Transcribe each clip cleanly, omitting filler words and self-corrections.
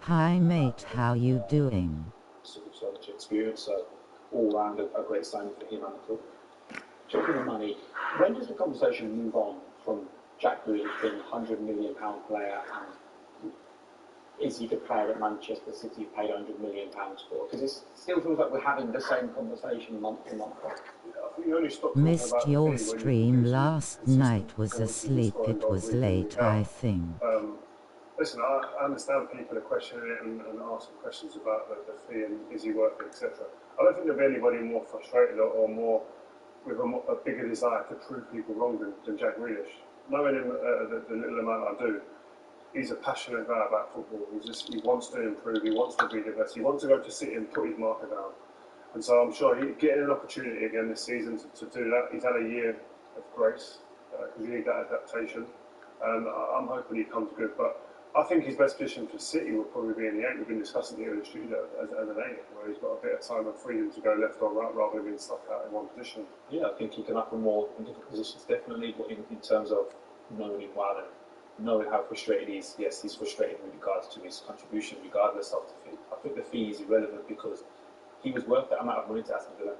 Hi mate, how you doing? Experience, so all round a great signing for him and the club. Talking of money, when does the conversation move on from Jack Grealish being a £100 million player and is he the player that Manchester City paid £100 million for? Because it still feels like we're having the same conversation month to month. Missed your stream last night, was asleep, it was late I think. Listen, I understand people are questioning it and asking questions about the fee and is he worth it, etc. I don't think there'll be anybody more frustrated or more with a bigger desire to prove people wrong than Jack Grealish. Knowing him the little amount I do, he's a passionate guy about football. He wants to improve, he wants to be the best, he wants to go to City and put his marker down. And so I'm sure he's getting an opportunity again this season to do that. He's had a year of grace because he needs that adaptation. And I'm hoping he comes good. But I think his best position for City will probably be in the 8. We've been discussing it in the studio as an 8, where he's got a bit of time and freedom to go left or right rather than being stuck out in one position. Yeah, I think he can offer more in different positions, definitely, but in terms of knowing him well and knowing how frustrated he is, yes, he's frustrated with regards to his contribution, regardless of the fee. I think the fee is irrelevant because he was worth that amount of money to Aston Villa.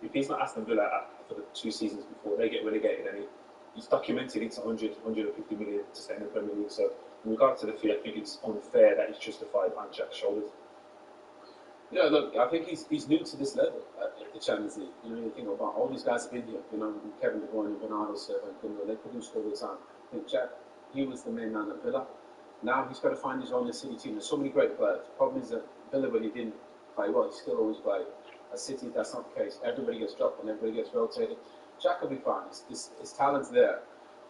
If he's not Aston Villa for the 2 seasons before they get relegated, and he's documented it's 150 million to stay in the Premier League. So in regards to the fee, I think it's unfair that it's justified on Jack's shoulders. Yeah, look, I think he's new to this level at the Champions League. You know, you think about all these guys have been here. You know, Kevin De Bruyne, Bernardo Silva, and they produced all the time. I think Jack, he was the main man at Villa. Now he's got to find his own in the City team. There's so many great players. The problem is that Villa, when he didn't play well, he still always played. At City, that's not the case. Everybody gets dropped and everybody gets rotated. Jack will be fine. His talent's there.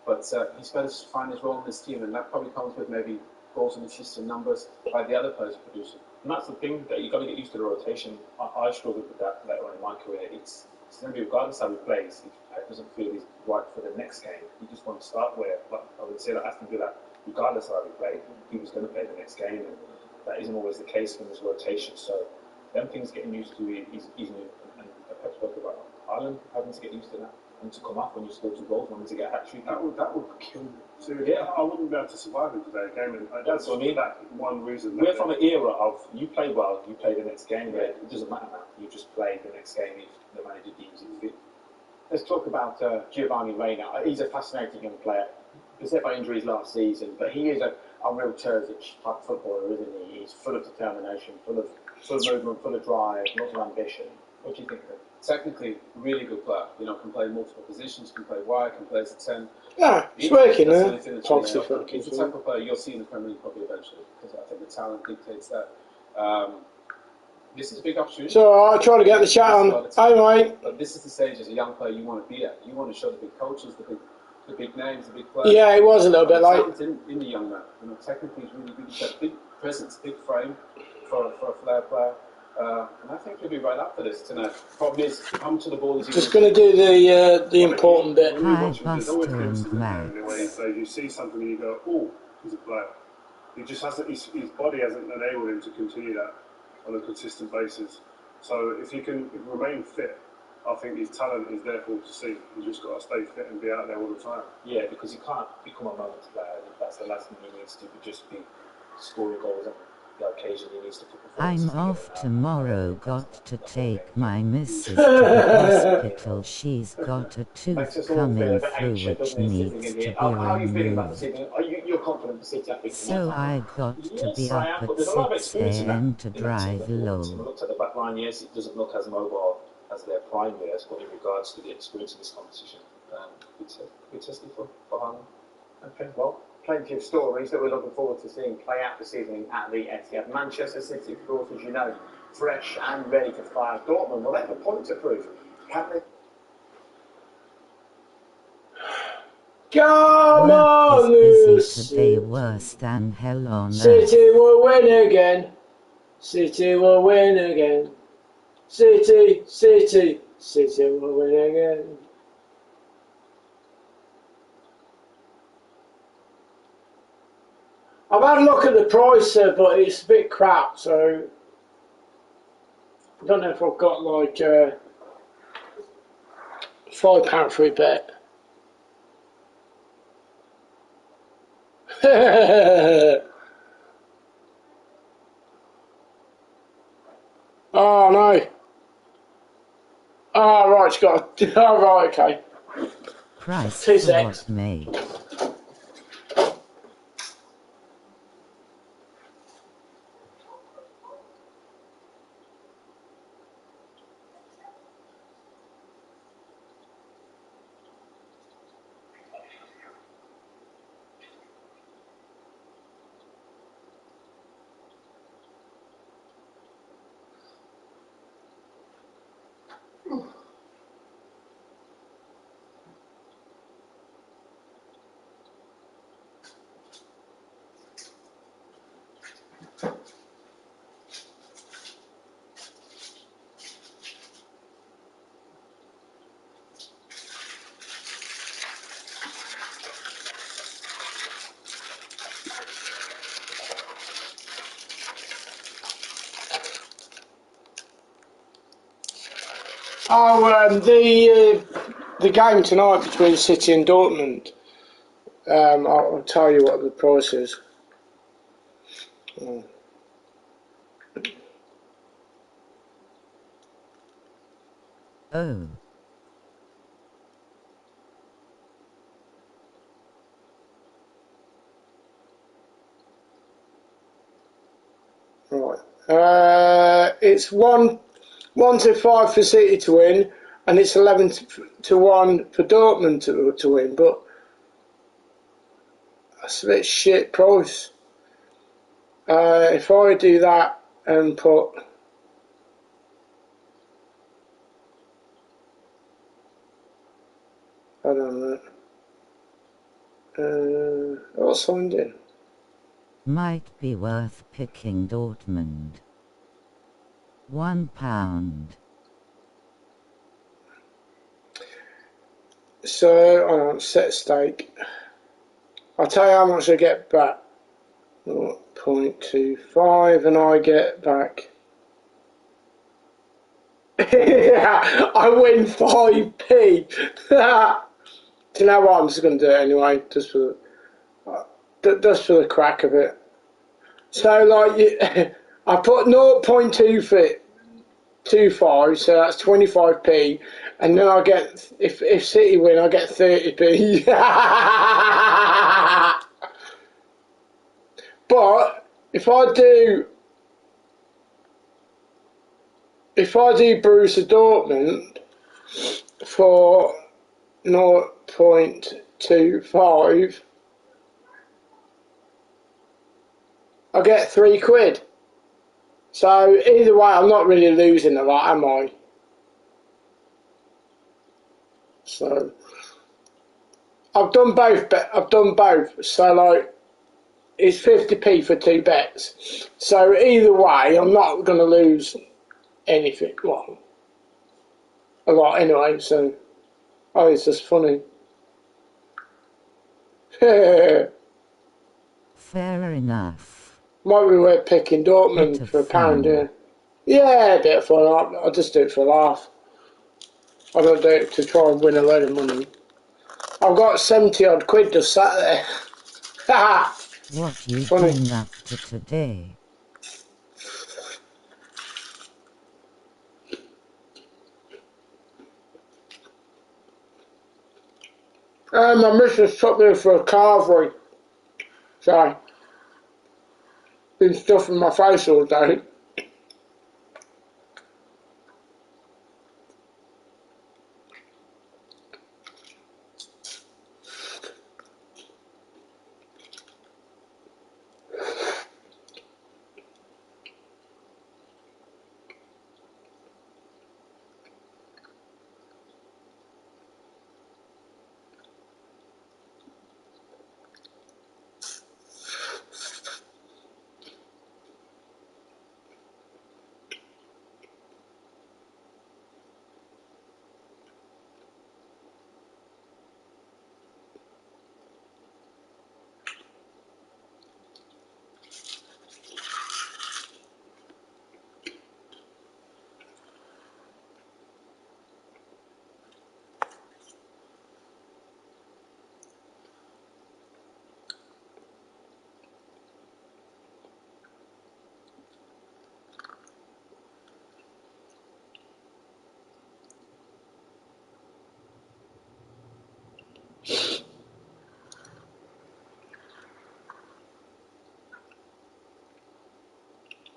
But he's got to find his role in this team, and that probably comes with maybe goals and assists and numbers by the other players producing. And that's the thing, that you've got to get used to the rotation. I struggled with that later on in my career. It's going to be regardless how he plays, if Pep doesn't feel he's right for the next game, you just want to start where, like I would say that Aston Villa, regardless of how he played, he was going to play the next game, and that isn't always the case when there's rotation. So them things getting used to is new, and Pep spoke about Ireland having to get used to that. And to come up when you score 2 goals, wanting to get a hat-trick. That would kill me. Seriously, yeah. I wouldn't be able to survive in today's game. And that's what I mean. That one reason. We're from an era of you play well, you play the next game. Yeah. It doesn't matter now. You just play the next game if the manager deems it fit. Let's talk about Giovanni Reina. He's a fascinating young player. He was hit by injuries last season, but he is a real Terzic type footballer, isn't he? He's full of determination, full of movement, full of drive, lots of ambition. What do you think of him? Technically, really good player. You know, can play multiple positions, can play wide, can play as a 10. Yeah, he's working there. He's the type of player you'll see in the Premier League probably eventually, because I think the talent dictates that. This is a big opportunity. So I try to get the chat on. Hi, mate. But this is the stage as a young player you want to be at. You want to show the big coaches, the big names, the big players. Yeah, he was a little bit like in the young man. You know, technically he's really good. He's got big presence, big frame for a flair player. And I think he'll be right up for this tonight. Problem is, come to the ball. Just going to do the important bit. Hi, Buster and Max. You see something and you go, oh, he's a player. He just hasn't. His body hasn't enabled him to continue that on a consistent basis. So if he can remain fit, I think his talent is there for all to see. He's just got to stay fit and be out there all the time. Yeah, because he can't become a moment player. That's the last thing he needs to just be scoring goals and the occasion he needs to put I'm off tomorrow, got to take my missus to the hospital. She's got a tooth coming through which needs to be removed. You're confident the City? So I got to be up at 6 a.m. to drive low. Looked at the back line, yes, it doesn't look as mobile as their prime years, but in regards to the experience of this competition, it's testing for Haaland. Okay, well, plenty of stories that we're looking forward to seeing play out this evening at the Etihad. Manchester City, of course, as you know, fresh and ready to fire. Dortmund, well, they have a point to prove. Can they? Come Work on, is busy today, Lucy. worse than hell on City earth. will win again. City will win again. City, City, City will win again. I've had a look at the price, but it's a bit crap, so I don't know if I've got like £5 for a bet. Oh no. Oh right, it's got. Oh right, okay. Christ, 2 for secs. what, mate? Oh, the game tonight between City and Dortmund. I'll tell you what the price is. Oh. Right. It's 1-5 for City to win, and it's 11-1 for Dortmund to win. But that's a bit shit price. If I do that and put I don't know. What's signed in? Might be worth picking Dortmund. £1. So, set stake. I'll tell you how much I get back. 0.25, and I get back. Yeah, I win 5p. Do you know what? I'm just going to do it anyway, just for the crack of it. So, like, I put 0.25, so that's 25p, and then I get, if City win, I get 30p. But if I do Borussia Dortmund for 0.25, I get £3. So either way, I'm not really losing a lot, am I? So I've done both. So like, it's 50p for 2 bets. So either way, I'm not going to lose anything. Well, a lot anyway. So, it's just funny. Fair enough. Might be worth picking Bit Dortmund of for £1. fun. Yeah, a bit of fun. I'll just do it for a laugh. I don't do it to try and win a load of money. I've got 70 odd quid just sat there. What you Funny. been up to today? My missus took me for a carvery. So, been stuffing my face all day.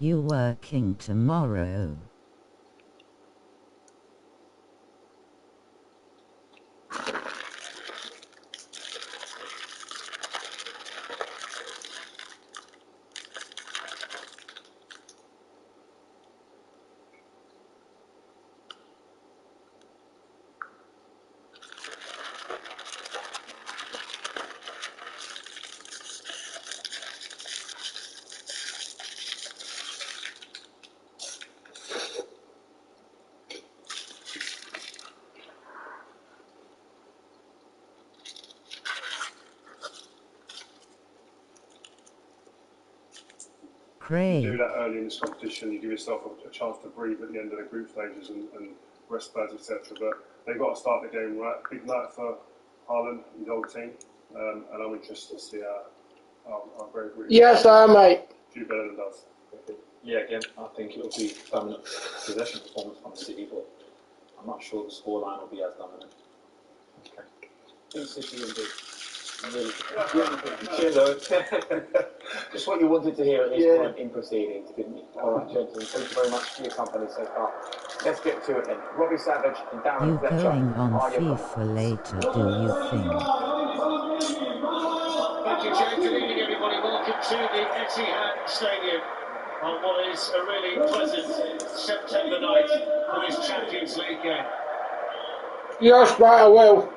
You working tomorrow? You do that early in this competition, you give yourself a chance to breathe at the end of the group stages and rest pads, etc. But they've got to start the game right. Big night for Haaland, his old team, and I'm interested to see how very Yes, I am, mate. do better than does. Yeah, again, I think it'll be dominant possession performance from City, but I'm not sure the scoreline will be as dominant. In City indeed. Just what you wanted to hear at this point in proceedings, didn't you? All right, gentlemen, thank you very much for your company so far. Let's get to it then. Robbie Savage and Darren You Fletcher. going on are your FIFA later, do you think? Thank you, Jay. Good evening, everybody. Welcome to the Etihad Stadium on what is a really pleasant September night for this Champions League game. Yes, mate, I will.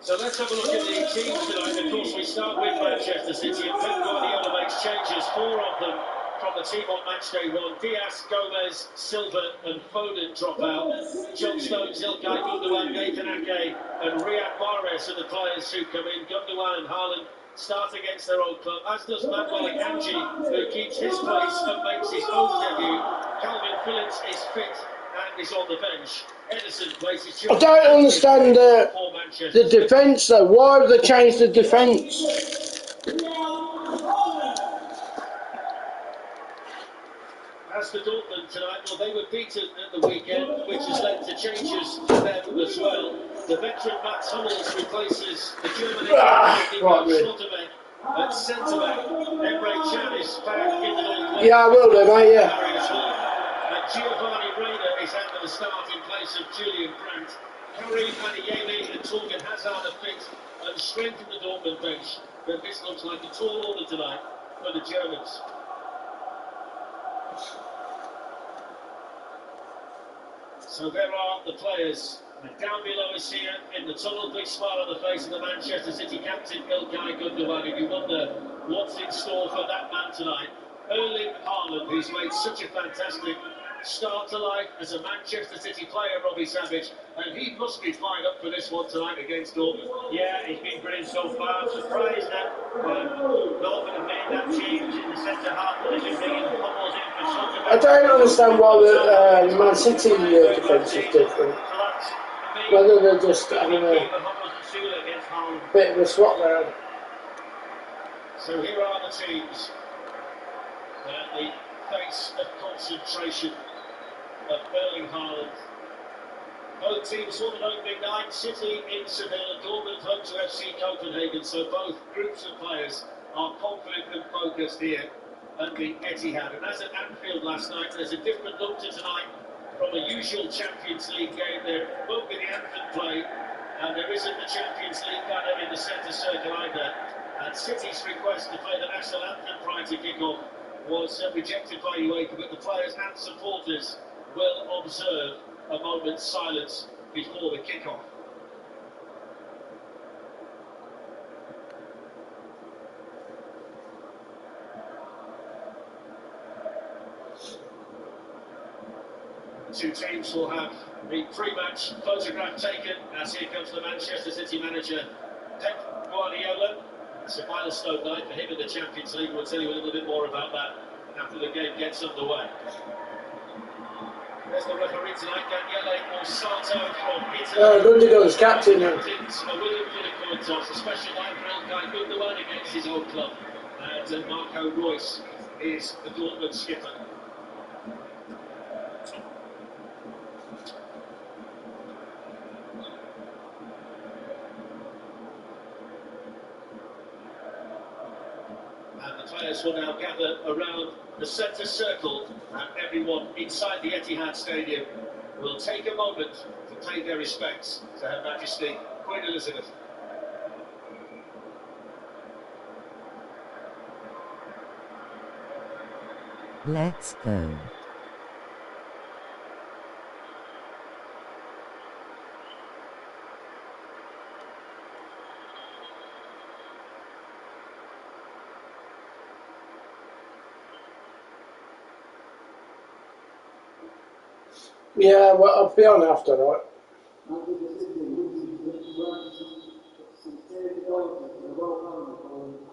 So let's have a look at the teams tonight. Of course, we start with Manchester City, and Pep Guardiola makes changes, 4 of them from the team on match day 1. Diaz, Gomez, Silva and Foden drop out. John Stones, Ilkay Gundogan, Nathan Ake and Riyad Mahrez are the players who come in. Gundogan and Haaland start against their old club, as does Manuel Akanji, who keeps his place and makes his own debut. Calvin Phillips is fit and is on the bench. Edison plays his I don't understand the defence though. Why have they changed the defence? As for Dortmund tonight, well, they were beaten at the weekend, which has led to changes for them as well. The veteran Mats Hummels replaces the German Schlotterbeck at centre-back. Emre Can is back in the North. Yeah, I will do, mate, yeah. And Giovanni Reina is out of the start in place of Julian Brandt. Karim Adeyemi and Torgan Hazard are fit and strengthen the Dortmund bench. But this looks like a tall order tonight for the Germans. So there are the players. And down below us here in the tunnel, big smile on the face of the Manchester City captain, Ilkay Gundogan. And you wonder what's in store for that man tonight. Erling Haaland, who's made such a fantastic start to life as a Manchester City player, Robbie Savage, and he must be fired up for this one tonight against Dortmund. Yeah, he's been brilliant so far. I'm surprised that Dortmund have made that change in the centre half, but they've been bringing Hummels in for something. I don't understand why the Man City defence is different. Whether they're just having a bit of a swap there. So here are the teams. The face of concentration of Erling Haaland. Both teams won an opening night, City in Seville and Dortmund home to FC Copenhagen, so both groups of players are confident and focused here at the Etihad. And as at Anfield last night, there's a different look to tonight from a usual Champions League game. There won't be the anthem play, and there isn't the Champions League banner in the centre circle either. And City's request to play the national anthem prior to kick-off was rejected by UEFA, but the players and supporters will observe a moment's silence before the kick-off. The two teams will have the pre-match photograph taken as here comes the Manchester City manager, Pep Guardiola. It's a milestone night for him in the Champions League. We'll tell you a little bit more about that after the game gets underway. There's the referee tonight, Daniele Orsato from Italy. Gundogan's captain. Captains are willing for the coin toss, a special line for Ilkay Gundogan against his old club. And Marco Reus is the Dortmund skipper. players will now gather around the centre circle, and everyone inside the Etihad Stadium will take a moment to pay their respects to Her Majesty Queen Elizabeth. Let's go. Yeah, well, I'll be on after that.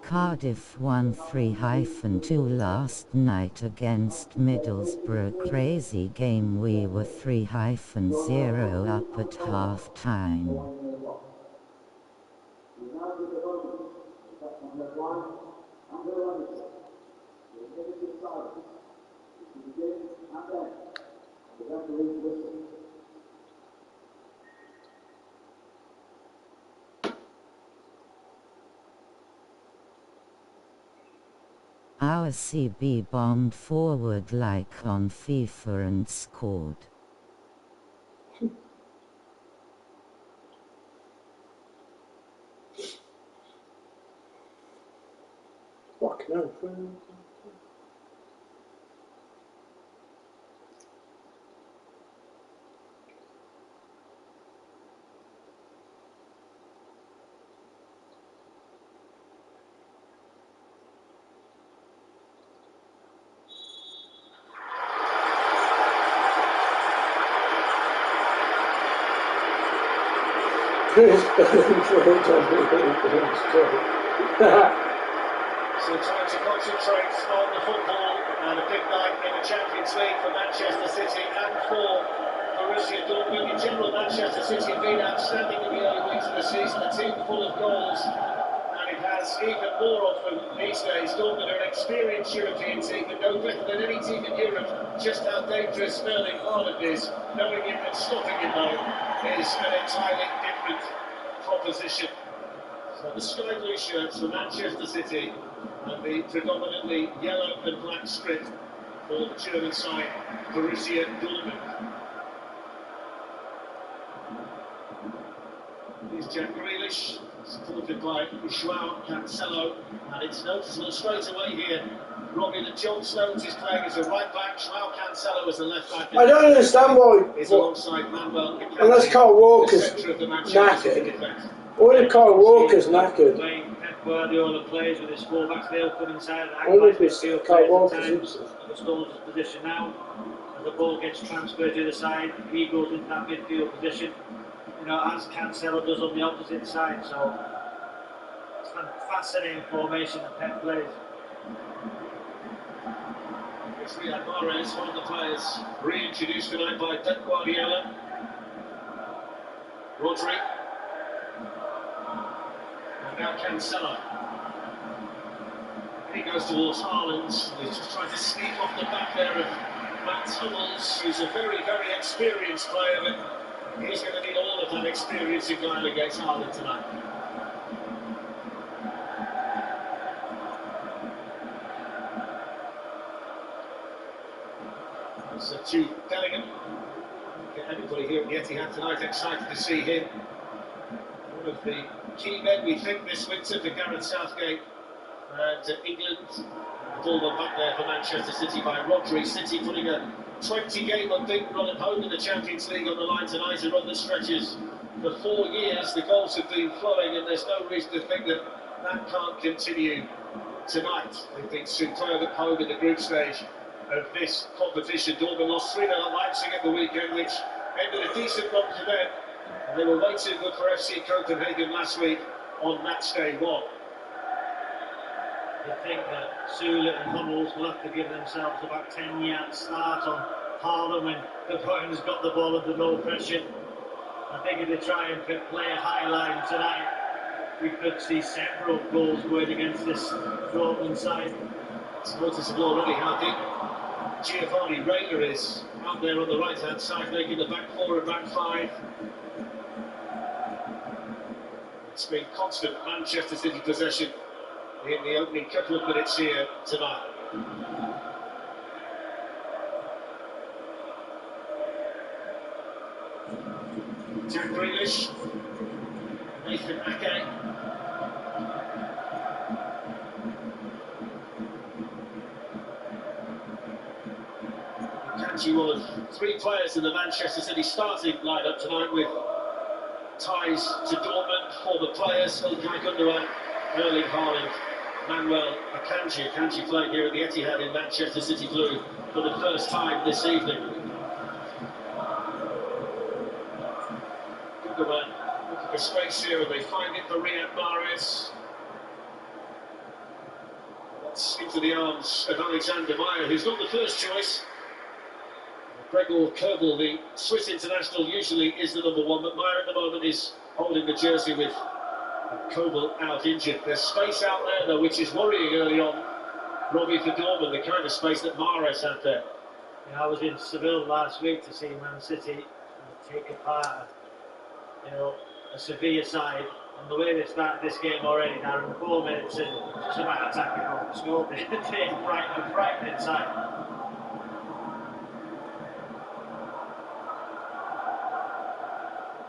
Cardiff won 3-2 last night against Middlesbrough. Crazy game. We were 3-0 up at half time. Our CB bombed forward like on FIFA and scored. Fucking hell. So trying to concentrate on the football, and a big night in the Champions League for Manchester City and for Borussia Dortmund. In general, Manchester City have been outstanding in the early weeks of the season, a team full of goals, and it has even more often these days. Dortmund are an experienced European team that know better than any team in Europe just how dangerous Erling Haaland is. Knowing him and stopping him, though, is an entirely different proposition. So the sky blue shirts for Manchester City and the predominantly yellow and black strip for the German side, Borussia Dortmund. Here's Jack Grealish, supported by João Cancelo, and it's noticeable straight away here, Robbie, that John Stones is playing as a right back, João Cancelo as a left back. I don't understand why. Is alongside Manuel Unless Kyle Walker's knackered. What if Kyle Walker's knackered? Pep Guardiola plays with his fullbacks, they'll come inside and act Only like if it's midfield Kyle players Walker's at times. The Stones' position now, as the ball gets transferred to the side, he goes into that midfield position, you know, as Cancelo does on the opposite side. So it's a fascinating formation that Pep plays. It's Riyad Mahrez, one of the players reintroduced tonight by Pep Guardiola. Rodri. And now Cancelo. He goes towards Haaland. He's just trying to sneak off the back there of Matt Hummels, who's a very, very experienced player, but he's going to need all of that experience in going against Haaland tonight. So Jude Bellingham. Get everybody here at the Etihad tonight excited to see him. One of the key men, we think, this winter for Gareth Southgate and England. Ball went back there for Manchester City by Rodri. City putting a 20-game unbeaten run at home in the Champions League on the line tonight, a run that stretches for 4 years. The goals have been flowing, and there's no reason to think that that can't continue tonight. They've been superb at home in the group stage of this competition. Dortmund lost 3-0 at Leipzig at the weekend, which ended a decent run for them. And they were way too good for FC Copenhagen last week on match day 1. I think that Sula and Hummels will have to give themselves about 10-yard start on Haaland when De Bruyne's got the ball under no pressure. I think if they try and play a high line tonight, we could see several goals going against this Dortmund side. It's noticeable already how deep Giovanni Reina is out there on the right-hand side, making the back 4 and back 5. It's been constant Manchester City possession in the opening couple of minutes here tonight. Jack Grealish, Nathan Ake. Kanji was 3 players in the Manchester City starting lineup tonight with ties to Dortmund, former players, Ilkay Gundogan, Erling Haaland, Manuel Akanji. Akanji playing here at the Etihad in Manchester City blue for the first time this evening. Gundogan looking for space here and they find it for Riyad Mahrez. That's into the arms of Alexander Meyer, who's not the first choice. Gregor Kobel, the Swiss international, usually is the number 1, but Meyer at the moment is holding the jersey with Kobel out injured. There's space out there, though, which is worrying early on. Robbie for Dortmund, the kind of space that Mahrez had there. Yeah, I was in Seville last week to see Mancity take apart, a Sevilla side. And the way they started this game already, Darren, 4 minutes in, just about attacking home the score. They're frightened inside.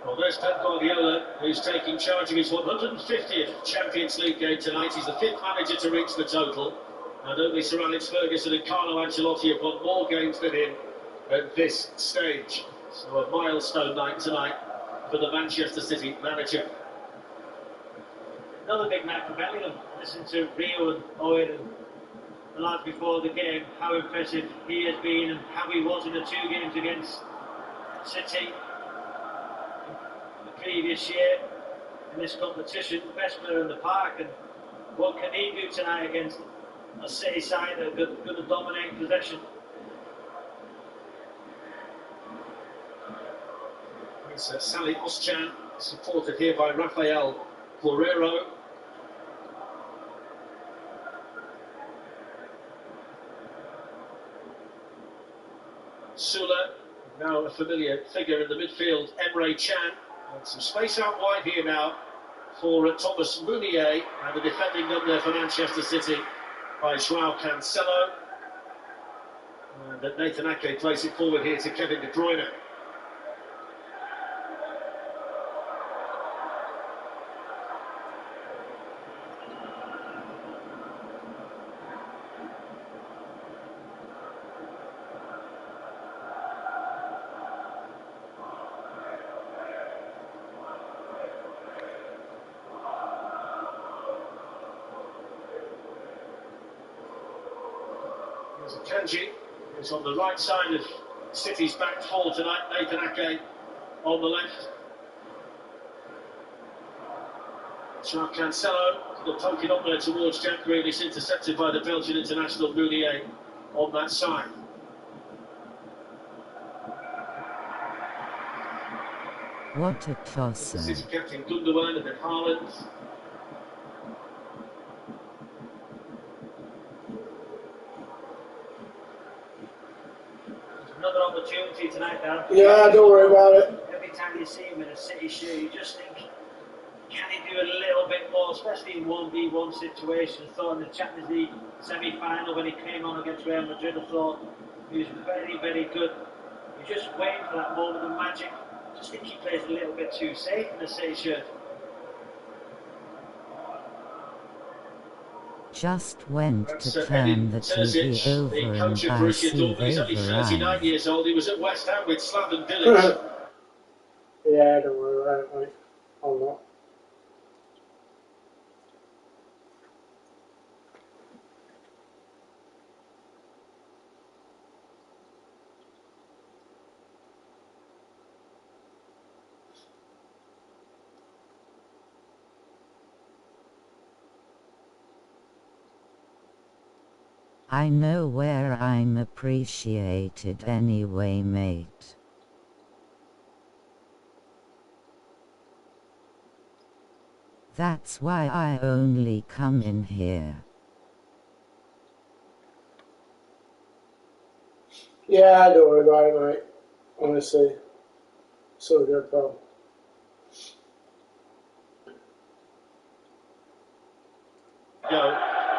Well, there's Pep Guardiola, who's taking charge of his 150th Champions League game tonight. He's the 5th manager to reach the total. And only Sir Alex Ferguson and Carlo Ancelotti have won more games than him at this stage. So a milestone night tonight for the Manchester City manager. Another big night for Bellingham. Listen to Rio and Owen and the lads before the game, how impressive he has been and how he was in the 2 games against City previous year in this competition, best player in the park, and what can he do tonight against a City side that are going to dominate possession? It's Sally Oschan, supported here by Rafael Guerrero. Sula, now a familiar figure in the midfield, Emre Can. And some space out wide here now for Thomas Meunier, and the defending done there for Manchester City by Joao Cancelo. And Nathan Ake plays it forward here to Kevin De Bruyne. Kanji is on the right side of City's back four tonight. Nathan Ake on the left. Joao Cancelo, the poking on there towards Jack Grealish, intercepted by the Belgian international Meunier on that side. What a tosser. City captain Gundogan and then Haaland. Another opportunity tonight, Dan. Yeah, don't worry about it. Every time you see him in a City shirt, you just think, can he do a little bit more, especially in 1v1 situations? Thought in the Champions League semi-final when he came on against Real Madrid, I thought he was very, very good. You're just waiting for that moment of magic. I just think he plays a little bit too safe in the City shirt. Just went to turn the TV over the and coach of I Borussia see Dortmund. He's only they've 39 arrived. years old. He was at West Ham with Slaven Bilic. Yeah, don't worry about it, mate. I'm not. I know where I'm appreciated anyway, mate. That's why I only come in here. Yeah, don't worry about it, mate. Honestly, so good, pal. go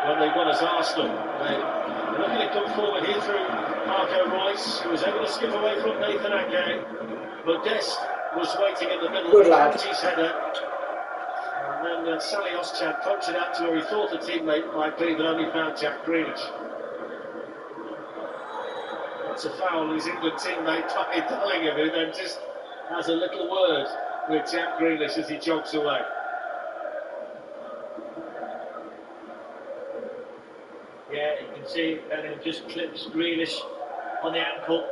when they won as Arsenal. They're looking to come forward here through Marco Royce, who was able to skip away from Nathan Ake. Modeste was waiting in the middle. Good lad. His header. And then Sally Oschan punched it out to where he thought a teammate might be, but only found Jack Grealish. That's a foul. His England teammate, Tommy Dillingham, who then just has a little word with Jack Grealish as he jogs away. Yeah, you can see Bellingham just clips Grealish on the ankle.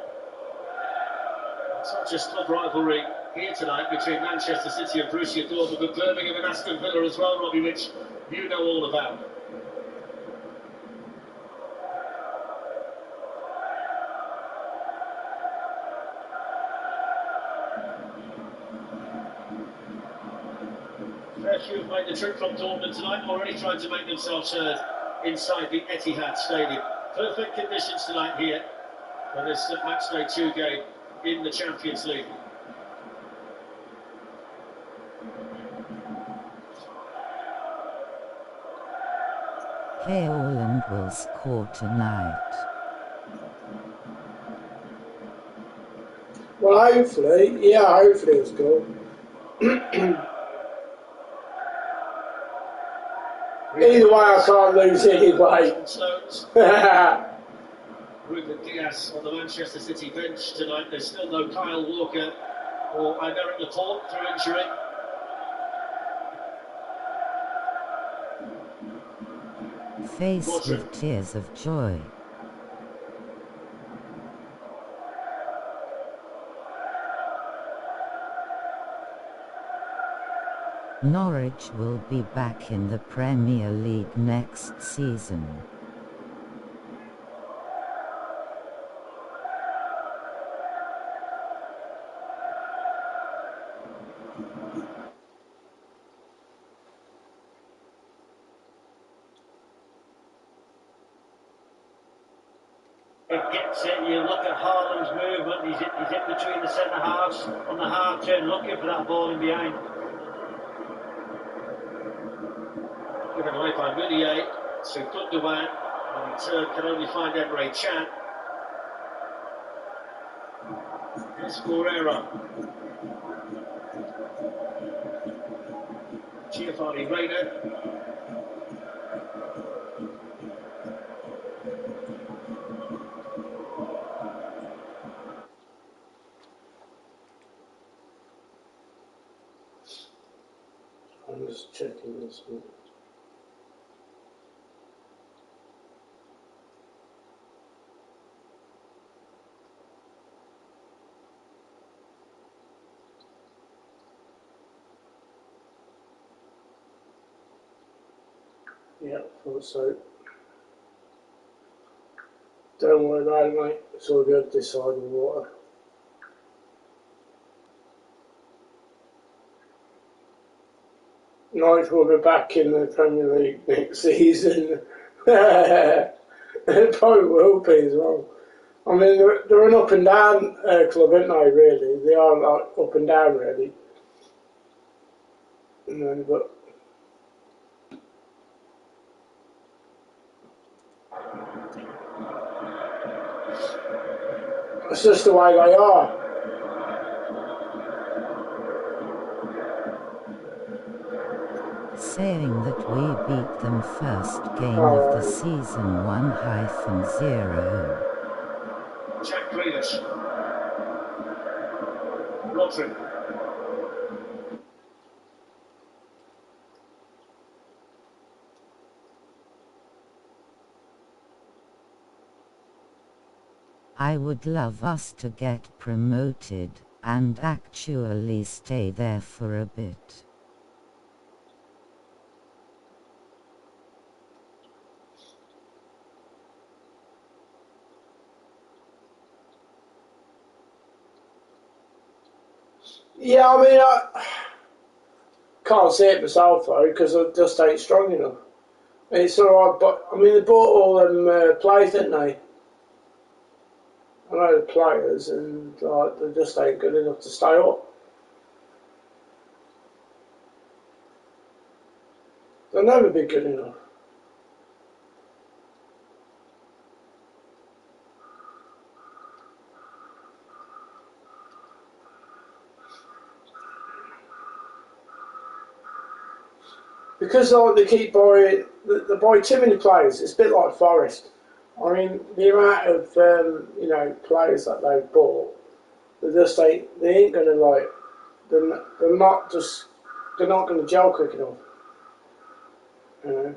It's not just club rivalry here tonight between Manchester City and Borussia Dortmund, but Birmingham and Aston Villa as well, Robbie, which you know all about. Fair few have made the trip from Dortmund tonight, already trying to make themselves heard inside the Etihad Stadium. Perfect conditions tonight here for this matchday 2 game in the Champions League. Holland will score tonight. Well, hopefully it's good. Either way, I can't lose anyway. Stones. Ruben Diaz on the Manchester City bench tonight. There's still no Kyle Walker or Aymeric Laporte through injury. Face with tears of joy. Norwich will be back in the Premier League next season. It gets it. You look at Haaland's movement. He's in between the centre halves on the half turn, looking for that ball in behind. Given away by Meunier to Gundogan, and in turn can only find Emre Can. Here's Guerrero. Giovanni Reina. I'm just checking this one. Yeah, thought so. Don't worry about it, mate. It's all good this side of the water. Norwich will be back in the Premier League next season. It probably will be as well. I mean, they're an up and down club, aren't they, really? They are like up and down, really. You know, but it's just the way they are. Saying that we beat them first game of the season 1-0. Jack Grealish. Rodri. I would love us to get promoted and actually stay there for a bit. Yeah, I mean, I can't see it myself though, because I just ain't strong enough. It's alright, but I mean, they bought all them players, didn't they? I know the players, and like, they just ain't good enough to stay up. They'll never be good enough. because like they keep buying, they buy too many players. It's a bit like Forest. I mean, the amount of players that they've bought, they ain't gonna like, they're not gonna gel quick enough. You know.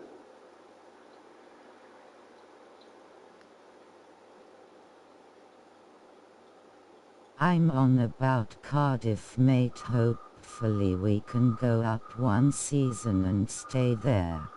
I'm on about Cardiff, mate. Hopefully we can go up one season and stay there.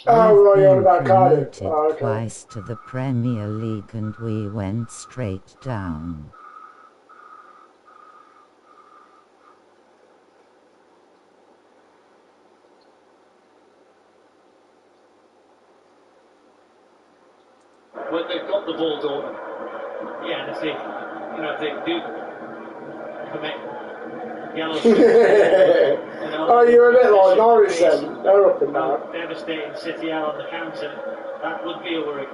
Oh, right, you're on We've about been Cardiff. promoted Oh, okay. twice to the Premier League and we went straight down. When they've got the ball, Dortmund. Yeah, and if they do commit yellow Oh, you're a bit like Norwich then. They're up and down. Devastating City out on the counter. That would be a worry.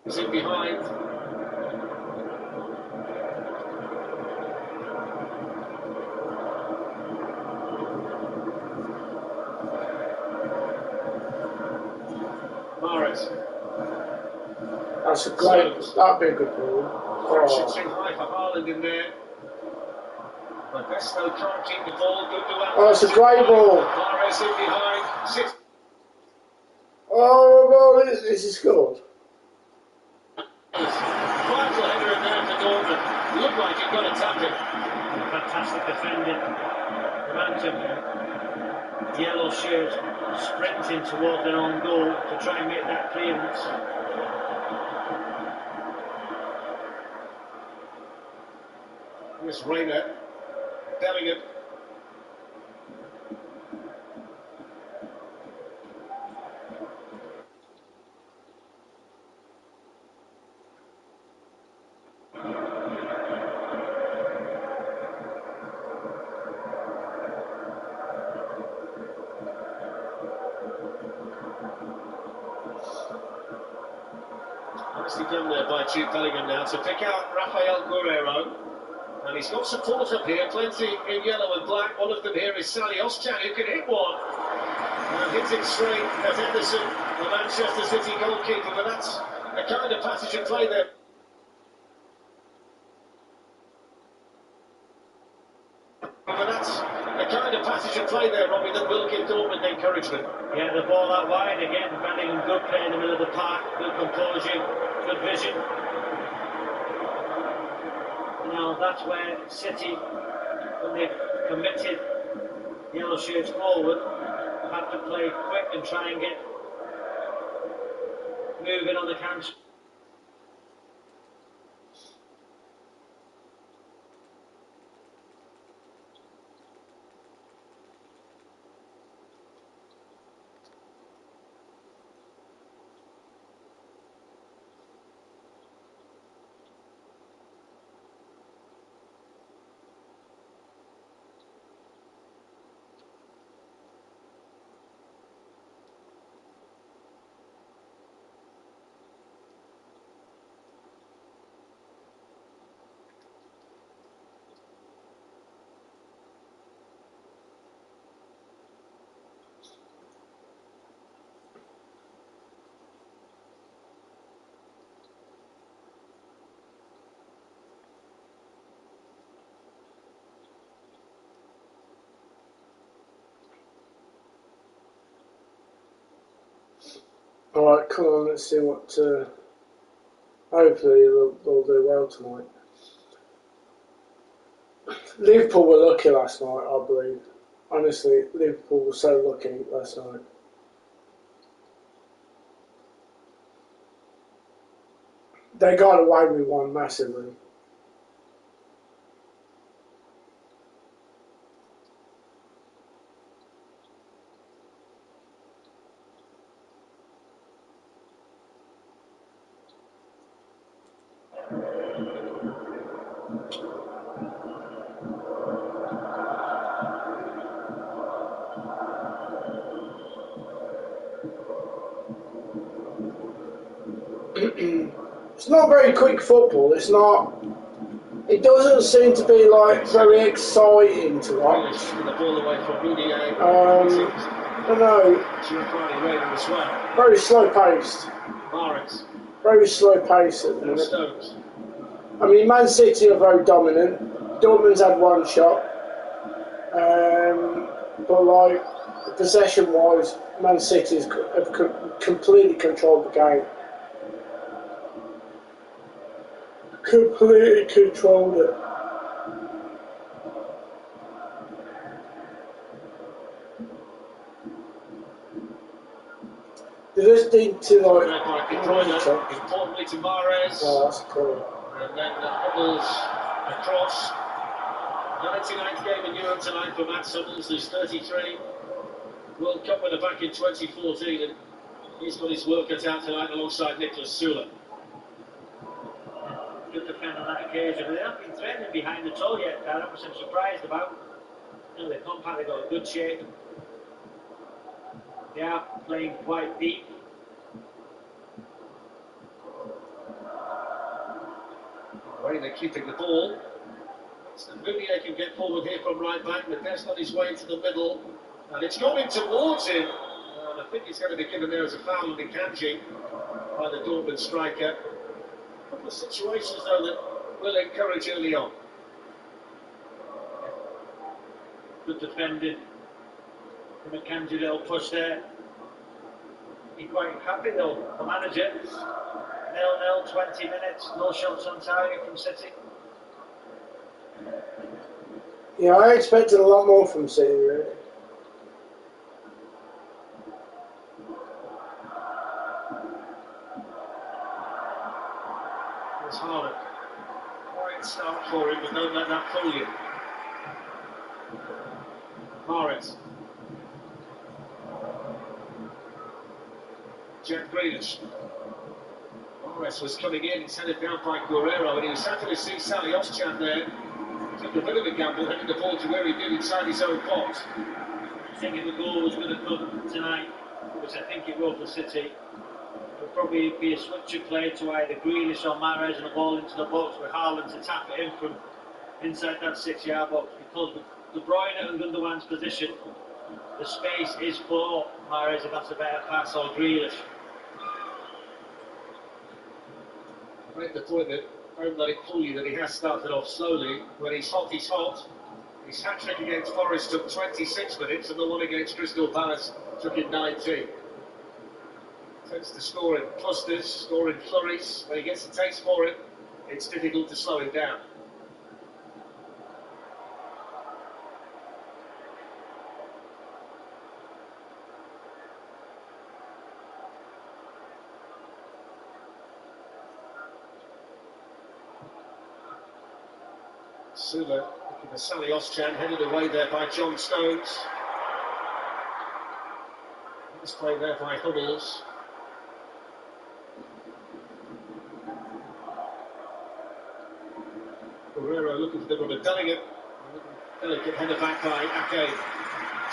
Is it behind? Morris. That'd be a good ball. Should too high for Haaland in there. Modesto can't keep the ball. Good to Oh, it's a great ball. Morris in behind. Six. Oh, well, this is scored. Vital header in there for Dortmund. Looked like he got a tap in. Fantastic defending. The Mountain yellow shirt sprinting toward their own goal to try and make that clearance. Here's Rayner. Bellingham. Nicely done there by Jude Bellingham now to pick out Rafael Guerrero. And he's got support up here, plenty in yellow and black. One of them here is Sally Oschan, who can hit one. And hits it straight at Henderson, the Manchester City goalkeeper. But that's a kind of passage of play there. Robbie, that will give Dortmund encouragement. Yeah, the ball out wide again. Bellingham, good play in the middle of the park, good composure, good vision. Now that's where City, when they've committed yellow shirts forward, have to play quick and try and get moving on the counter. Alright, come on, let's see what. Hopefully, they'll do well tonight. Liverpool were lucky last night, I believe. Honestly, Liverpool were so lucky last night. They got away with one massively. It's not very quick football. It's not. It doesn't seem to be like very exciting to watch. Taking the ball away from Rudier. I don't know. Giovanni Reina as well. Very slow paced. Mahrez. Very slow paced at the And minute. Stones. I mean, Man City are very dominant. Dortmund's had one shot. But like, possession-wise, Man City have completely controlled the game. Completely controlled it. They just need to like. Importantly to Mahrez. Oh, that's cool. And then Hummels across. 99th game in Europe tonight for Matt Hummels, who's 33. World Cup winner back in 2014, and he's got his work cut out tonight alongside Niklas Süle. Good defend on that occasion. They haven't been threatening behind at all yet, Darren, which I'm surprised about. You know, they're compact, they've got a good shape. They are playing quite deep. Reina keeping the ball. Rudier can get forward here from right back, but that's on his way into the middle. And it's coming towards him. And I think he's going to be given there as a foul on Kanji by the Dortmund striker. A couple of situations, though, that will encourage early on. Good defending from a Kanji, little push there. Be quite happy though, the manager. 0-0, 20 minutes, no shots on target from City. Yeah, I expected a lot more from City, really. It's Haaland. Quiet start for him, but don't let that fool you. Mahrez. Jack Grealish. Mahrez was coming in, it's headed down by Guerrero, and he was happy to see Salihos there. Took a bit of a gamble, heading the ball to where he did inside his own box. Thinking the goal was going to come tonight, which I think it will for City. It would probably be a switch of play to either Grealish or Mahrez and a ball into the box with Haaland to tap it in from inside that 6-yard box, because with De Bruyne and Gundogan's position, the space is for Mahrez if that's a better pass, or Grealish. Right, the point that don't let it fool you that he has started off slowly. When he's hot, he's hot. His hat-trick against Forest took 26 minutes, and the one against Crystal Palace took it 19. Tends to score in clusters, score in flurries. When he gets a taste for it, it's difficult to slow him down. Süle looking for Salihos, headed away there by John Stones. Nice play there by Hummels. Guerrero looking for the rubber delegate. Delicate header back by Ake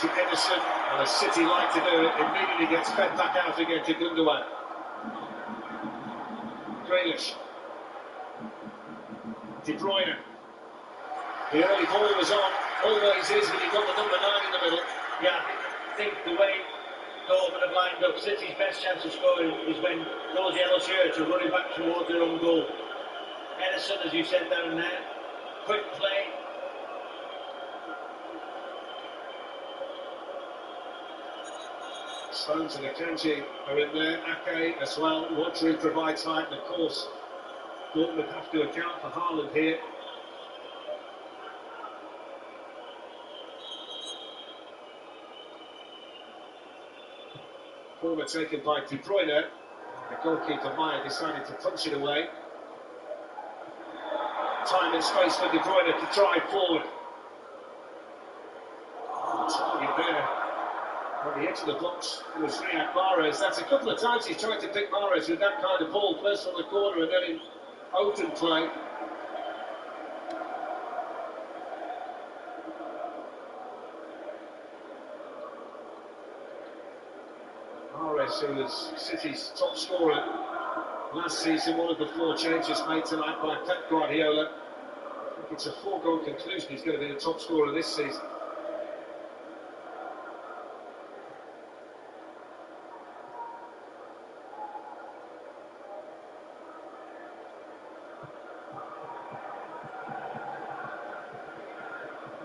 to Edison, and as City like to do it, immediately gets fed back out again to Gundogan. Grealish. De Bruyne. The early ball was on, always is when you've got the number 9 in the middle. Yeah, I think the way Dortmund have lined up, City's best chance of scoring is when those yellow shirts are running back towards their own goal. Edison, as you said down there, quick play. Stones and Akanji are in there, Ake as well. Watchalong provides height, and of course, Dortmund have to account for Haaland here. Corner taken by De Bruyne. The goalkeeper Meyer decided to punch it away. Time and space for De Bruyne to drive forward. Target there on the edge of the box was Riyad Mahrez. That's a couple of times he's tried to pick Mahrez with that kind of ball, first from the corner and then in open play. Mahrez, who was City's top scorer last season, one of the 4 changes made tonight by Pep Guardiola. I think it's a foregone conclusion he's going to be the top scorer this season.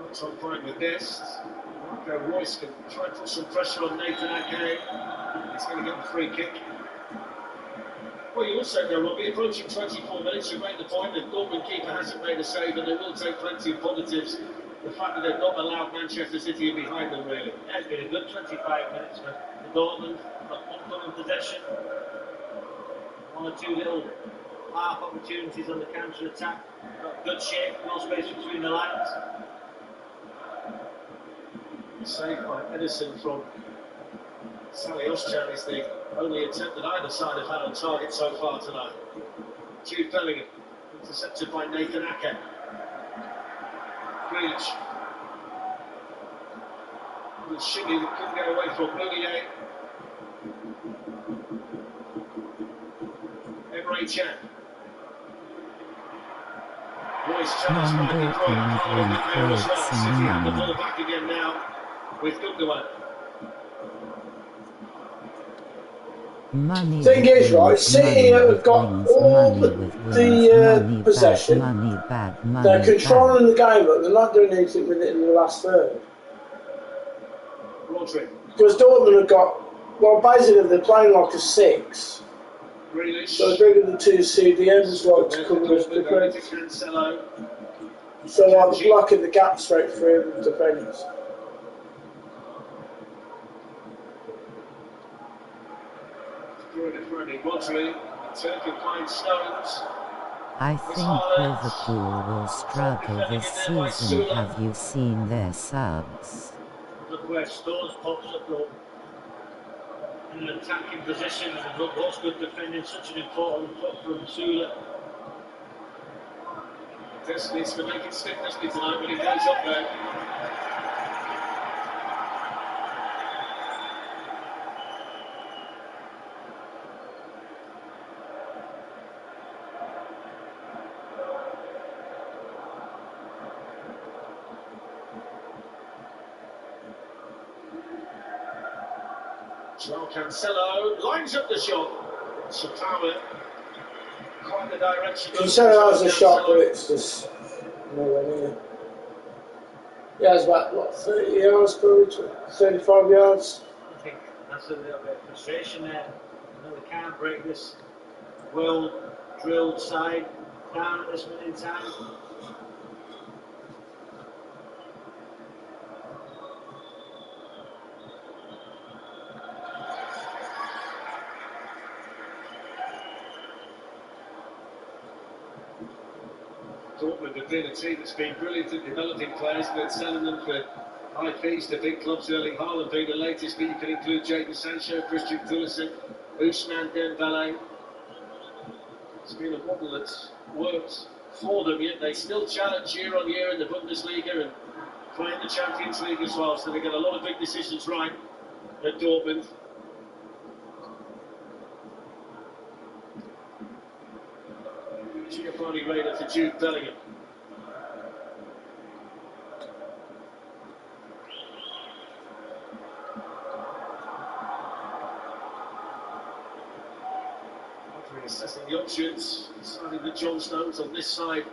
Looks on point with this. Marco Royce can try and put some pressure on Nathan Ake. He's going to get the free kick. Well, you also know, Robbie, approaching 24 minutes, you made the point that Dortmund keeper hasn't made a save, and they will take plenty of positives. The fact that they've not allowed Manchester City in behind them, really. Yeah, it's been a good 25 minutes for Dortmund. Got one goal in possession. 1 or 2 little half opportunities on the counter attack. Got good shape, no space between the lines. Saved by Edison from Sally Oschan is the only attempt that either side have had on target so far tonight. Jude Bellingham, intercepted by Nathan Ake. Grealish. Good shimmy that couldn't get away from Meunier. Emre Can. Royce challenged by De Bruyne. City have the ball back again now with Gundogan. Money Thing is, right, City have got all the possession. They're controlling the game, but they're not doing anything with it in the last third. Rodri. Because Dortmund have got, well, basically they're playing like a 6. Grealish. So they're bringing the 2 CDMs as well to cover the defence. So like blocking the gap straight through the defence. Rodri, Turkin finds Stones. I think Liverpool will struggle this season. Have you seen their subs? Look where Stones pops up though. In an attacking position, and look what's good defending, such an important foot from Sula. Just needs to make it stick crispy tonight when he goes up there. João Cancelo lines up the shot. Some power. Quite the direction. Cancelo has a shot, but it's just nowhere near. He has about, what, 30 yards, probably 35 yards. I think that's a little bit of frustration there. You know, they can't break this well-drilled side down at this minute in time. Dortmund have been a team that's been brilliant at developing players, but selling them for high fees to big clubs. Erling Haaland being the latest, but you can include Jadon Sancho, Christian Pulisic, Ousmane Dembele. It's been a model that's worked for them, yet they still challenge year on year in the Bundesliga and play in the Champions League as well. So they get a lot of big decisions right at Dortmund. Giovanni Reina to Jude Bellingham. After assessing the options, deciding that John Stones on this side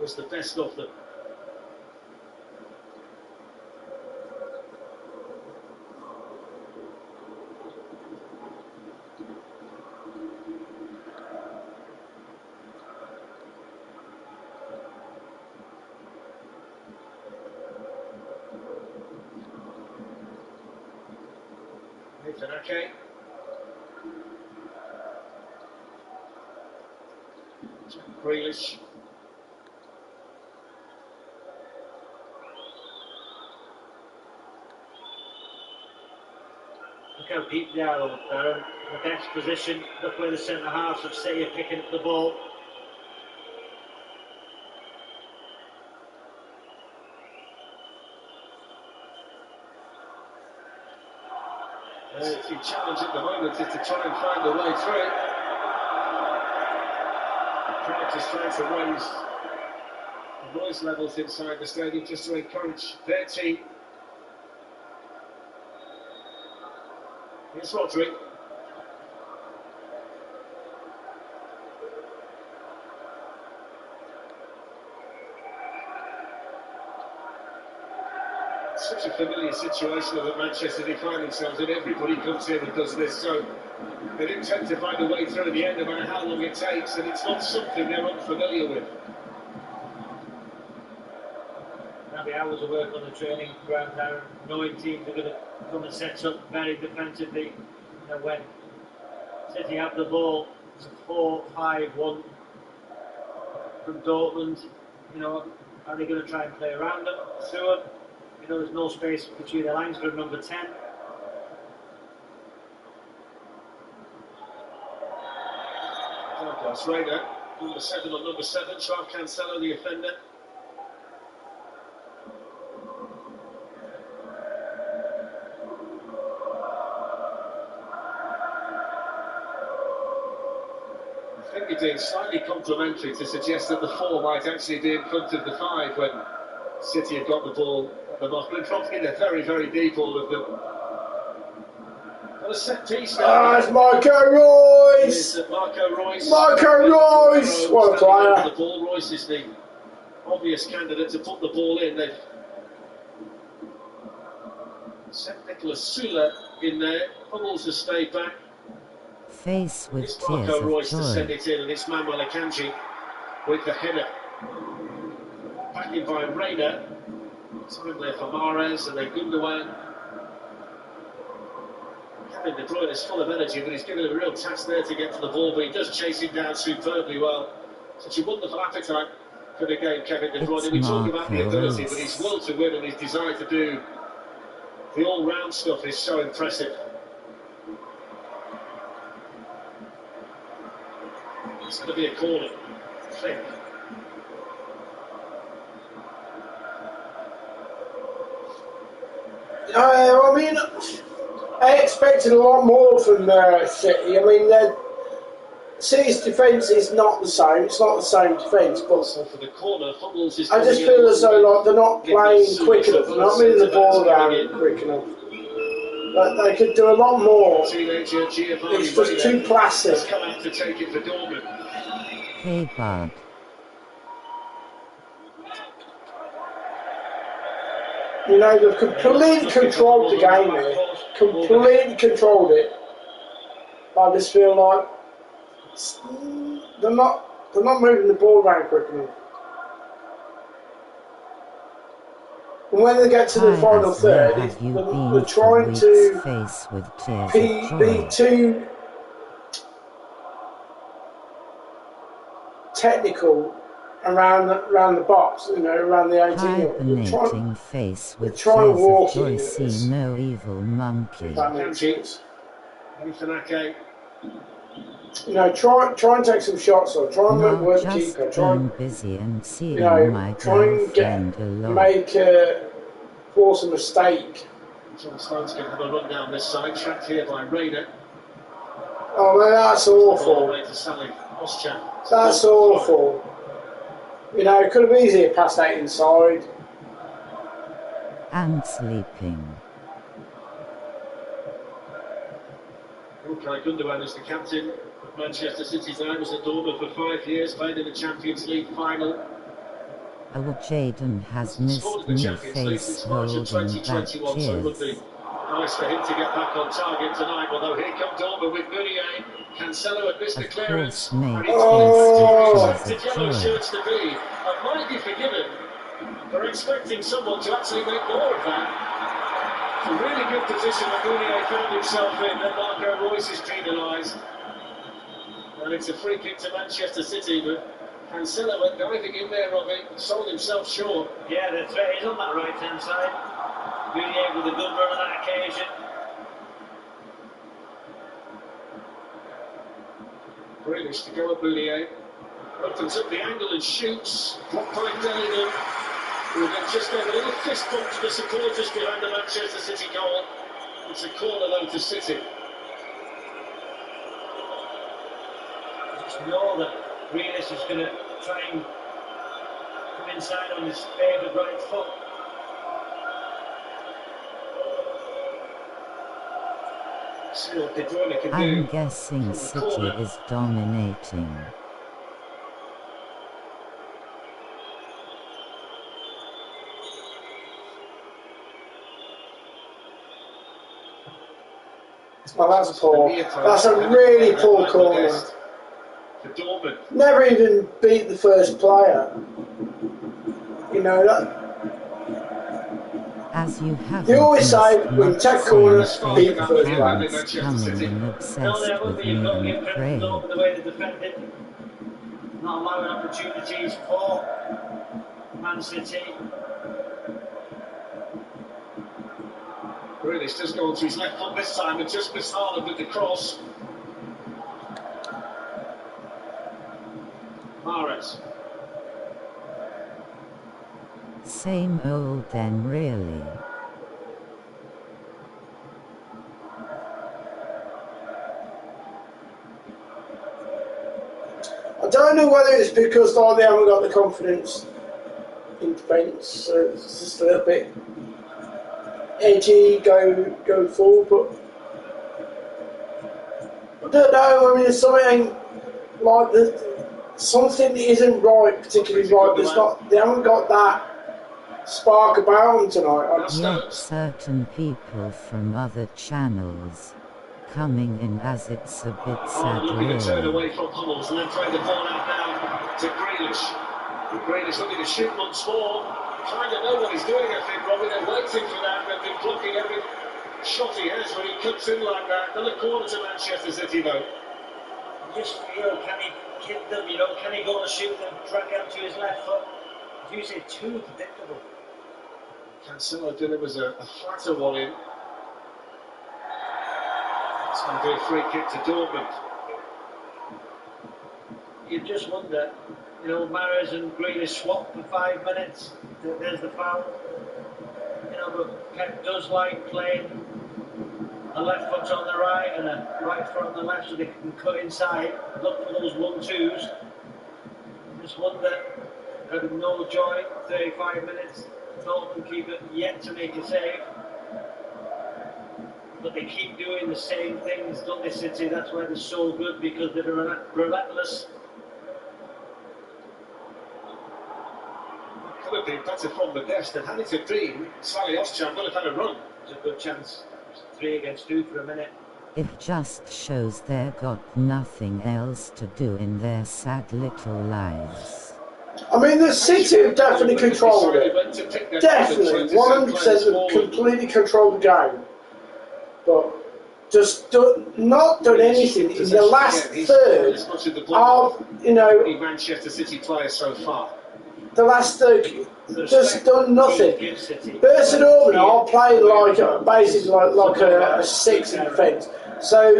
was the best of them. Nathan Ake. Grealish. Look how deep they are up there. In the best position. Look where the centre halves of City are picking up the ball. The challenge at the moment is to try and find a way through. is trying to raise the noise levels inside the stadium just to encourage their team. Here's Rodri. Such a familiar situation that Manchester they find themselves in. Everybody comes here and does this, so they do tend to find a way through at the end, no matter how long it takes, and it's not something they're unfamiliar with. There'll be hours of work on the training ground now, knowing teams are going to come and set up very defensively. You know, when City have the ball, it's a 4-5-1 from Dortmund. You know, are they going to try and play around them, through them? You know, there's no space between the lines for number 10. That's Raider, number 7 on number 7, Joao Cancelo, the offender. I think it is slightly complimentary to suggest that the 4 might actually be in front of the 5 when City have got the ball at the mark. They're dropping it very, very deep, all of them. Got a set piece now. It's Marco Royce! Marco Royce. Marco Royce! What a player! The ball. Royce is the obvious candidate to put the ball in. They've sent Nicolas Sula in there. Hummels has stayed back. Face with It's tears Marco of Royce to send joy. it in, and it's Manuel Akanji with the header. Back in by Reyna. Time there for Mahrez, and then Gundogan. Kevin De Bruyne is full of energy, but he's given him a real task there to get to the ball, but he does chase him down superbly well. Such a wonderful appetite for the game, Kevin De Bruyne. It's We talk about the ability, Marco but his will to win and his desire to do the all-round stuff is so impressive. It's going to be a corner, I think. I mean, I expected a lot more from City. I mean, City's defence is not the same. It's not the same defence, but So for the corner, Hummels is I just feel as though like they're not playing quick enough. They're not moving the ball around quick enough. Like, they could do a lot more. Teenager Giovanni It's just Reyna too placid. has come out to take it for Dortmund. Hey Bob. You know, they've completely controlled the game here. Completely controlled it. I just feel like they're not moving the ball around quick enough. And when they get to the final third, they're trying to face with tears be too technical around the box, you know, around the 18. Hibernating face with tears trying to walk of joy, in see no evil monkey. That makes sense. Nathan Ake. You know, try and take some shots or try and Not work just keeper. Try being and, busy and seeing you know, my try and girlfriend alone. force a mistake. John Stones going to have a run down this side, tracked here by Reyna. Oh man, that's Ball awful. away to Sally Oschan. That's awful. You know, it could have easily passed that inside. And sleeping. Ilkay Gundogan is the captain of Manchester City's now. Was at Dortmund for 5 years, played in the Champions League final. Oh, Jaden has missed Scored in the me Champions League face since March of holding back 2021, so it would be tears. nice for him to get back on target tonight. Although here comes Dortmund with Meunier. Cancelo had missed the Of clearance. course, mate, And he's Oh. expected yellow shirts to be, and might be forgiven for expecting someone to actually make more of that. It's a really good position that Meunier found himself in, that Marco Royce is penalised. And it's a free kick to Manchester City, but Cancelo went diving in there, Robbie, sold himself short. Yeah, the threat is on that right-hand side. Meunier with a good run on that occasion. Grealish to go at Meunier. Opens up the angle and shoots. Blocked by Bellingham, who then just gave a little fist bump to the supporters behind the Manchester City goal. It's a corner though to City. Just know that Grealish is going to try and come inside on his favoured right foot. See what De Bruyne can do. I'm guessing City is dominating. Well, that's poor. That's a really poor corner. For Dortmund. Never even beat the first player. You know that. As you have They always say when you take corners, beat the first player. Coming in obsessed with me and Craig. The way they defended, not allowing opportunities for Mancity. Grealish does go onto his left foot this time and just missed Haaland with the cross. Mahrez. Same old then, really. I don't know whether it's because like, they haven't got the confidence in defence, so it's just a little bit edgy, go forward, but I don't know. I mean, something like something isn't right, particularly right. They haven't got that spark about them tonight. Yet certain people from other channels coming in as it's a bit sad. Looking to turn away from Hummels and then throwing the ball out now to Grealish. Grealish looking to shoot once more. Trying to know what he's doing, I think, Robbie. They're waiting for that. They've been blocking every shot he has when he cuts in like that. Another corner to Manchester City, though. Just feel, can he hit them, you know, can he go to shoot them, drag out to his left foot? It's usually too predictable. Cancelo delivers a flatter one in. It's going to be a free kick to Dortmund. You just wonder, you know, Mahrez and Grealish swap for 5 minutes. There's the foul. You know, but Pep does like playing a left foot on the right and a right foot on the left so they can cut inside, look for those 1-2s. Just wonder, having no joy, 35 minutes, Dortmund keep it yet to make a save. But they keep doing the same things, don't they, City? That's why they're so good, because they're relentless. Could have been better from the best, and had it have been, Sally Oschan would have had a run. There's a good chance. 3 against 2 for a minute. It just shows they've got nothing else to do in their sad little lives. I mean, the City have definitely controlled it. Definitely, 100% have completely controlled the game. But just not done anything in the last third of, you know, Manchester City players so far. The last third, just done nothing. Barcelona are playing like basically like a 6 in defence. So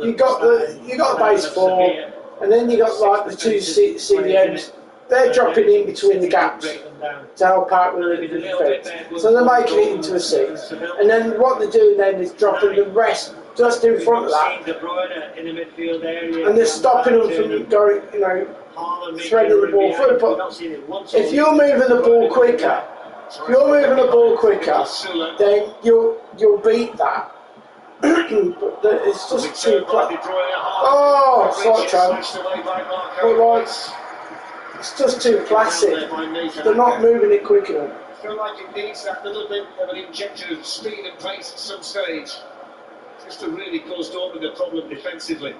you got the base 4, and then you got like the 2 CDMs. They're dropping in between the gaps to help out with the defence. So they're making it into a 6. And then what they're doing then is dropping the rest just in front of that. And they're stopping them from going, you know, threading the ball through. But if you're moving the ball quicker, then you'll beat that. But it's just too close. Oh, it's chance. But like, it's just too placid. They're not moving it quick enough. I feel like it needs that little bit of an injection of speed and pace at some stage, just to really cause Dortmund a problem defensively.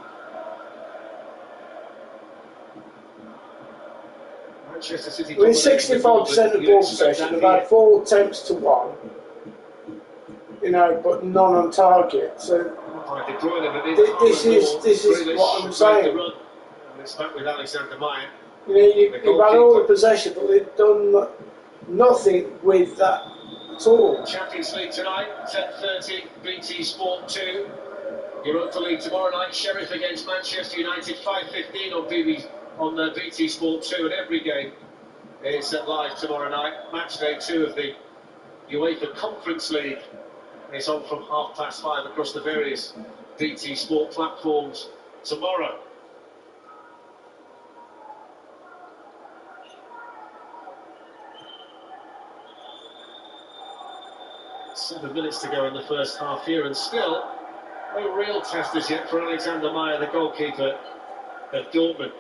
Manchester City. I mean, 65% of ball possession, they've had 4 attempts to 1. You know, but none on target. So this is what I'm saying. It's back with Alexander Meyer. You know, you've had all the possession, but they've done nothing with that at all. Champions League tonight, 10:30, BT Sport 2. Europa League tomorrow night, Sheriff against Manchester United, 5:15 on BT Sport 2, and every game is live tomorrow night. Match day 2 of the UEFA Conference League is on from 5:30 across the various BT Sport platforms tomorrow. 7 minutes to go in the first half here, and still no real test as yet for Alexander Meyer, the goalkeeper of Dortmund.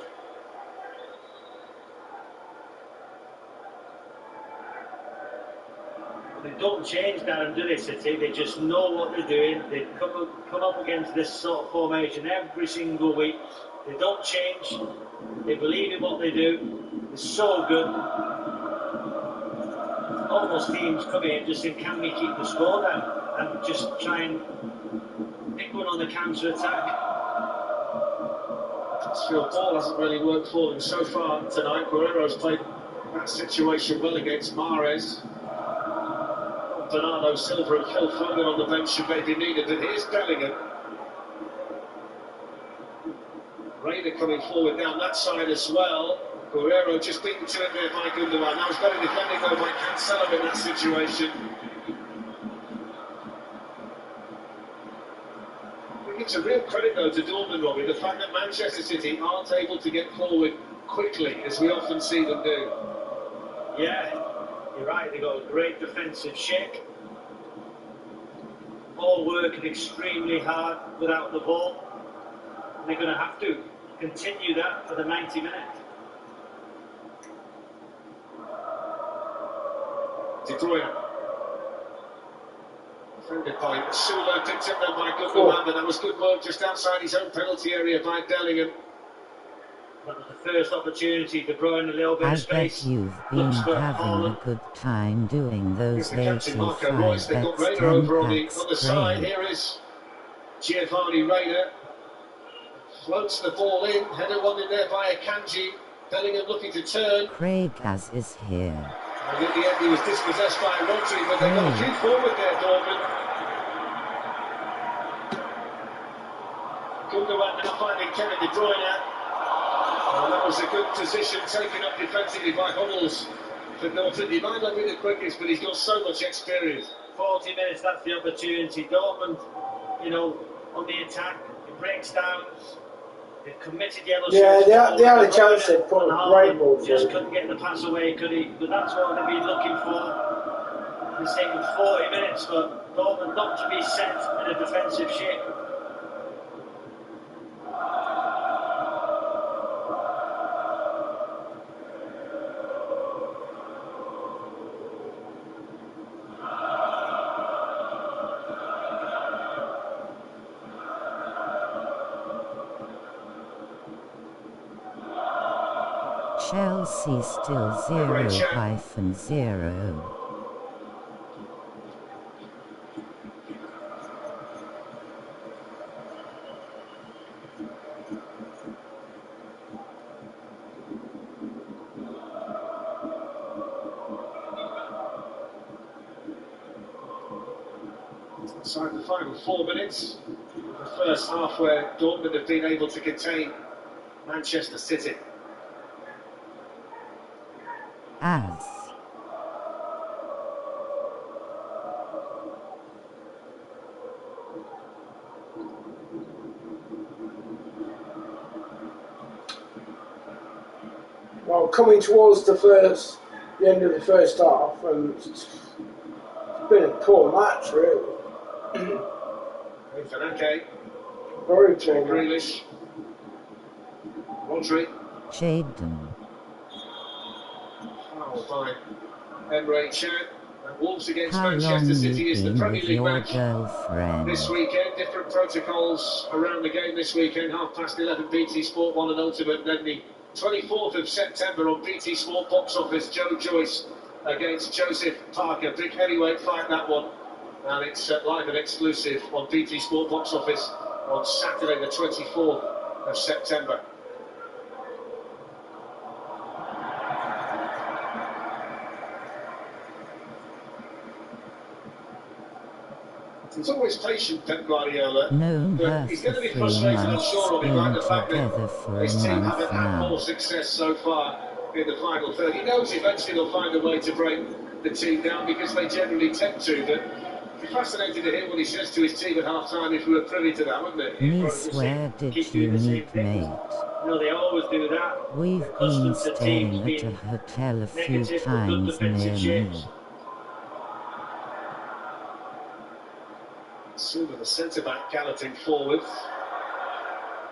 They don't change Darren, do they, City? They just know what they're doing. They come up against this sort of formation every single week. They don't change. They believe in what they do. They're so good. Almost teams come in just saying, can we keep the score down? And just try and pick one on the counter-attack. Field ball hasn't really worked for them so far tonight. Guerrero's played that situation well against Mahrez. Bernardo Silva and Phil Foden on the bench should maybe needed, but here's Bellingham. Reina coming forward down that side as well. Guerrero just beaten to it there by Gundogan. That was better defending though by Cancelo in that situation. I think it's a real credit though to Dortmund, Robbie, the fact that Manchester City aren't able to get forward quickly as we often see them do. Yeah. You're right, they've got a great defensive shape. All working extremely hard without the ball. And they're going to have to continue that for the 90 minutes. De Bruyne. Defended by Sula, picked up then by Gundogan, but that was good work just outside his own penalty area by Bellingham. That was the first opportunity to throw in a little bit of space. I bet you've been having a good time doing those 85 bets, 10 on the side. great. Here is Giovanni Reina. Floats the ball in, header one in there by Akanji. Bellingham looking to turn. Craig as is here. And in the end he was dispossessed by Rodri, but they got a few forward there, Dortmund. Gundogan now finding Kevin De Bruyne. And that was a good position taken up defensively by Hummels for Dortmund. He might not be the quickest, but he's got so much experience. 40 minutes, that's the opportunity. Dortmund, on the attack, it breaks down. They've committed yellow shirts. Yeah, they had a chance to put a great ball. Just couldn't get the pass away, could he? But that's what they've been looking for. It's taken 40 minutes for Dortmund not to be set in a defensive shape. Chelsea still 0-0. Inside the final 4 minutes, the first half where Dortmund have been able to contain Manchester City. As well, coming towards the end of the first half, and it's been a poor match, really. Okay. Very poor. Grealish. Rodri. Jadon. Foul by Emre Can. And Wolves against How long Manchester City you is the been Premier with League your match girlfriend? this weekend. Different protocols around the game this weekend. 11:30 BT Sport 1 and Ultimate. Then the 24th of September on BT Sport box office. Joe Joyce against Joseph Parker. Big heavyweight fight, that one. And it's live and exclusive on BT Sport box office on Saturday the 24th of September. He's always patient, Pep Guardiola. Known But her he's for going to be 3 frustrated, I'm months, sure, of it, right? been The fact together that for a his team month haven't had now. more success so far in the final third. He knows eventually they'll find a way to break the team down because they generally tend to. But it'd be fascinating to hear what he says to his team at half time if we were privy to that, wouldn't it? Miss, where did you meet, mate? They always do that. We've been staying at a hotel a few times near me. Silva, the centre-back, galloping forward.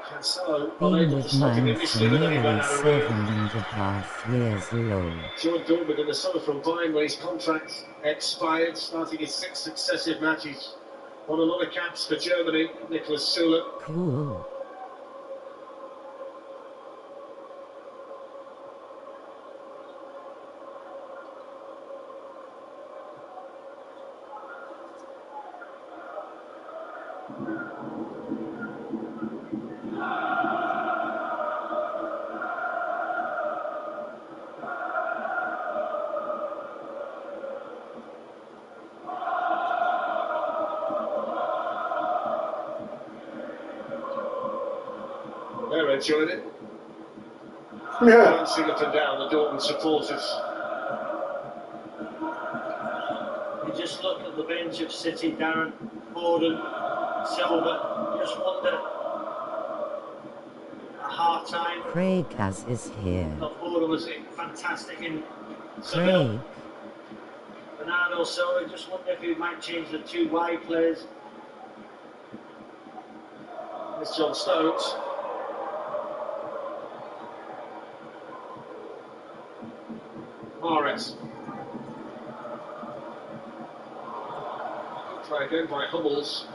Cancelo Been unable to with stop him mine for initially, but then he ran nearly out of room. 7.5 years low. Joined Dortmund in the summer from Bayern when his contract expired, starting his 6 successive matches. Won a lot of caps for Germany, Nicholas Sula. Cool. They're enjoying it. Yeah. Dancing up and down, the Dortmund supporters. You just look at the bench of City, Darren, Borden, Silva, just wonder at half time. Craig as is here. Borden was fantastic in Craig. Seville. Bernardo Silva, just wonder if he might change the 2 wide players. It's John Stones. Mahrez. Try again by Hummels.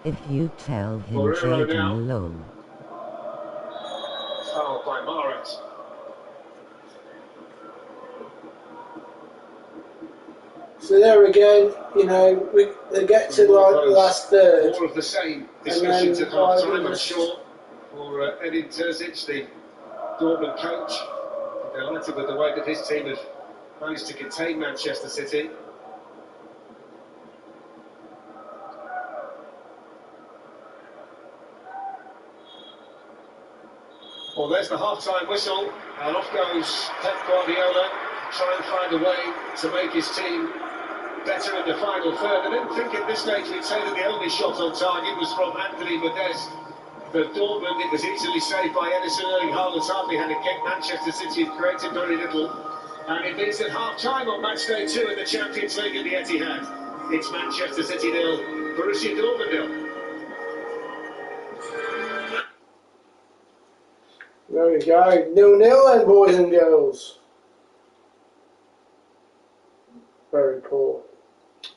If you tell him Moreira now. Jaden low. Fouled by Mahrez. So there again, you know, they get to like the last third. More of the same discussions at half time, I'm just- sure, for Edin Terzic, the Dortmund coach. Delighted with the way that his team has managed to contain Manchester City. Well, there's the half-time whistle, and off goes Pep Guardiola, try and find a way to make his team better in the final third. I didn't think at this stage we'd say that the only shot on target was from Anthony Modeste. For Dortmund, it was easily saved by Edison. Erling Haaland's hardly had a kick. Manchester City had created very little. And it is at half-time on match day 2 in the Champions League at the Etihad. It's Manchester City 0, Borussia Dortmund 0. There we go. 0-0 then, boys and girls. Very poor.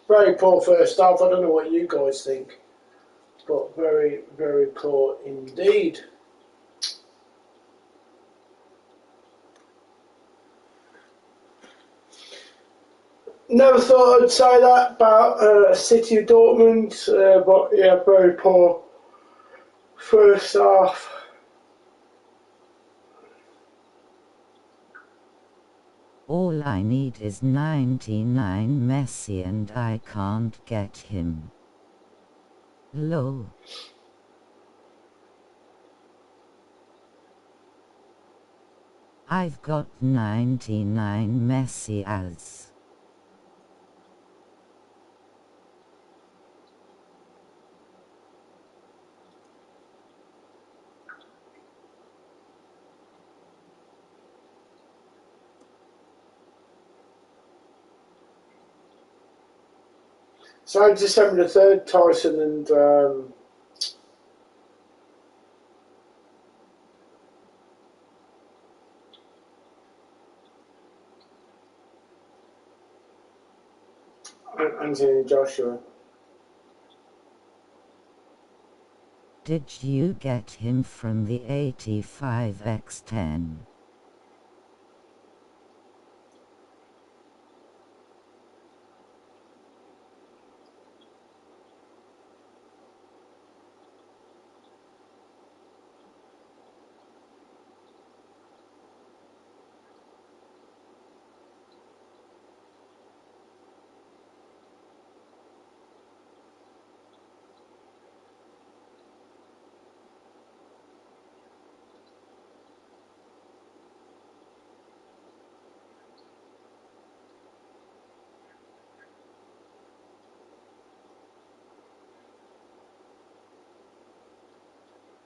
Very poor first half. I don't know what you guys think. But very, very poor indeed. Never thought I'd say that about City of Dortmund, but yeah, very poor first half. All I need is 99 Messi and I can't get him. Low. I've got 99 Messi as. So December the 3rd, Tyson and Anthony Joshua. Did you get him from the 85x10?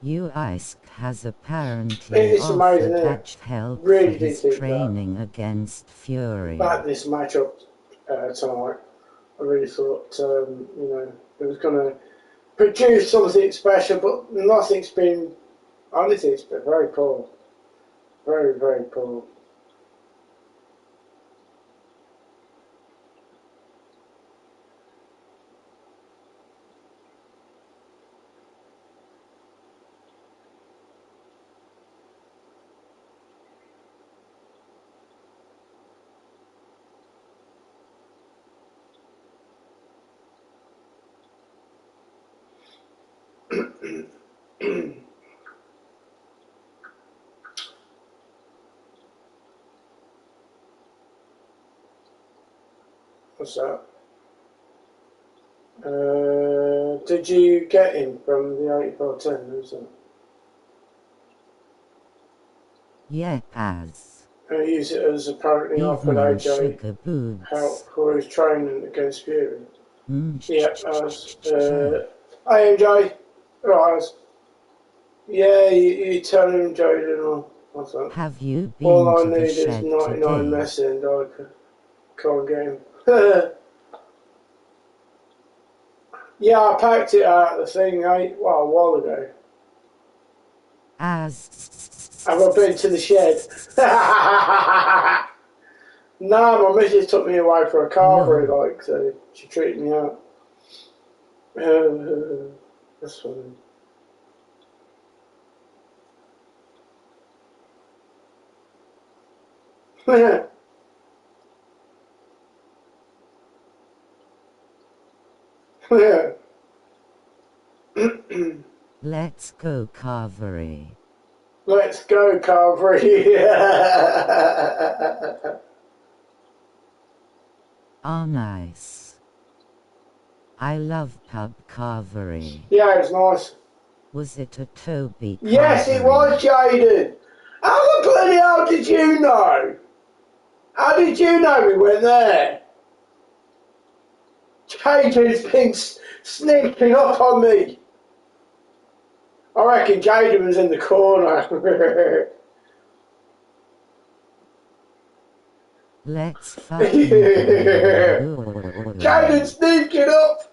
UISC has apparently It's amazing, offered isn't it? Hatch help Really for his did think training against Fury. about this matchup tonight. I really thought, you know, it was going to produce something special, but nothing's been. Honestly, it's been very poor, very, very poor. What's that? Did you get him from the 8410? Who's that? Yeah, as. Use it as apparently offered Evening AJ sugar boobs. help for his training against Fury. Mm. Yeah, as. Hey MJ. Right, as. Yeah, you tell him, Jaden, or what's that? Have you been All I to the need is shed 99 today? Messi and I can't get him. Yeah, I packed it out of the thing, a while ago. As. Have I been to the shed? No, my missus took me away for a carvery, like, so she treated me out. That's funny. Let's go carvery. Let's go, carvery. Oh, nice. I love pub carvery. Yeah, it's nice. Was it a Toby carvery? Yes, it was, Jaden. How the bloody hell did you know? How did you know we went there? Jaden's been sneaking up on me. I reckon Jaden was in the corner. Let's fucking go. Jaden's sneaking up.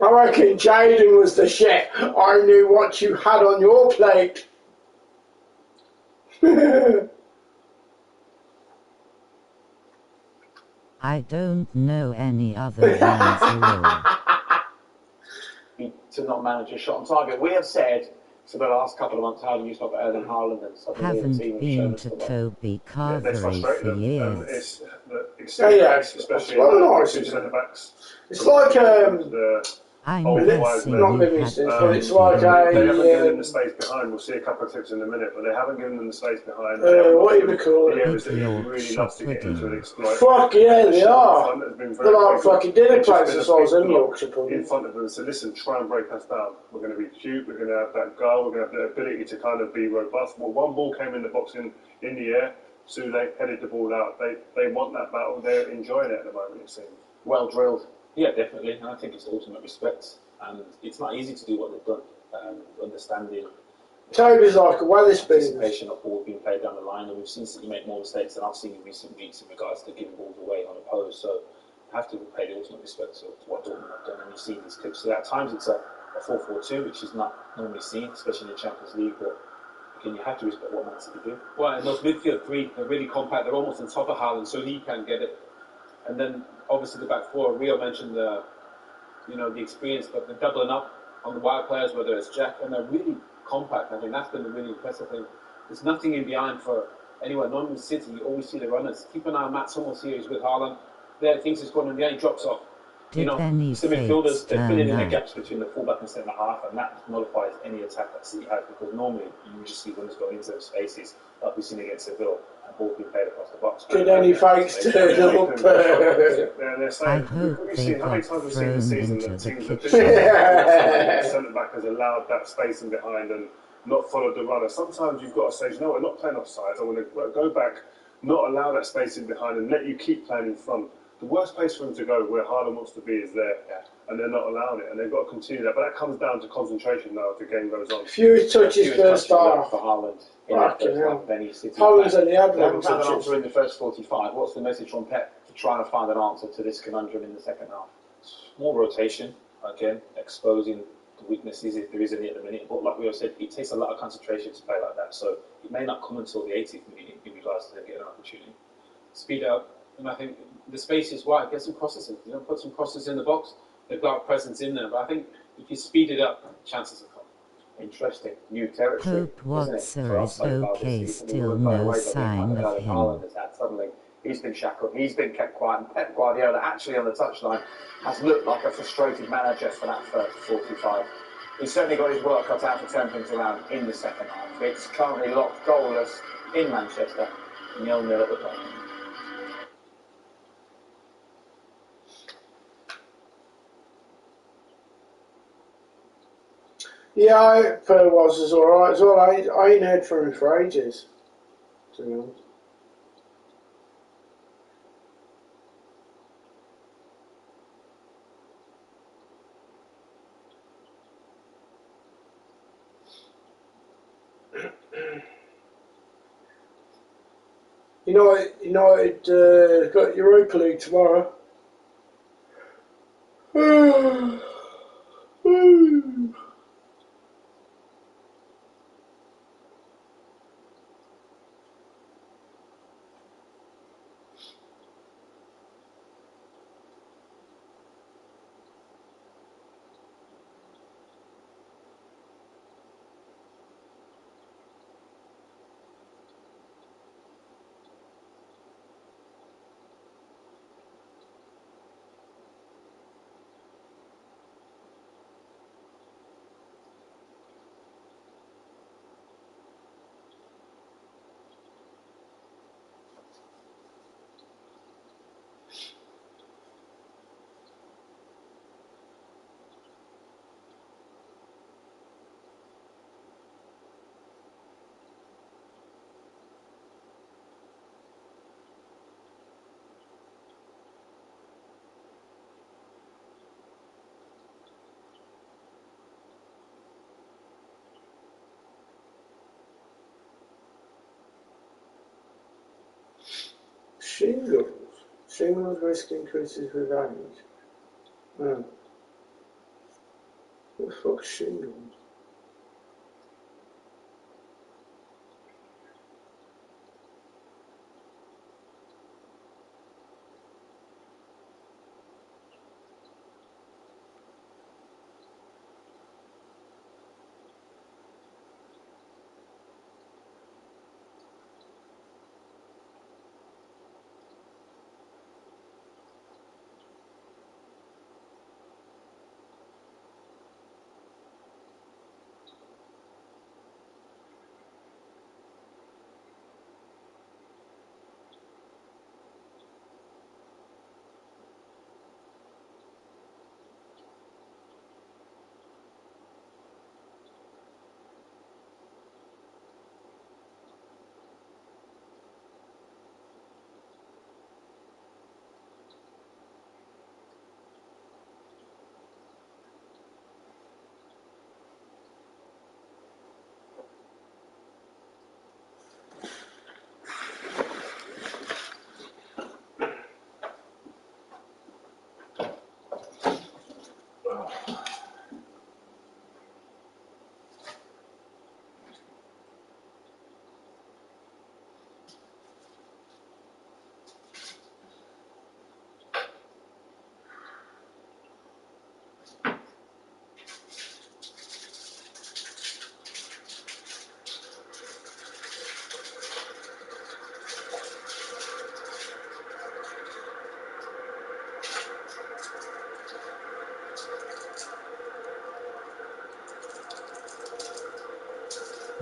I reckon Jaden was the chef. I knew what you had on your plate. I don't know any other ones. To not manage a shot on target. We have said for the last couple of months how do you stop Erling Haaland and suddenly Haven't the team been to Toby carvery for years. Especially well, two centre backs. It's like I'm guessing not you Livingston, had but it's like they haven't given them a the space behind. We'll see a couple of clips in a minute, but they haven't given them the space behind. what do you call it? The areas that he really loves to get into and exploit. Fuck yeah, they are. They're like fucking dinner plates as well as them Yorkshire in pudding. front of them. So listen, try and break us down. We're going to be cute. We're going to have that goal. We're going to have the ability to kind of be robust. Well, one ball came in the box in the air. Sule headed the ball out. They want that battle. They're enjoying it at the moment, it seems. well drilled. Yeah, definitely. And I think it's ultimate respect. And it's not easy to do what they've done. Understanding Toby's like a Weatherspoon. anticipation of ball being played down the line, and we've seen City make more mistakes than I've seen in recent weeks in regards to giving balls away unopposed. So I have to pay the ultimate respect to what Dortmund have done, and you see these clips. So at times it's a 4-4-2, which is not normally seen, especially in the Champions League. But again, you have to respect what Mancity do. Well, and those midfield three, they're really compact. They're almost on top of Haaland, so he can get it. And then obviously the back four. Rio mentioned the experience, but they're doubling up on the wide players, whether it's Jack, and they're really compact. I think that's been the really impressive thing. There's nothing in behind for anyone. Not in City, you always see the runners. Keep an eye on Matt Hummels here. He's with Haaland. There, thinks he's going in the end, he drops off. Did any it's the midfielders, they're filling in the turn gaps between the fullback and centre half, and that nullifies any attack that City has, because normally you just see runners going into those spaces, like we've seen against Seville, and ball being played across the box. Could any fakes turn up? They're saying, I hope we've they seen how many got times we've seen this thrown season into that the teams have kitchen. been centre back has allowed that spacing behind and not followed the runner. Sometimes you've got to say, you know what, not playing offside. I want to go back, not allow that spacing behind, and let you keep playing in front. The worst place for him to go, where Haaland wants to be, is there. and they're not allowing it, and they've got to continue that. But that comes down to concentration now as the game goes on. Few touches first half for Haaland in the first half of any City. Haaland's only had They one haven't found an touches. answer in the first 45. What's the message from Pep for trying to find an answer to this conundrum in the second half? More rotation, again, exposing the weaknesses if there is any at the minute. But like we all said, it takes a lot of concentration to play like that. So it may not come until the 80th minute in regards to them getting an opportunity. Speed it up, and I think the space is wide. Get some crosses in. Put some crosses in the box. They've got presence in there. But I think if you speed it up, chances will come. Interesting. New territory. Hope Watson is okay, still no sign of him. Haaland has had suddenly. He's been shackled. He's been kept quiet. And Pep Guardiola, actually on the touchline, has looked like a frustrated manager for that first 45. He's certainly got his work cut out to turn things around in the second half. It's currently locked goalless in Manchester, 0-0 at the break. Yeah, I thought it was alright as well. I ain't heard from him for ages, to be honest. United got Europa League tomorrow. Shingles risk increases with age. Oh. What the fuck's shingles?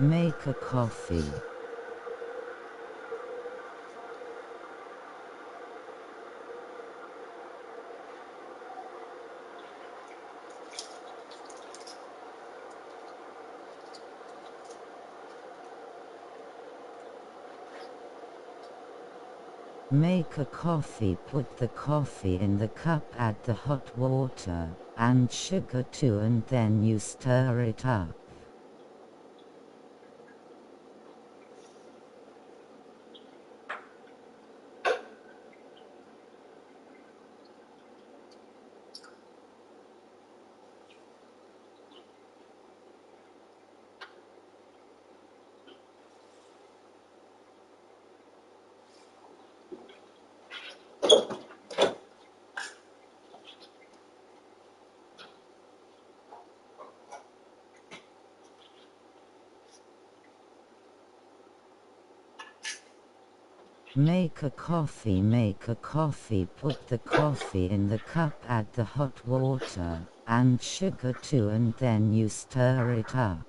Make a coffee. Make a coffee. Put the coffee in the cup, add the hot water. and sugar too, and then you stir it up. Make a coffee, put the coffee in the cup, add the hot water, and sugar too, and then you stir it up.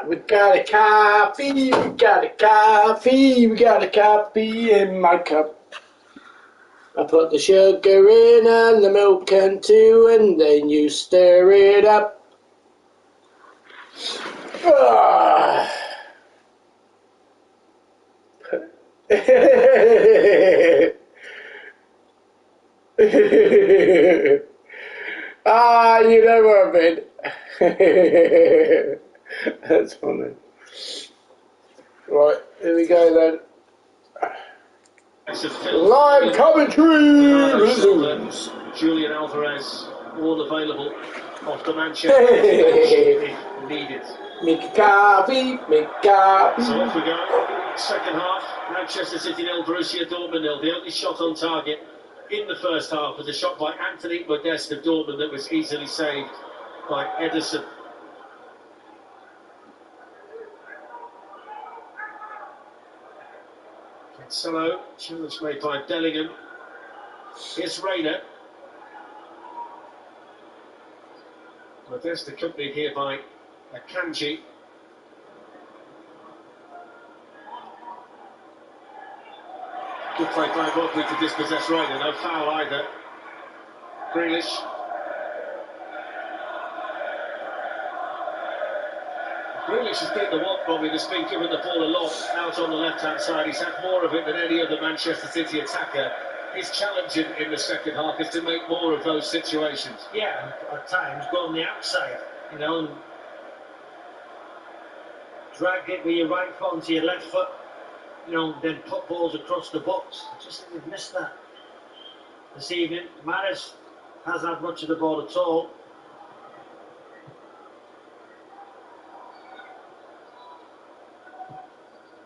We got a coffee, we got a coffee, we got a coffee in my cup. I put the sugar in and the milk in too, and then you stir it up. You know what I mean. That's funny. Right, here we go then. Live commentary resumes. Julian Alvarez, all available off the Manchester if needed. Make a coffee, make a coffee. So off we go. Second half, Manchester City 0, Borussia Dortmund 0. The only shot on target in the first half was a shot by Anthony Modeste of Dortmund that was easily saved by Ederson. Cancelo, challenge made by Bellingham. Here's Reina. Modeste accompanied here by Akanji. Good play by Rodri to dispossess Reina, no foul either. Grealish. Grealish has been the one, Bobby, that's been given the ball a lot out on the left-hand side. He's had more of it than any other Manchester City attacker. His challenge in the second half is to make more of those situations. Yeah, at times go on the outside, you know, and drag it with your right foot onto your left foot, you know, then put balls across the box. I just think we've missed that this evening. Mahrez hasn't had much of the ball at all.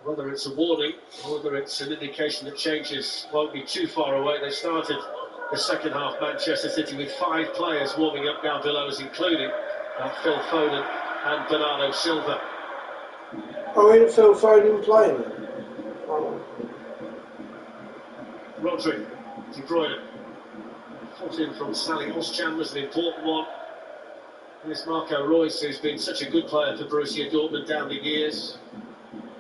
Whether it's a warning or whether it's an indication that changes won't be too far away. They started the second half, Manchester City, with 5 players warming up down below us, including Phil Foden and Bernardo Silva. Oh, ain't Phil Foden playing? Oh. Rodri, De Bruyne, put in from Sally Oschan was an important one. There's Marco Reus, who's been such a good player for Borussia Dortmund down the years.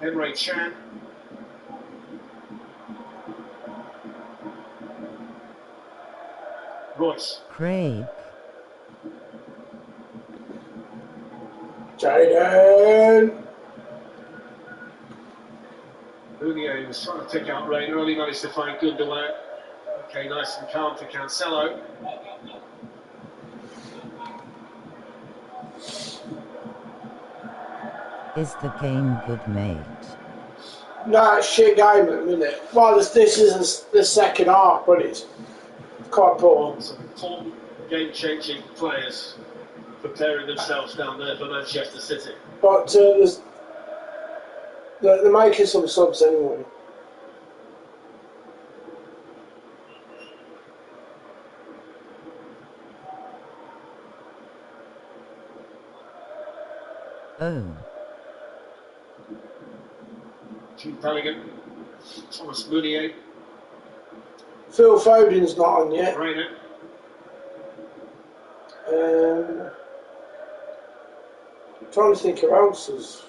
Emre Can. Royce. Craig. Jaden. Mounier was trying to pick out Reina, only managed to find Gundogan. Okay, nice and calm for Cancelo. Is the game good, mate? No, it's shit game at the minute. Well, this is the second half, but it's quite poor. Some important game-changing players preparing themselves down there for Manchester City. But they're making some subs anyway. Oh. Jude Bellingham, Thomas Mounier, Phil Foden's not on yet. Reina. I'm trying to think who else is.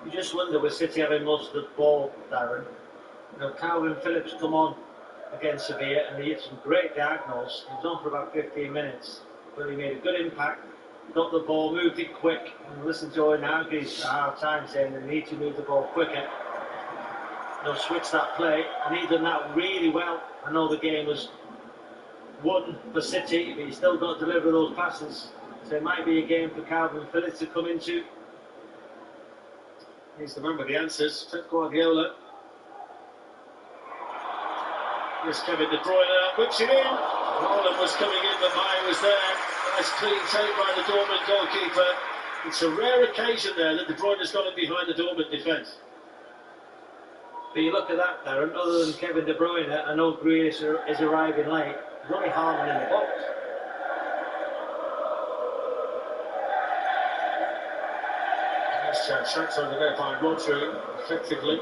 You just wonder with City having most of the ball, Darren. You know, Calvin Phillips come on against Sevilla and he hit some great diagonals. He was on for about 15 minutes, but he made a good impact. Got the ball, moved it quick, and listen to Owen Hargreaves at half time saying they need to move the ball quicker. They'll switch that play, and he done that really well. I know the game was won for City, but he still got to deliver those passes. So it might be a game for Calvin Phillips to come into. He's the man with the answers, Pep Guardiola. Here's Kevin De Bruyne, whips it in. Holland was coming in, but Maya was there. Nice clean take by the Dortmund goalkeeper. It's a rare occasion there that De Bruyne has got it behind the Dortmund defence. But you look at that, Darren, other than Kevin De Bruyne, I know Grealish is arriving late. There's only Haaland in the box. Nice chance, shacks over there by Rodri, effectively.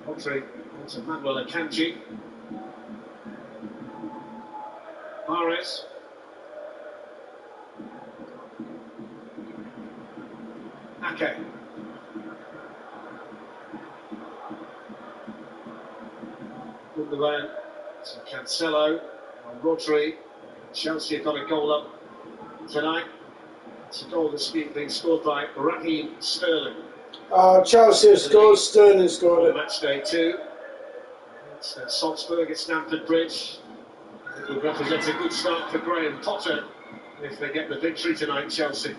Rodri onto Manuel Akanji. Mahrez. Ake. Gundogan to Cancelo. And Rodri. Chelsea have got a goal up tonight. It's a goal that's being scored by Raheem Sterling. Chelsea have scored, Sterling scored it. Match day 2. It's Salzburg at Stamford Bridge. It would represent a good start for Graham Potter if they get the victory tonight, Chelsea.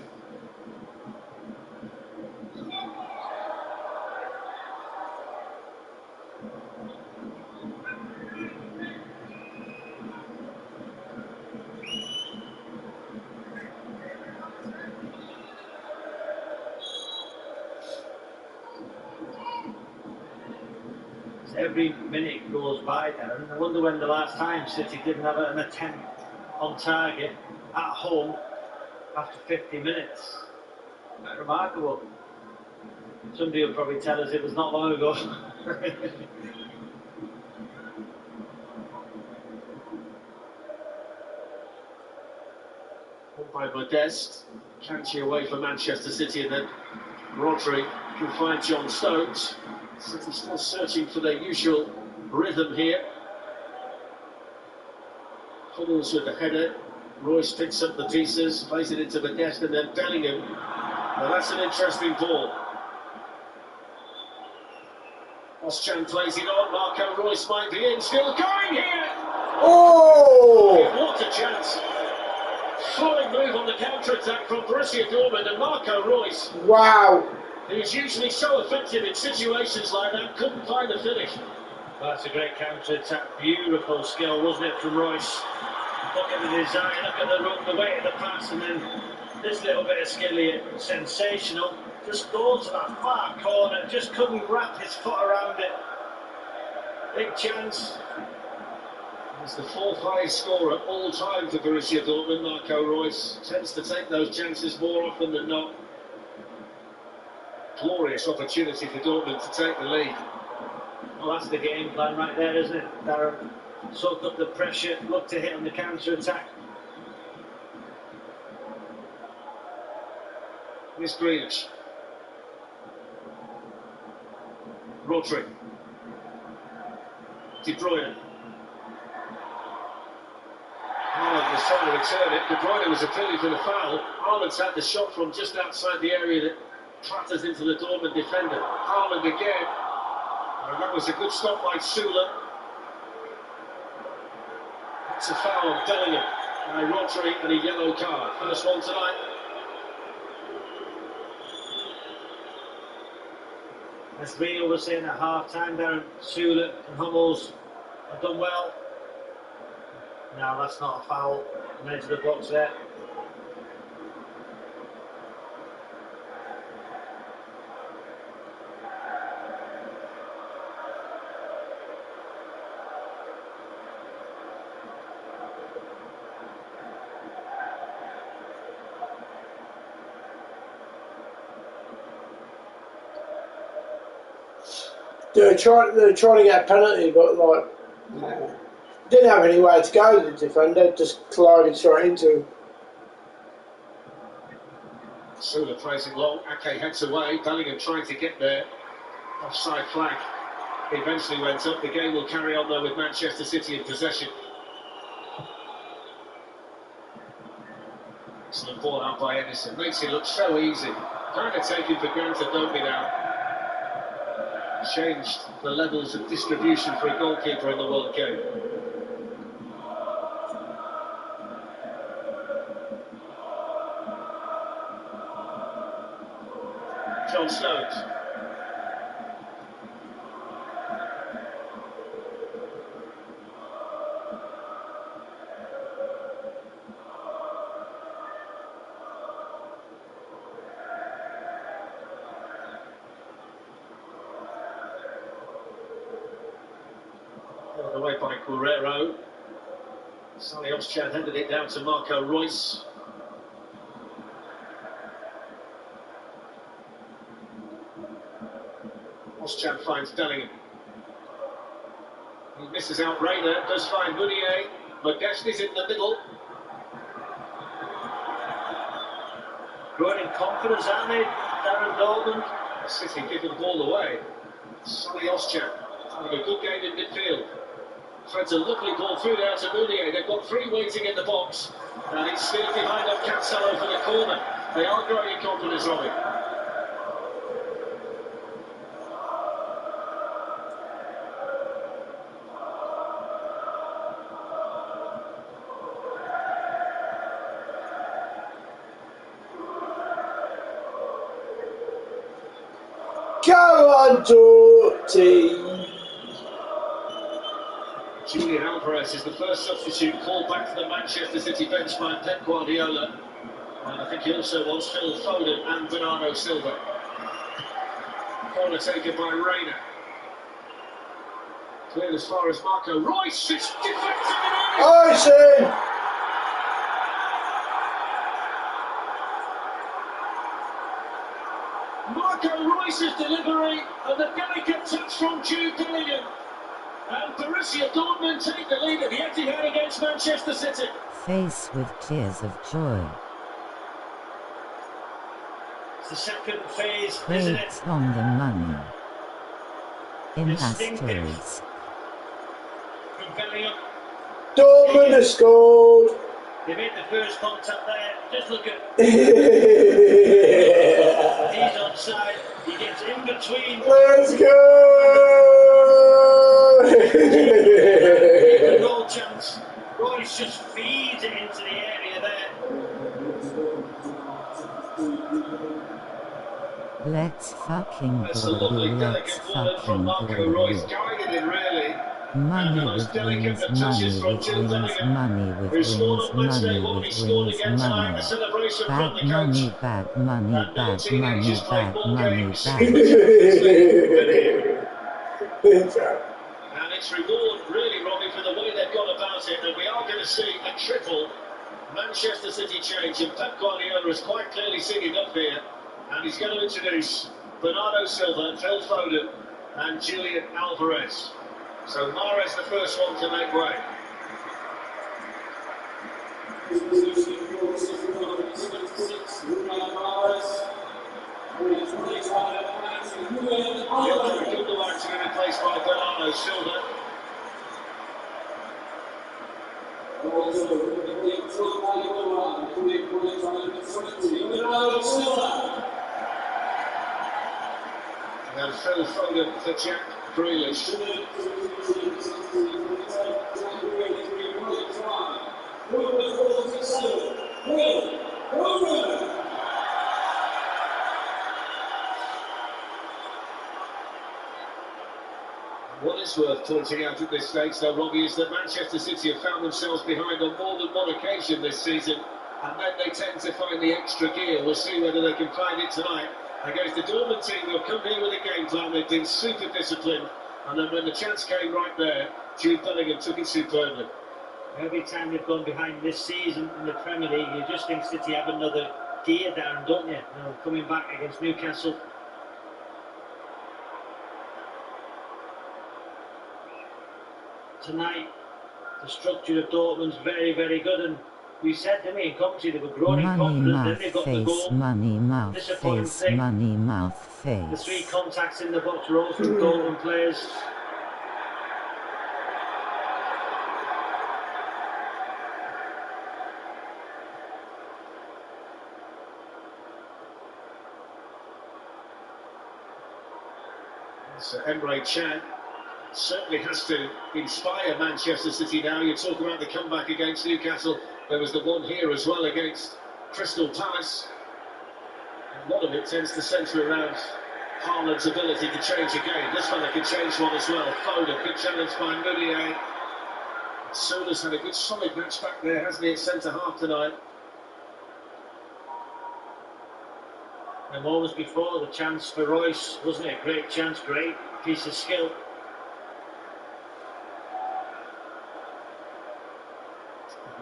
every minute goes by, Darren. I wonder when the last time City didn't have an attempt on target at home after 50 minutes. Quite remarkable. Somebody will probably tell us it was not long ago. By Modeste, Kanchi away for Manchester City, and then Rodri can find John Stokes. City still searching for their usual rhythm here. Funnels with the header. Royce picks up the pieces, plays it into Modeste, and then Bellingham. Well, that's an interesting ball. Oschan plays it on. Marco Royce might be in. Still going here. Oh! What a chance. Flowing move on the counter-attack from Borussia Dortmund, and Marco Royce, Wow! who's usually so effective in situations like that, couldn't find the finish. Well, that's a great counter-attack. Beautiful skill, wasn't it, from Royce? Look at the design, look at the run, the weight of the pass, and then this little bit of skill here. Sensational. Just goes to that far corner, just couldn't wrap his foot around it. Big chance. He's the fourth highest scorer all time for Borussia Dortmund. Marco Royce tends to take those chances more often than not. Glorious opportunity for Dortmund to take the lead. Well, that's the game plan right there, isn't it, Darren? Soak up the pressure, look to hit on the counter-attack. Here's Grealish. Rodri. De Bruyne. Haaland was trying to return it. De Bruyne was appealing for the foul. Haaland's had the shot from just outside the area that clatters into the Dortmund defender. Haaland again. And that was a good stop by Sula. It's a foul on Bellingham by Rodri and a yellow card. First one tonight. As Rio was saying at half-time, Darren, Sula and Hummels have done well. No, that's not a foul. On the edge of the box there. They're trying to get a penalty, but like didn't have anywhere to go. The defender just collided straight into him. Sula plays it long. Ake heads away. Bellingham trying to get there. Offside flag eventually went up. The game will carry on though with Manchester City in possession. Excellent ball out by Edison. Makes it look so easy. Kind of taken for granted, don't we now? Changed the levels of distribution for a goalkeeper in the World Game. John Stones. Away by Guerrero. Sally Oschan handed it down to Marco Royce. Oschan finds Bellingham. He misses out Reina, does find Meunier. Modeste is in the middle. Growing in confidence, aren't they, Darren Dortmund? City giving the ball away. Sally Oschan having a good game in midfield. Threads a lovely ball through there to Meunier. They've got three waiting in the box. And it's still behind on Cancelo for the corner. They are growing in confidence, Robbie. Go on, Dorty! Julian Alvarez is the first substitute called back to the Manchester City bench by Pep Guardiola. And I think he also wants Phil Foden and Bernardo Silva. Corner taken by Reina. Cleared as far as Marco Reus. It's deflected in. Icing! Marco Reus's delivery and the delicate touch from Jude Bellingham. And Borussia Dortmund take the lead at the Etihad against Manchester City. Face with tears of joy. It's the second phase, isn't it? Craig's on the money. In Instinctive. asterisk. From Bellingham. Dortmund has scored! They made the first contact there. Just look at. He's onside. He gets in between. Let's go! The goal chance. Royce just feeds it into the area there. Let's fucking That's a go. lovely Let's delicate word from fucking Marco go. Reus, guided it really. Money And the most with delicate wings, of money touches from with Jude wings, Bellingham, money with who wings, scored on Wednesday money what he with scored wings, again tonight. money. The celebration from Bag the money, coach. bag money, And no bag teenagers money, play bag more money, games in bag. the Champions League. And it's reward, really, Robbie, for the way they've gone about it. And we are going to see a triple Manchester City change. And Pep Guardiola has quite clearly seen enough here. And he's going to introduce Bernardo Silva, Phil Foden, and Julian Alvarez. So Mahrez the first one to make way. Gundogan to be replaced by Bernardo Silva. And Phil Foden for Jack Grealish. What is worth pointing out at this stage, though, Robbie, is that Manchester City have found themselves behind on more than one occasion this season, and then they tend to find the extra gear. We'll see whether they can find it tonight against the Dortmund team who have come here with a game plan. They've been super disciplined, and then when the chance came right there, Jude Bellingham took it superbly. Every time they've gone behind this season in the Premier League, you just think City have another gear down, don't you? Coming back against Newcastle. Tonight, the structure of Dortmund's very, very good, and we said, didn't we, in commentary, they were growing in Money, confidence, mouth, then they got the face, goal. money, mouth, Disappointing face, thing. money, mouth, The face. 3 contacts in the box were all from Dortmund players. So Emre Can certainly has to inspire Manchester City now. You talk about the comeback against Newcastle. There was the one here as well against Crystal Palace. And a lot of it tends to centre around Haaland's ability to change a game. This fella can change one as well. Foden, good challenge by Meunier. Soula's had a good solid match back there, hasn't he, at centre-half tonight. And moments before, the chance for Royce, wasn't it? Great chance, great piece of skill.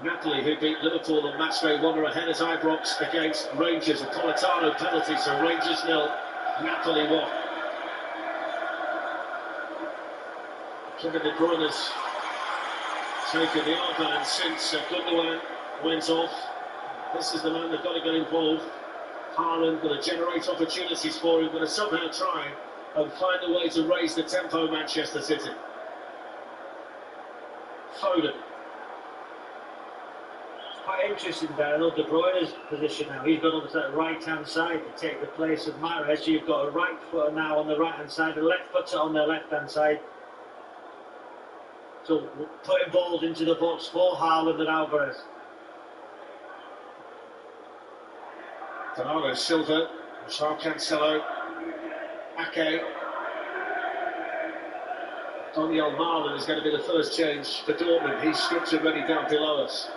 Napoli, who beat Liverpool on matchday 1, are ahead at Ibrox against Rangers. A Politano penalty, so Rangers 0, Napoli 1. Kevin De Bruyne has taken the armband since Gundogan went off. This is the man they've got to get involved. Haaland going to generate opportunities for him, going to somehow try and find a way to raise the tempo, Manchester City. Foden. Quite interesting there, I know De Bruyne's position now. He's gone over to that right-hand side to take the place of Mahrez. So you've got a right footer now on the right-hand side, a left footer on the left-hand side. So putting balls into the box for Haaland and Alvarez. Bernardo Silva, João Cancelo, Ake. Daniel Marlin is going to be the first change for Dortmund. He's structured ready down below us.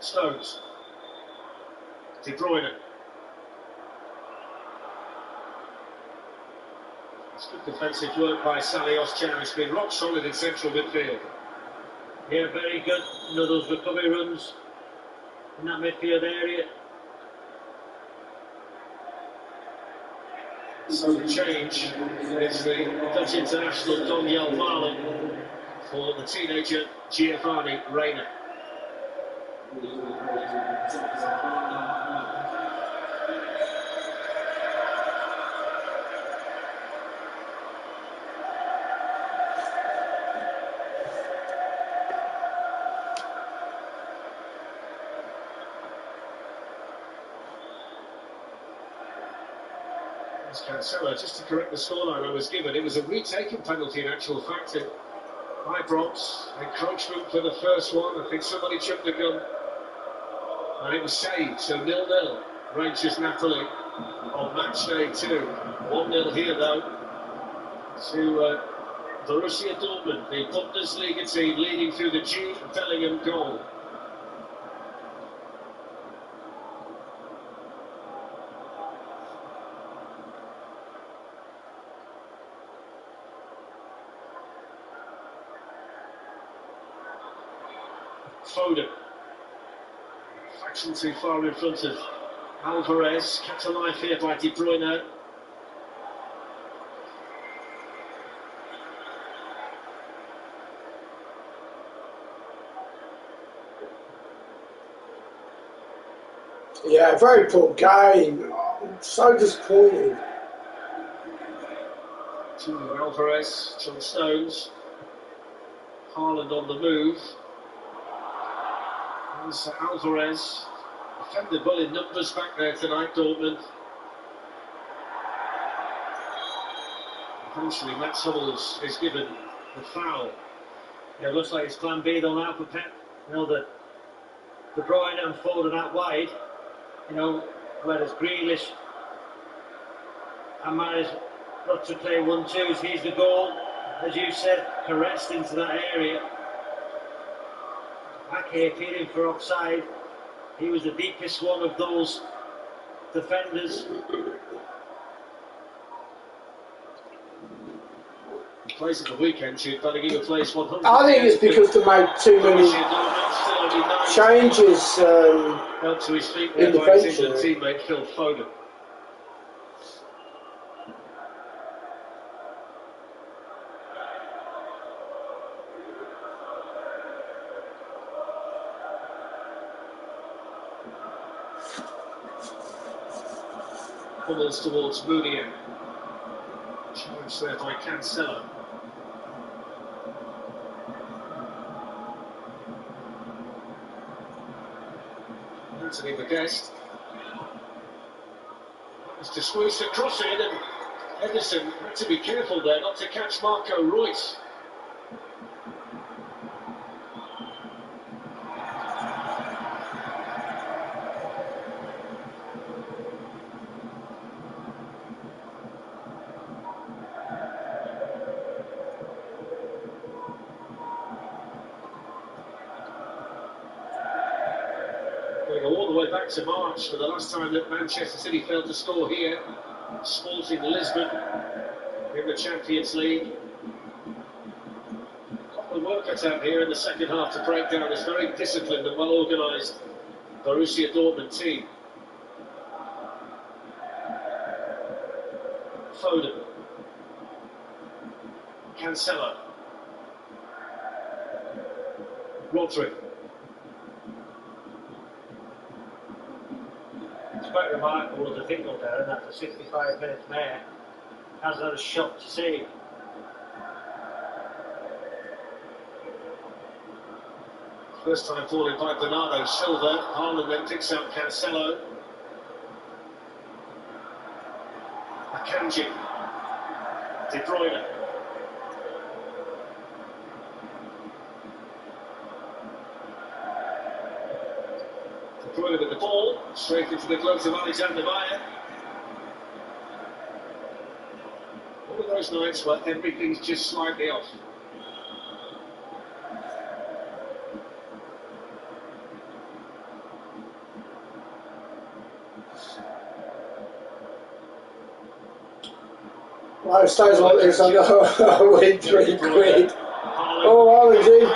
Stones. De Bruyne. It's good defensive work by Salios Char. It's been rock solid in central midfield. Yeah, very good. You know, those recovery runs in that midfield area. So the change is the Dutch international Daniel Varley for the teenager Giovanni Reina. Cancelo, just to correct the scoreline I was given, it was a retaken penalty in actual fact. Ibrox, encroachment for the first one. I think somebody jumped the gun and it was saved, so 0-0. Rangers Napoli on match day 2. 1-0 here though to Borussia Dortmund, the Bundesliga team leading through the Jude Bellingham goal. Foden. Fraction too far in front of Alvarez. Kept alive here by De Bruyne. Yeah, very poor game. I'm so disappointed. To Alvarez, John Stones. Haaland on the move. There's Alvarez. Defended well in numbers back there tonight, Dortmund. Eventually, Mats Hummels is given the foul. Yeah, it looks like it's plan B though now for Pep. You know, the De Bruyne and Foden out wide. You know, whereas Grealish and Mahrez got to play 1-2s. Here's the goal, as you said, caressed into that area. Ake appealing for offside. He was the deepest one of those defenders. He plays at the weekend, Jude Bellingham plays 100. I think it's because they made too many changes Helped to his feet in there by his defence. England teammate Phil Foden. Hummels towards Mounier. Challenge there by Cancelo. Anthony Modeste. Has to squeeze the cross in, and Ederson had to be careful there not to catch Marco Reus. Going to go all the way back to March for the last time that Manchester City failed to score here. Sporting Lisbon in the Champions League. Got the work cut out here in the second half to break down this very disciplined and well organised Borussia Dortmund team. Foden. Cancelo. Rodri. It's quite remarkable to think of there, and after 65 minutes there, has that a shot to save. First time falling by Bernardo Silva. Haaland then picks out Cancelo. Akanji. De Bruyne. De Bruyne with the ball, straight into the gloves of Alexander Meyer. One of those nights where everything's just slightly off. Well, it stays like this, I know I'll win £3. Oh, Origin.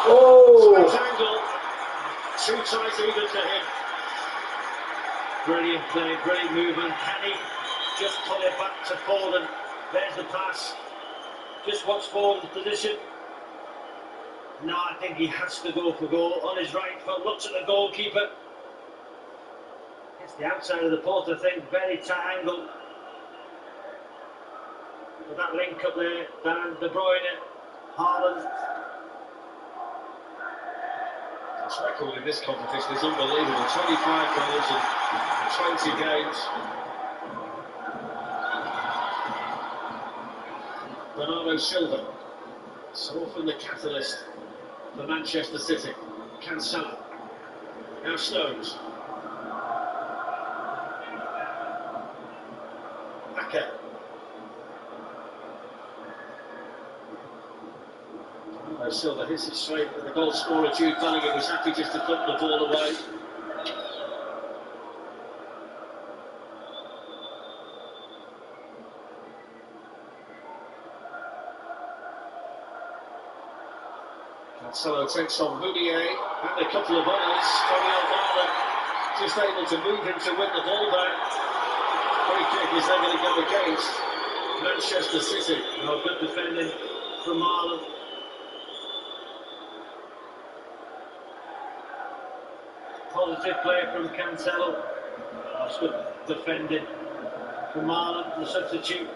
Oh! Too tight even to him. Brilliant play, brilliant movement. Can he just pull it back to Foden? There's the pass. Just watch Foden's position. No, I think he has to go for goal. On his right foot, looks at the goalkeeper. It's the outside of the post, I think. Very tight angle. With that link up there, down De Bruyne, Haaland. His record in this competition is unbelievable. 25 goals in 20 games. Bernardo Silva, so often the catalyst for Manchester City. Cancelo. Now Stones. Ake. Bernardo Silva hits it straight, but the goal scorer Jude Bellingham was happy just to put the ball away. Cancelo takes on Mounier and a couple of others. Tony Almada just able to move him to win the ball back. Free kick is then going to go against Manchester City. Oh, good defending from Marlon. Positive play from Cancelo. That's good defending from Marlon, the substitute.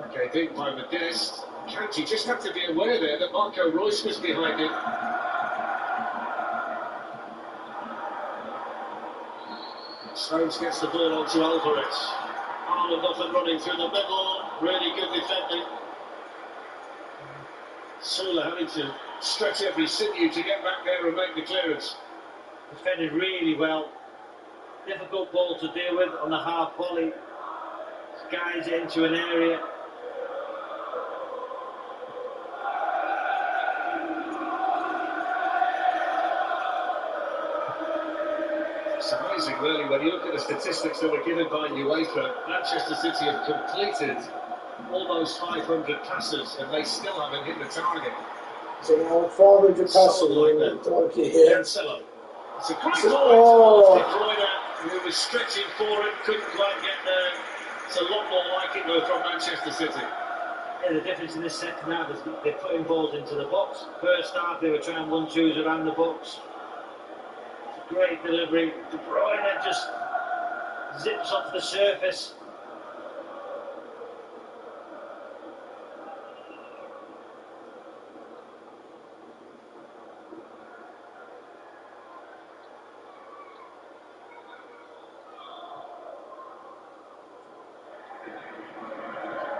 Okay, deep by Modeste. Kanté just had to be aware there that Marco Reus was behind him. Stones gets the ball onto Alvarez. Haaland off and running through the middle. Really good defending. Sula having to stretch every sinew to get back there and make the clearance. Defended really well. Difficult ball to deal with on the half volley. Guides it into an area. It's amazing, really, when you look at the statistics that were given by UEFA. Manchester City have completed almost 500 passes and they still haven't hit the target. So now 400 passes. Like that. Cancelo. It's a great ball. De Bruyne, who was stretching for it, couldn't quite get there. It's a lot more like it, though, from Manchester City. Yeah, the difference in this second half is they're putting balls into the box. First half, they were trying 1-2s around the box. Great delivery. De Bruyne just zips off the surface.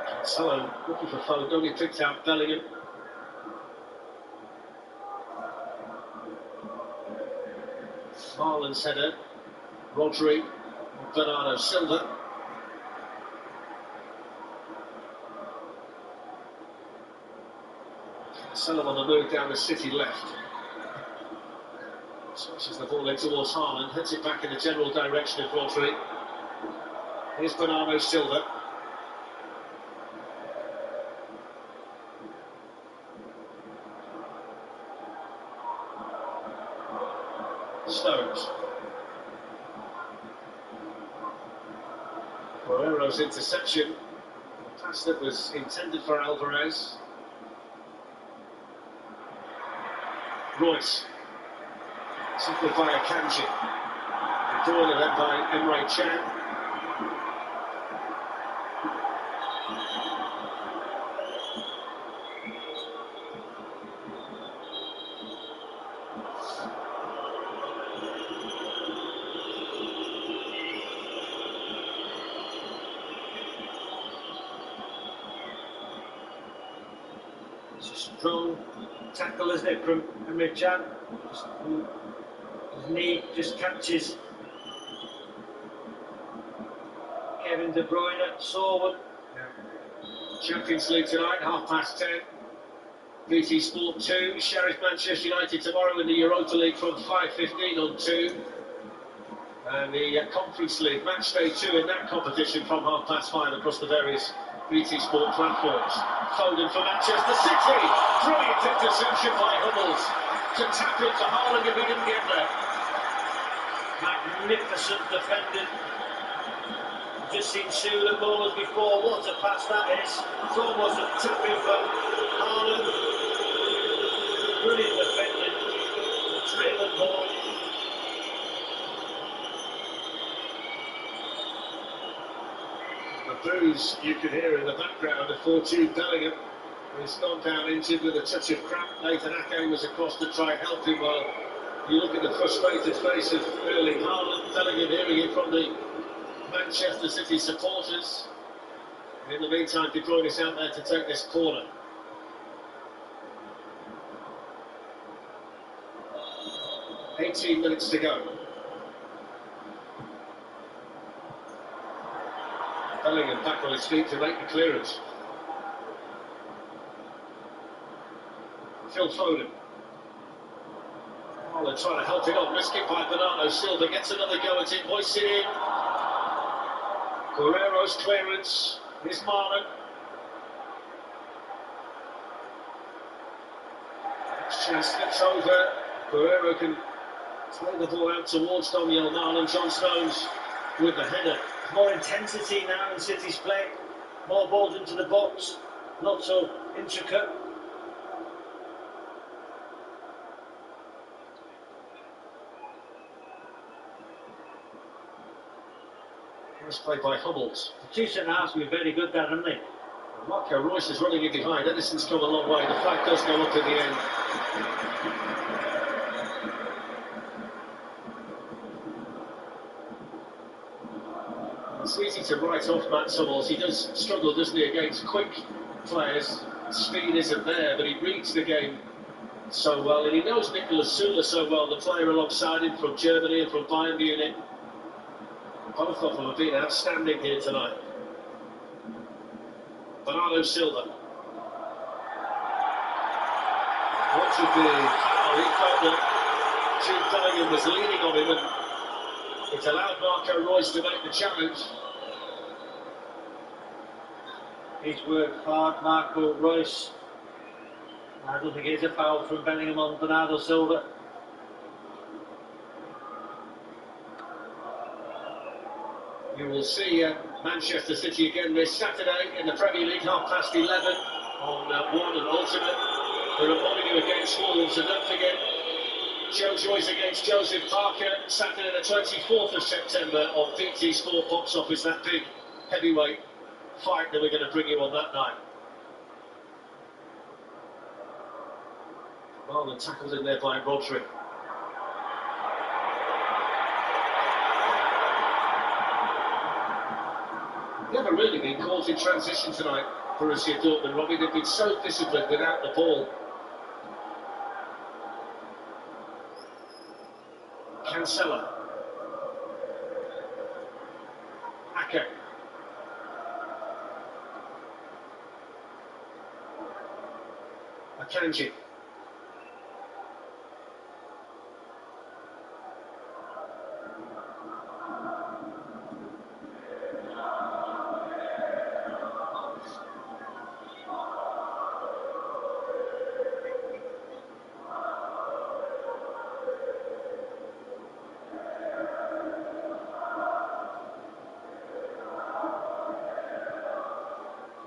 Cancelo looking for Foden, only picked out Bellingham. Marlon's header. Rodri, Bernardo Silva. Cancelo on the move down the City left. Switches the ball in towards Haaland, heads it back in the general direction of Rodri. Here's Bernardo Silva. Stones. Guerrero's interception. A pass that was intended for Alvarez. Royce. Something by Akanji. Drawn then by Emre Can. Strong tackle, isn't it, from Emre Can? His knee just catches Kevin De Bruyne, Sorwood. Champions League tonight, 10:30. BT Sport 2, Sheriff Manchester United tomorrow in the Europa League from 5:15 on 2. And the Conference League, match day 2 in that competition from 5:30 across the various BT Sport platforms. Foden for Manchester City. Brilliant interception by Hummels to tap it to Haaland if he didn't get there. Magnificent defending. Just seen Sula goals before. What a pass that is. It's almost a tapping for Haaland. Brilliant defending. Driven ball. The boos you can hear in the background of Jude Bellingham. He's gone down injured with a touch of cramp. Nathan Ake was across to try and help him. Well, you look at the frustrated face of Erling Haaland. Bellingham hearing it from the Manchester City supporters. In the meantime, De Bruyne is out there to take this corner. .18 minutes to go. Bellingham back on his feet to make the clearance. Phil Foden. Oh, they're trying to help it on. Risk it by Bernardo Silva. Gets another go at it. Hoists it in. Guerrero's clearance. Here's Marlon. Next chance slips over. Guerrero can play the ball out towards Daniel Marlon. John Stones with the header. More intensity now in City's play. More balls into the box. Not so intricate. It's played by Hummels. The two centre-halves have been very good there, haven't they? Marco Reus is running in behind. Edison's come a long way. The flag does go up in the end. It's easy to write off Matt Hummels. He does struggle, doesn't he, against quick players. Speed isn't there, but he reads the game so well. And he knows Nicolas Sula so well, the player alongside him from Germany and from Bayern Munich. Both of them have been outstanding here tonight. Bernardo Silva. What should be foul? He felt that Jude Bellingham was leaning on him, and it allowed Marco Reus to make the challenge. He's worked hard, Marco Reus. I don't think it's a foul from Bellingham on Bernardo Silva. You will see Manchester City again this Saturday in the Premier League, 11:30 on One and Ultimate. They're at Monaco against Wolves, and don't forget, Joe Joyce against Joseph Parker, Saturday the 24th of September on BT Sport Box Office, that big heavyweight fight that we're going to bring you on that night. Well, tackled in there by Rodri. They haven't really been caught in transition tonight, Borussia Dortmund, Robbie. They've been so disciplined without the ball. Cancelo. Ake. Akanji.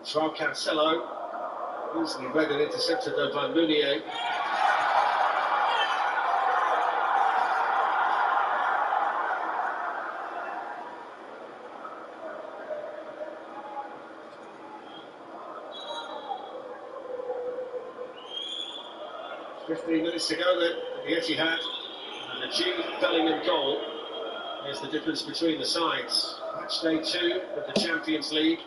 Joao Cancelo, easily read and intercepted though by Meunier. .15 minutes to go then at the Etihad, and the Jude Bellingham goal is the difference between the sides. Match day 2 of the Champions League.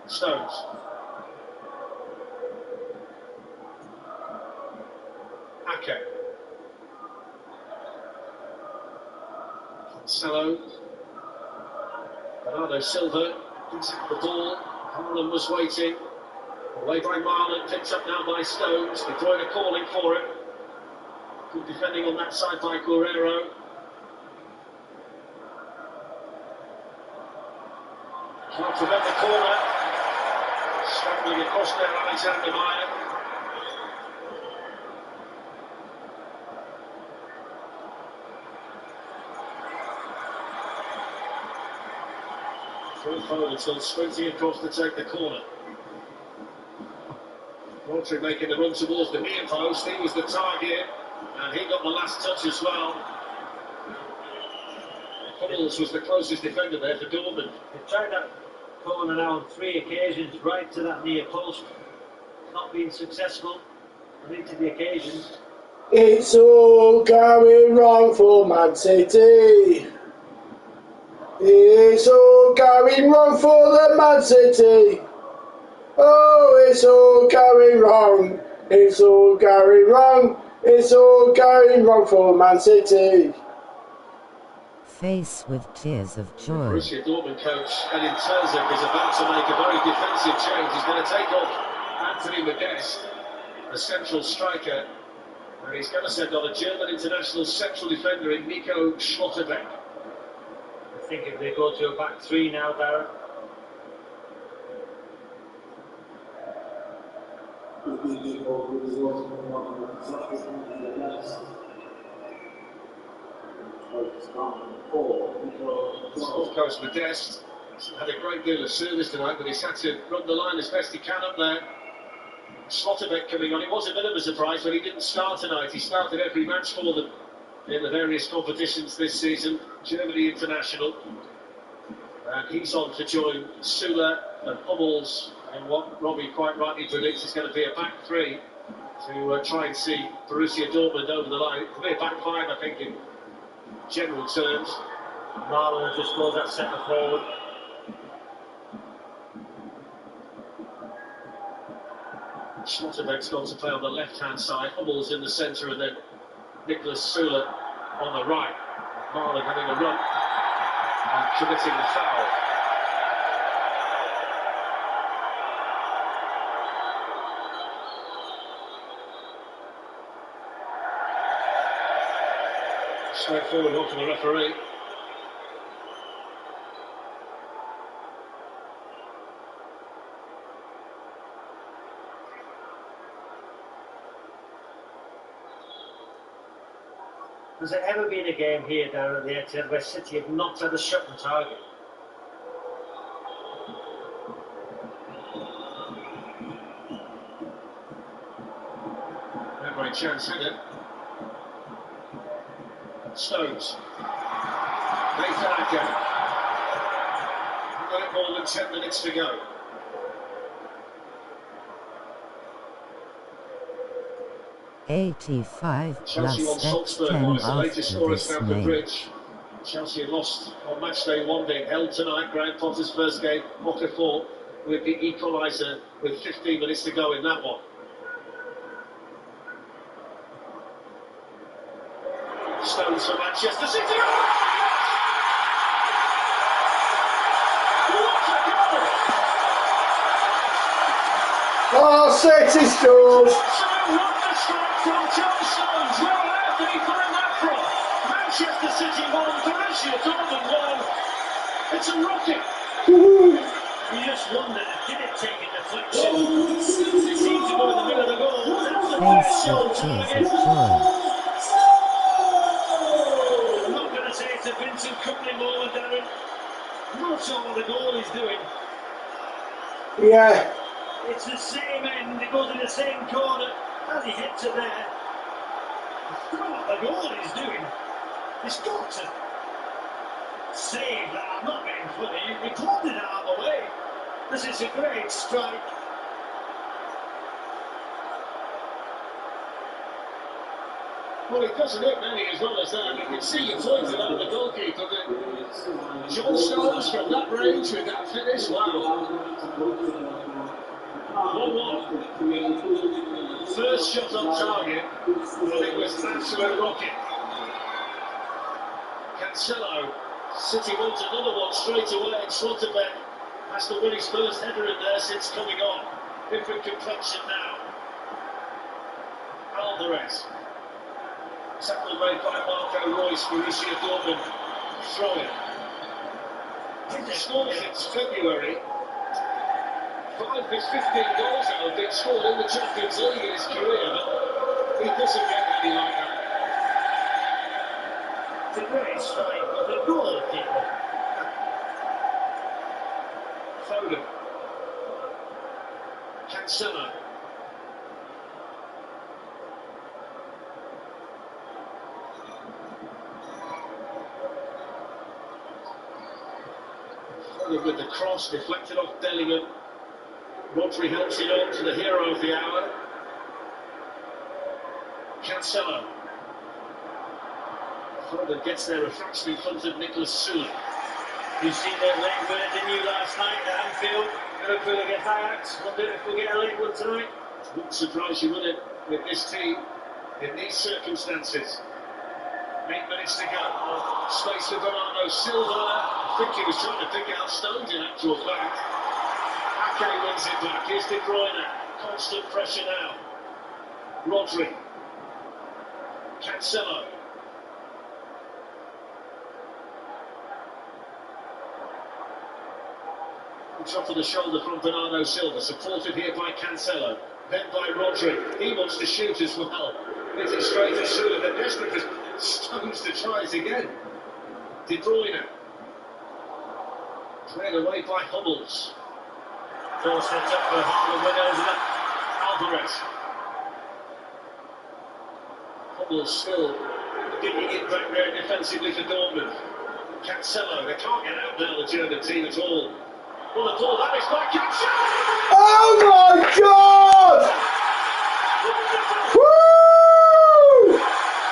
Stones. Ake. Cancelo. Bernardo Silva picks up the ball. Haaland was waiting. Away by Marlon, picked up now by Stones. De Bruyne calling for it. Good defending on that side by Guerrero. Can't prevent the corner. Scrambling across there, Alexander Meyer. Phil Foden still sprinting across to take the corner. Rodri making the run towards the near post. He was the target, and he got the last touch as well. Hummels was the closest defender there for Dortmund. They've tried that corner now on 3 occasions, right to that near post. Not been successful. On each of the occasions. It's all going wrong for Man City. It's all going wrong for the Man City. Oh, it's all going wrong. It's all going wrong. It's all going wrong for Man City. Face with tears of joy. Borussia Dortmund coach Edin Terzic is about to make a very defensive change. He's going to take off Anthony Modeste, the central striker, and he's going to send on a German international central defender in Nico Schlotterbeck. I think if they go to a back 3 now, Darren. Off coast Modeste had a great deal of service tonight, but he's had to run the line as best he can up there. Schlotterbeck coming on. It was a bit of a surprise when he didn't start tonight. He started every match for them in the various competitions this season, Germany international. And he's on to join Süle and Hummels in what Robbie quite rightly predicts is going to be a back 3 to try and see Borussia Dortmund over the line. It'll be a back 5, I think, in general terms. Marlon just goes that centre forward. Schlotterbeck's gone to play on the left-hand side, Hummels in the centre, and then Niklas Süle on the right. Marlon having a run and committing the foul. Straightforward one for the referee. Has there ever been a game here down at the Etihad where City have not had a shot on target? Not very chance, had it? Stones. Nathan Ake. We've got it more than 10 minutes to go. '85 Chelsea plus on Salzburg X10 was the latest after score at this Stamford name. Bridge. Chelsea lost on match day 1, being held tonight. Graham Potter's first game, Okafor with the equaliser with 15 minutes to go in that one. Stones for Manchester City. What a goal! Oh, City scores! Absolute wonder strike from John Stones. Where on earth did he find that from? Manchester City 1, Borussia Dortmund 1. It's a rocket. You just wonder, did it take a deflection? It seemed to go in the middle of the goal. That's the Face first with shot tears target. of joy. I'm not going to say it's a Vincent Kompany moment, Darren. I'm not sure what the goal is doing. Yeah. It's the same end, it goes in the same corner as he hits it there. I don't know what the goal is doing. He's got to save that. I'm not being funny. He pulled it out of the way. This is a great strike. Well, he doesn't hit many as well as that. You can see you pointed out the goalkeeper, but John Stones from that range with that finish, wow. 1-1. First shot on target, but it was an absolute rocket. Cancelo, City wants another one straight away, and Slotterbeck has to win his first header in there since coming on. Different complexion now. Alvarez. Tackle made by Marco Reus for Borussia Dortmund. Throw it. He's scored since February. 5 of his 15 goals now have been scored in the Champions League in his career, but he doesn't get any like that. It's a great strike of the goalkeeper. Foden. Cancelo. Foden with the cross, deflected off Bellingham. Rodri helps it on to the hero of the hour. Cancelo. Foden gets there a fraction in front of Nicolas Sula. You've seen that late winner, didn't you, last night at Anfield? Liverpool against Ajax. Wonder if we'll get a late one tonight. Wouldn't surprise you, would it, with this team in these circumstances? 8 minutes to go. Space for Bernardo Silva. I think he was trying to pick out Stones in actual fact. Ake wins it back. Here's De Bruyne. Constant pressure now. Rodri. Cancelo. Drop of the shoulder from Bernardo Silva, supported here by Cancelo, then by Rodri. He wants to shoot as well. Hits it straight to Sula. They're desperate for Stones to try it again. De Bruyne. Cleared away by Hummels. All set up for Haaland winner, isn't it? Alvarez. Hummels still digging it back there defensively for Dortmund. Cancelo. They can't get out now, the German team at all. Well, the ball, that is by Cancelo! Oh my God! Woo!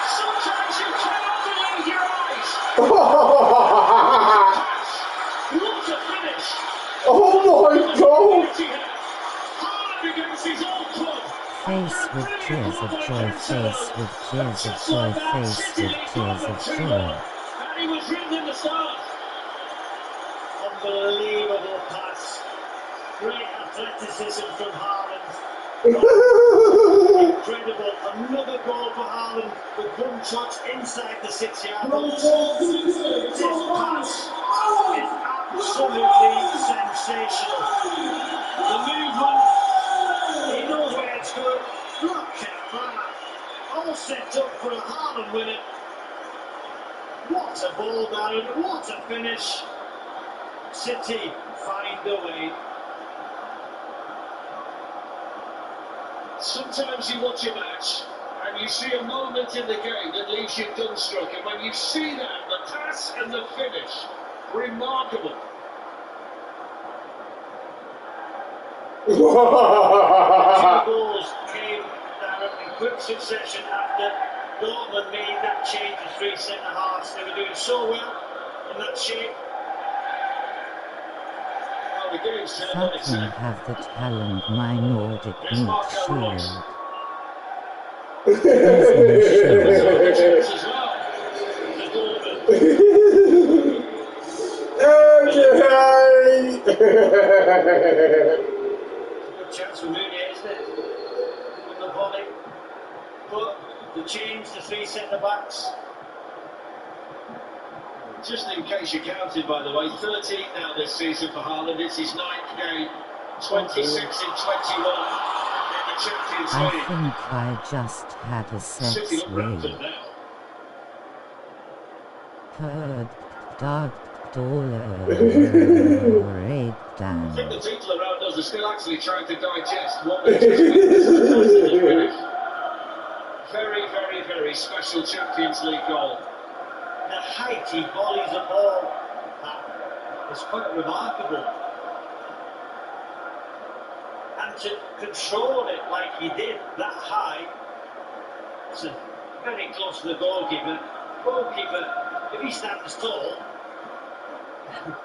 Sometimes you cannot believe your eyes! What a finish! Oh my God! Haaland against his old club! Face with tears of joy, face with tears of joy, face with tears of joy. And he was written in the start! Unbelievable pass. Great athleticism from Haaland. Incredible. Another goal for Haaland with one touch inside the 6-yard box. This pass is absolutely sensational. The movement, he knows where it's going. Look at that. All set up for a Haaland winner. What a ball, Darren. What a finish. City find a way. Sometimes you watch a match and you see a moment in the game that leaves you dumbstruck, and when you see that, the pass and the finish, remarkable. Two goals came in quick succession after Dortmund made that change to 3 centre-halves. They were doing so well in that shape. Fucking have the talent, my Nordic meat shield. Good chance for Mooney, isn't it? With the volley. But the change to 3 centre-backs. Just in case you counted, by the way, 13 now this season for Haaland. It's his 9th game, 26 in 21 in the Champions I League. think I just had a sex City look rampant wave. now. Heard dark dollar I think the people around us are still actually trying to digest what they just witnessed as a finish. Very, very, very special Champions League goal. The height he volleys a ball at is quite remarkable. And to control it like he did, that high, it's a very close to the goalkeeper. Goalkeeper, if he stands tall.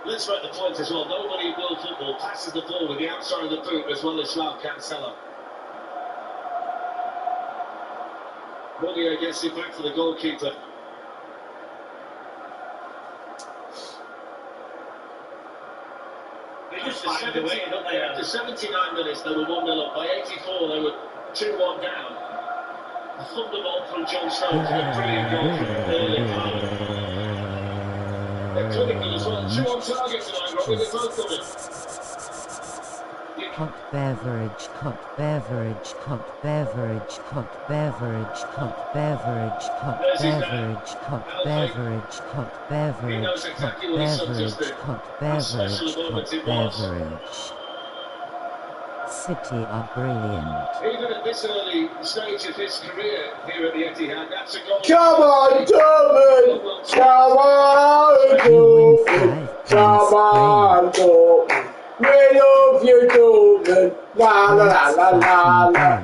Let's make the point as well. Nobody in world football passes the ball with the outside of the boot as well as João Cancelo. Mourinho gets it back to the goalkeeper. They just find a way, don't they? After 79 minutes, they were 1-0 up. By 84, they were 2-1 down. A thunderbolt from John Stones, a brilliant goal from Erling Haaland. They're clinical as well. 2 on target tonight, Robbie. They've both got it. Hot beverage, hot beverage, hot beverage, hot beverage, hot beverage, hot beverage, hot beverage, hot beverage, hot beverage, hot beverage, hot beverage. City are brilliant. Even at this early stage of his career here at the Etihad, that's a goal. Come on, Dortmund! Come on, Dortmund! Come on, Dortmund! We love you, Dortmund! La la la la la la!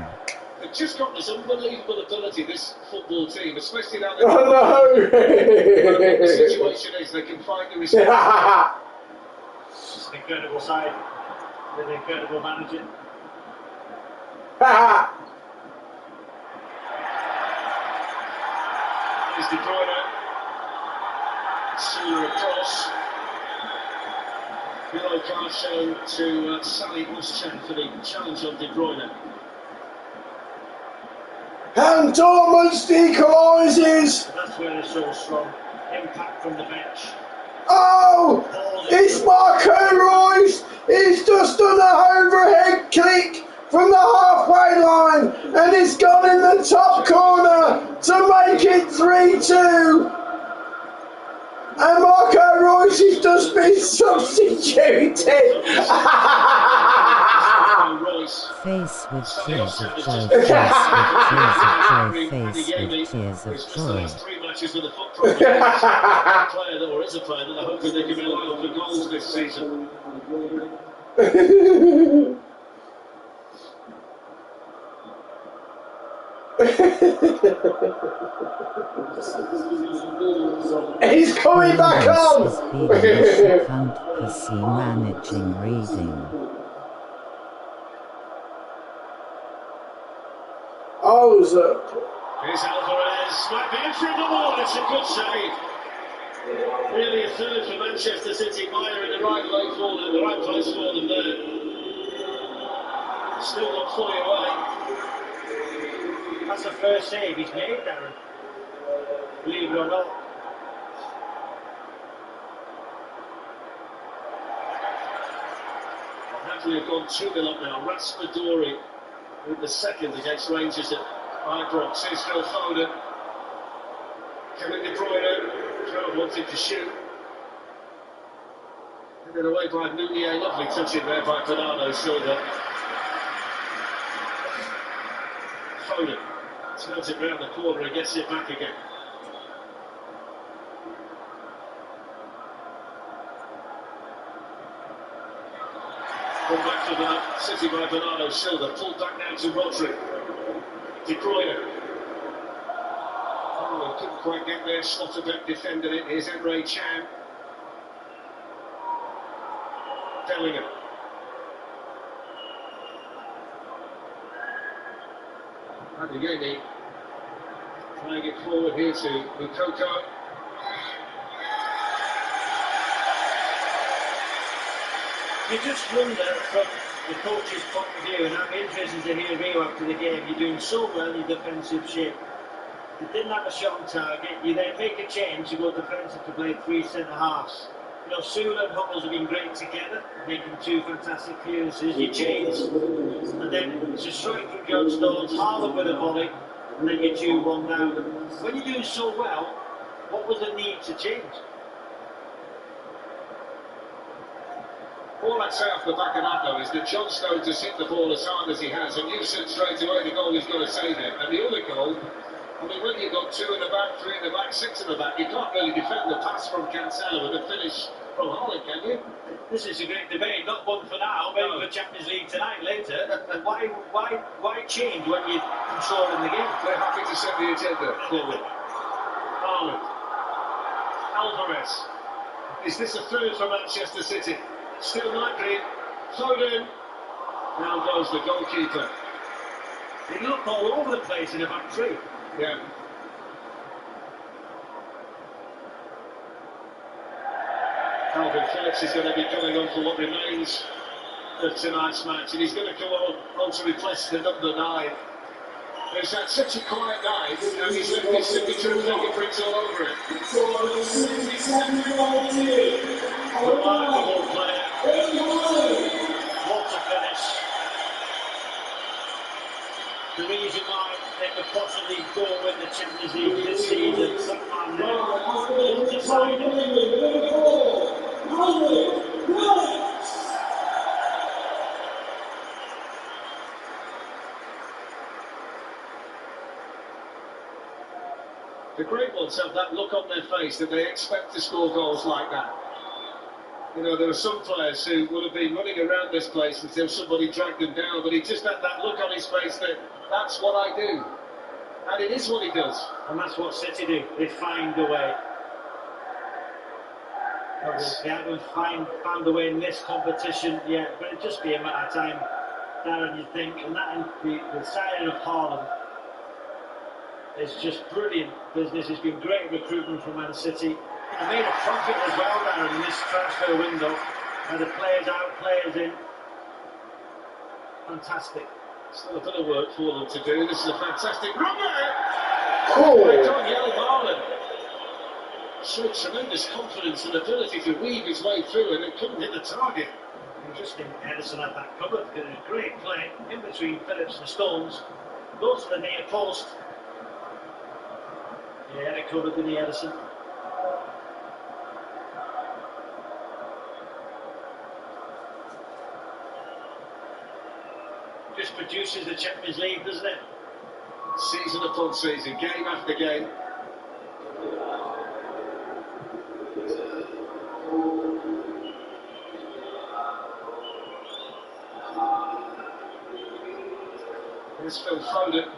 They've just got this unbelievable ability, this football team, especially now Oh the situation is, they can find the response. no! It's an incredible side with an incredible manager. Is De Bruyne. Sooner across. Yellow card shown to Sally Watchalong for the challenge on De Bruyne. And Dortmund equalises! That's where they're so strong. Impact from the bench. Oh! It's Marco Reus! He's just done an overhead kick from the halfway line and it's gone in the top corner to make it 3-2. And Marco Reus has just been substituted. Face with tears of joy, face with tears of joy. 3 matches with a foot problem. Player that, or is a player that I hope that they can rely on for goals this season. He's coming back on! Pussy managing reading. Oh, Here's Alvarez, might be in for the ball, it's a good save. Really a third for Manchester City. Meyer in the right way for them, the right place for them there. Still not fully away. That's the first save he's made, Darren. Believe it or not. Napoli have gone 2-0 up now. Raspadori with the second against Rangers at Ibrox. Here's Phil Foden. Kevin De Bruyne. Gerrard wanted to shoot. Headed away by Meunier. Lovely touching there by Bernardo Silva. Foden turns it round the corner and gets it back again. Come back to the City by Bernardo Silva. Pulled back now to Rodri. De Bruyne. Oh, couldn't quite get there. Slotterbeck defended it. Here's Emre Can. Bellingham. Adeyemi playing it forward here to Mukoko. You just wonder from the coach's point of view, and I'm interested to hear Rio after the game, you're doing so well in your defensive shape. You didn't have a shot on target, you then make a change to go defensive to play 3 centre-halves. You know, Sula and Hummels have been great together, making 2 fantastic clearances. You change, and then it's a strike from John Stones, Haaland with a volley, and then you're 2-1 down. When you're doing so well, what was the need to change? All I'd say off the back of that, though, is that John Stones has hit the ball as hard as he has, and you said straight away the goal is going to save it. And the other goal, I mean, when you've got 2 in the back, 3 in the back, 6 in the back, you can't really defend the pass from Cancelo with a finish from Haaland, can you? This is a great debate, not one for now, maybe for Champions League tonight later. Why change when you're controlling the game? They're happy to set the agenda forward. Haaland. Alvarez. Is this a third for Manchester City? Still might be. Foden. Now goes the goalkeeper. They look all over the place in a back three. Yeah. Calvin Phillips is going to be going on for what remains of tonight's match, and he's going to come on to replace the number 9. He's had such a quiet night, and he's left his signature and fingerprints all over it. Remarkable player. What a finish. The reason why they could possibly go win the Champions League this season, that man there, what a signing. The great ones have that look on their face that they expect to score goals like that. You know, there are some players who would have been running around this place until somebody dragged them down, but he just had that look on his face that that's what I do. And it is what he does. And that's what City do, they find a way. They haven't found a way in this competition yet, but it'll just be a matter of time, Darren, you think, and the signing of Haaland is just brilliant business. It's been great recruitment from Man City. They made a profit as well, Darren, in this transfer window. And the players out, players in. Fantastic. Still a bit of work for them to do. This is a fantastic run there. Cool. Right on, Yel Haaland. Showed tremendous confidence and ability to weave his way through, and it couldn't hit the target. Interesting, Ederson had that covered. It was a great play in between Phillips and Stones. Goes to the near post. Yeah, it covered, didn't he, Ederson? Just produces the Champions League, doesn't it? Season upon season, game after game. Here's Phil Foden.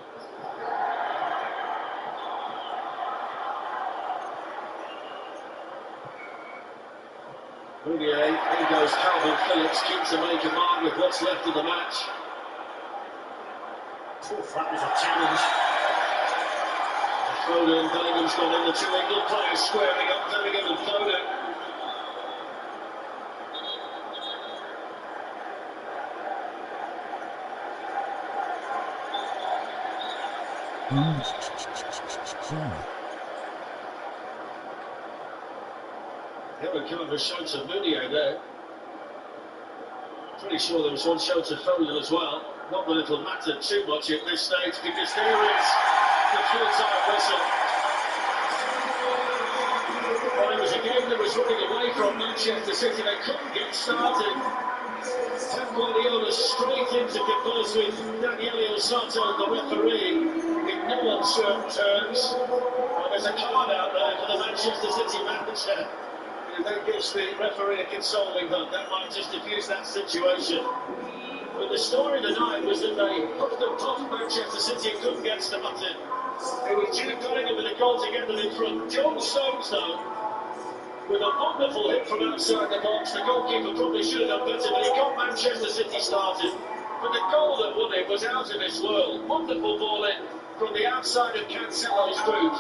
Here goes Calvin Phillips, keen to make a mark with what's left of the match. That was a challenge. Foden, Bellingham's gone in, the two England players squaring up, Bellingham and Foden. Here we come for shot of Meunier there. Pretty sure there was one shot of Foden as well. Not that it'll matter too much at this stage, because there is the full-time whistle. Well, it was a game that was running away from Manchester City. They couldn't get started. Pep Guardiola straight into converse with Daniele Osato, the referee, in no uncertain terms. And there's a card out there for the Manchester City manager. That gives the referee a consoling hug. That might just diffuse that situation. But the story tonight was that they hooked and puffed Manchester City and couldn't get to the button. It was Jude Bellingham with a goal to get them in front. John Stones, though, with a wonderful hit from outside the box. The goalkeeper probably should have done better, but he got Manchester City started. But the goal that won it was out of this world. Wonderful ball in from the outside of Cancelo's boot.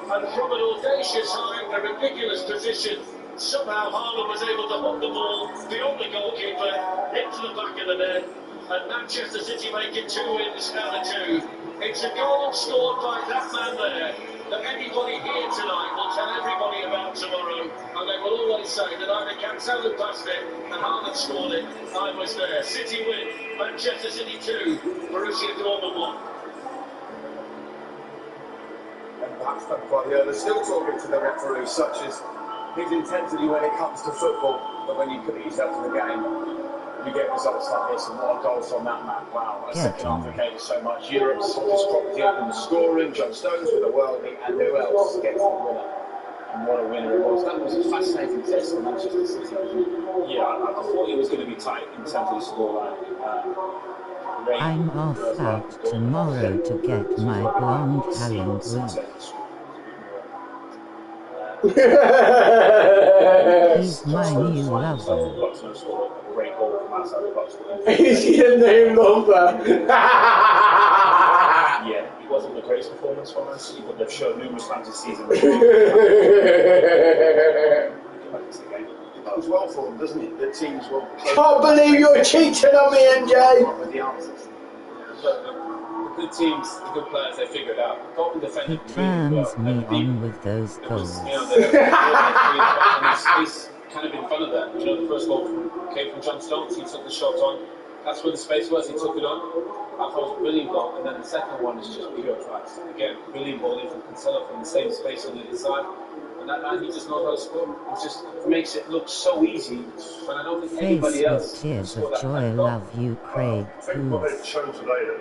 And from an audacious height, a ridiculous position, somehow Haaland was able to hook the ball beyond the goalkeeper, into the back of the net, and Manchester City making 2 wins out of 2. It's a goal scored by that man there that anybody here tonight will tell everybody about tomorrow, and they will always say that either Cancelo passed it and Haaland scored it. I was there. City win, Manchester City 2, Borussia Dortmund 1. And perhaps Pep Guardiola still talking to the referee, such as his intensity when it comes to football, but when you commit yourself to the game, you get results like this, and what a goal from that man. Wow, a second half that gave us so much. Europe's hottest property up in the scoring, John Stones with a worldie, and who else gets the winner? And what a winner it was. That was a fascinating test for Manchester City, wasn't it? Yeah, I thought it was going to be tight in terms of the scoreline. I'm off out tomorrow to get my blonde Halland wreath. He's my new lover. He's your new lover. Yeah, it wasn't the greatest performance from Mancity, but they've shown numerous times this season. It goes well for them, doesn't it? The team's well. Can't believe you're cheating on me, MJ. With the answers. The good teams, the good players, they figured it out. Dortmund He defended really well. turns me on with those It was, goals. you know, he's kind of in front of that. You know, the first goal came from John Stones. He took the shot on. That's where the space was. He took it on. I thought it was a brilliant goal. And then the second one is just pure class. Again, brilliant ball in from Cancelo from the same space on the other side. And that man, he just knows how to score. It makes it look so easy. But I don't think Face anybody with else tears can score of that joy, kind of goal. love you, Craig. I think what they've shown today that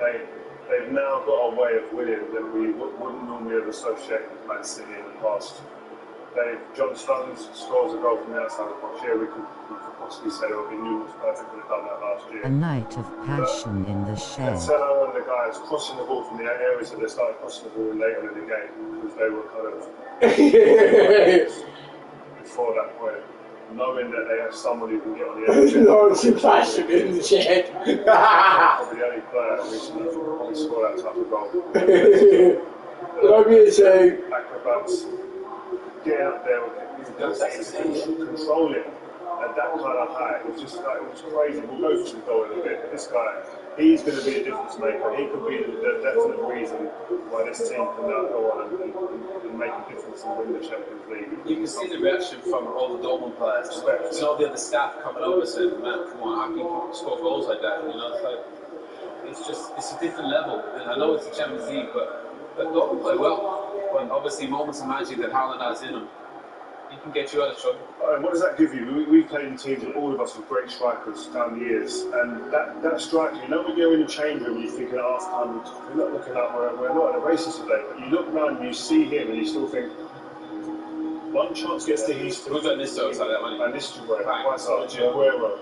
they've now got a way of winning that we wouldn't normally have associated with Man City in the past. John Stones scores a goal from the outside of the box. Yeah, we could possibly say that Newell was perfect, could have done that last year. A night of passion in the shed. Cancelo and the guys crossing the ball from the areas that they started crossing the ball later in the game because they were kind of before that point, knowing that they have someone who can get on the edge. Night of passion in the shed. Probably the only player recently who can score that type of goal. Love you too. Acrobats, getting up there with control it at that kind of height. It was crazy. We'll go through the goal in a bit. But this guy, he's going to be a difference maker. He could be the definite reason why this team can now go on and make a difference and win the Champions League. You can see the reaction from all the Dortmund players. It's all the other staff coming over saying, man, come on, how can you score goals like that? You know, it's a different level. And I know it's the Champions League, but Dortmund play well. But obviously, moments of magic that Haaland has in him, he can get you out of trouble. What does that give you? We've played in teams, all of us, with great strikers down the years, and that striker, you know, when you're in the change room and you're thinking, half time, we're not looking up, we're not in a races today, but you look around and you see him and you still think, one chance gets to his We've got this like that, man. and this is where Aguero,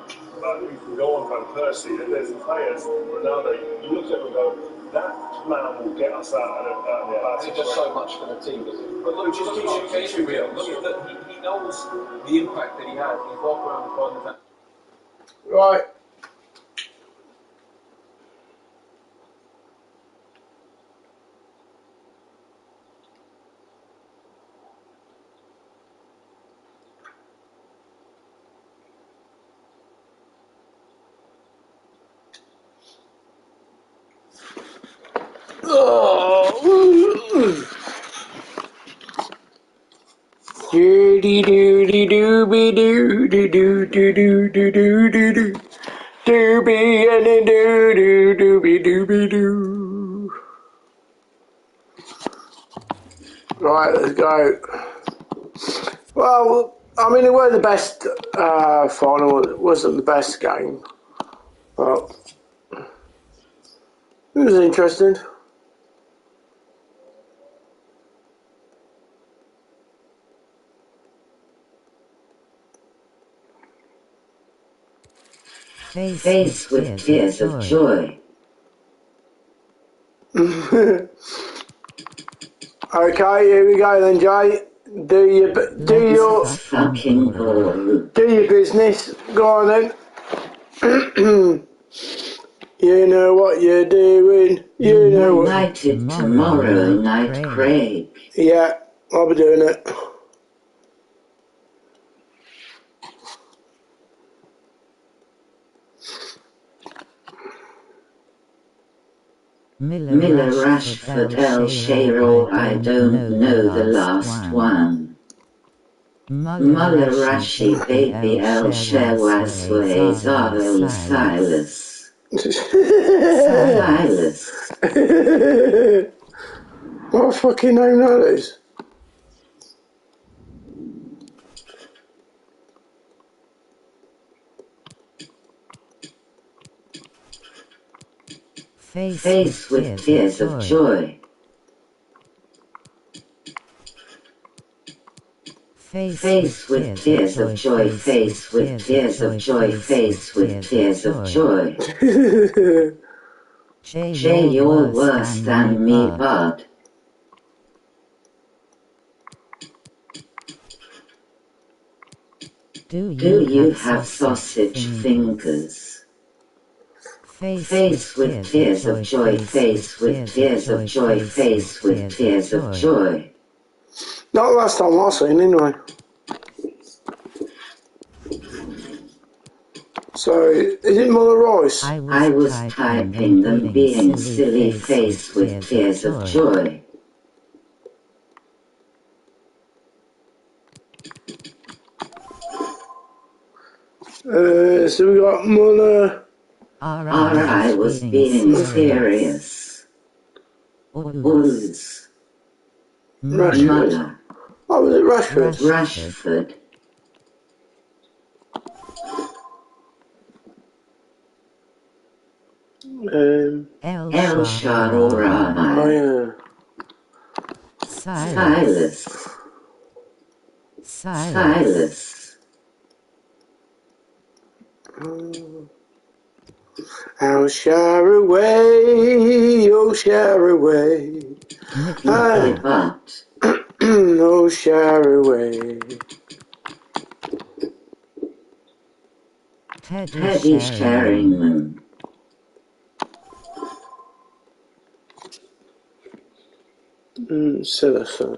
you can go on Van Persie, there's players, Ronaldo, you look at them and go, that man will get us out of the bad He does so much for the team, does he? But look, just keeps you occasion real. Look at that. He knows the impact that he has. He walks around the corner. Right. Doody doody dooby doo doo doo doo doo doo doo doo doo dooby and a doo doo dooby dooby doo. Right, let's go. Well, I mean, it wasn't the best final. It wasn't the best game, but it was interesting. Face with tears of joy. Okay, here we go then, Jay. Do your fucking ball. do your business. Go on then. You know what you're doing. You know what. United tomorrow night, Craig. Yeah, I'll be doing it. Miller, Rashford, El Shairo, I don't know the last one. Muller, Rashi, Baby, El Shawasway, Zaro, Silas. Silas. What fucking name that is? Face with tears of joy. Face with tears of joy, face with tears of joy, face with tears of joy. Jay, you're worse than me, bud. Do you have sausage fingers? Face with tears of joy, face with tears of joy, face with tears of joy. Not last time I seen, anyway. So, is it Muller Royce? I was typing them being silly face with tears of joy. So we got Muller. I was being serious. Uz. Muller. Oh, was it Rashford? Rashford. El Shaarawy. Oh, yeah. Silas. I'll share away, oh share away. Oh share away. Teddy Sheringham. Citizen.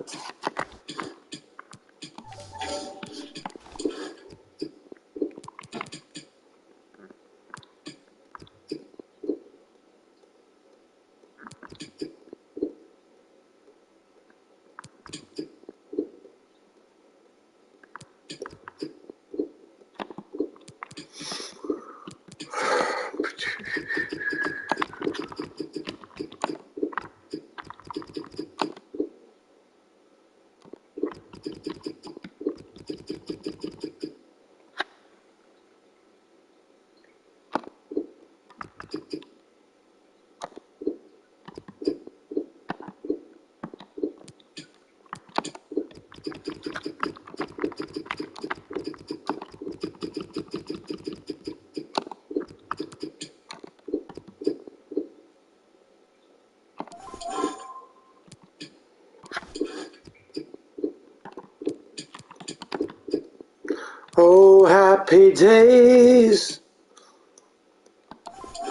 Oh, happy days.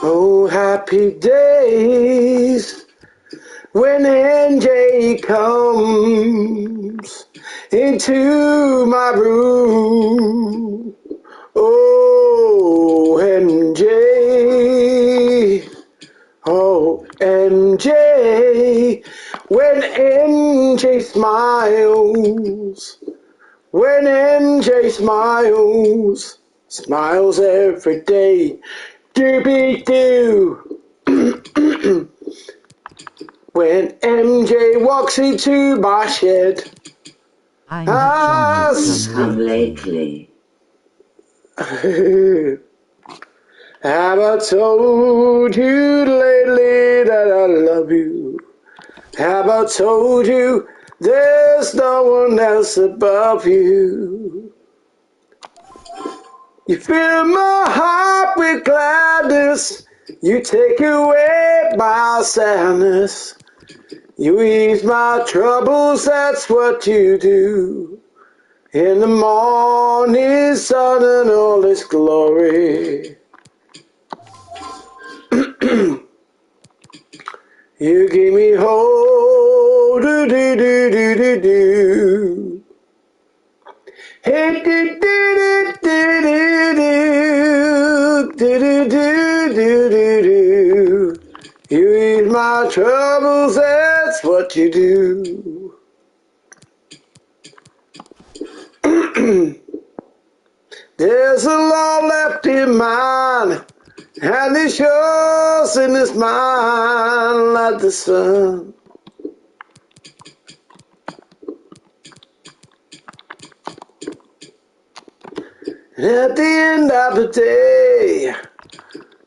Oh, happy days. When NJ comes into my room. Oh, MJ. Oh, MJ. When MJ smiles. When MJ smiles every day, doobie-doo. When MJ walks into my shed, I come lately. Have I told you lately that I love you? Have I told you there's no one else above you? You fill my heart with gladness. You take away my sadness. You ease my troubles, that's what you do. In the morning sun and all its glory. You give me hope, do-do-do-do-do-do. Hey, do-do-do-do-do-do, do-do-do-do-do-do. You ease my troubles, that's what you do. There's a lot left in mine, and it's yours and it's mine like the sun. And at the end of the day,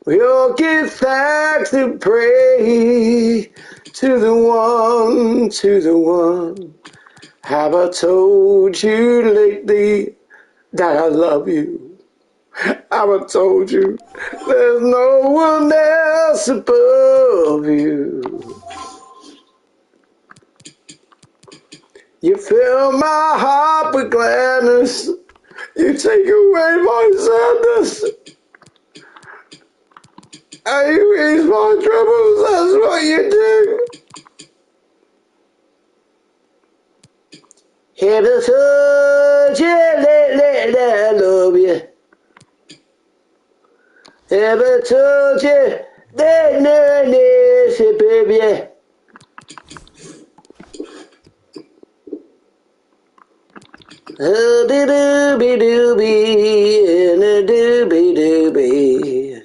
we all give thanks and pray to the one Have I told you lately that I love you? Have I told you there's no one else above you? You fill my heart with gladness. You take away my sadness. And you ease my troubles, that's what you do. Have I told you lately that I love you? Have I told you that no one else above you? Oh, dooby dooby, and a dooby dooby.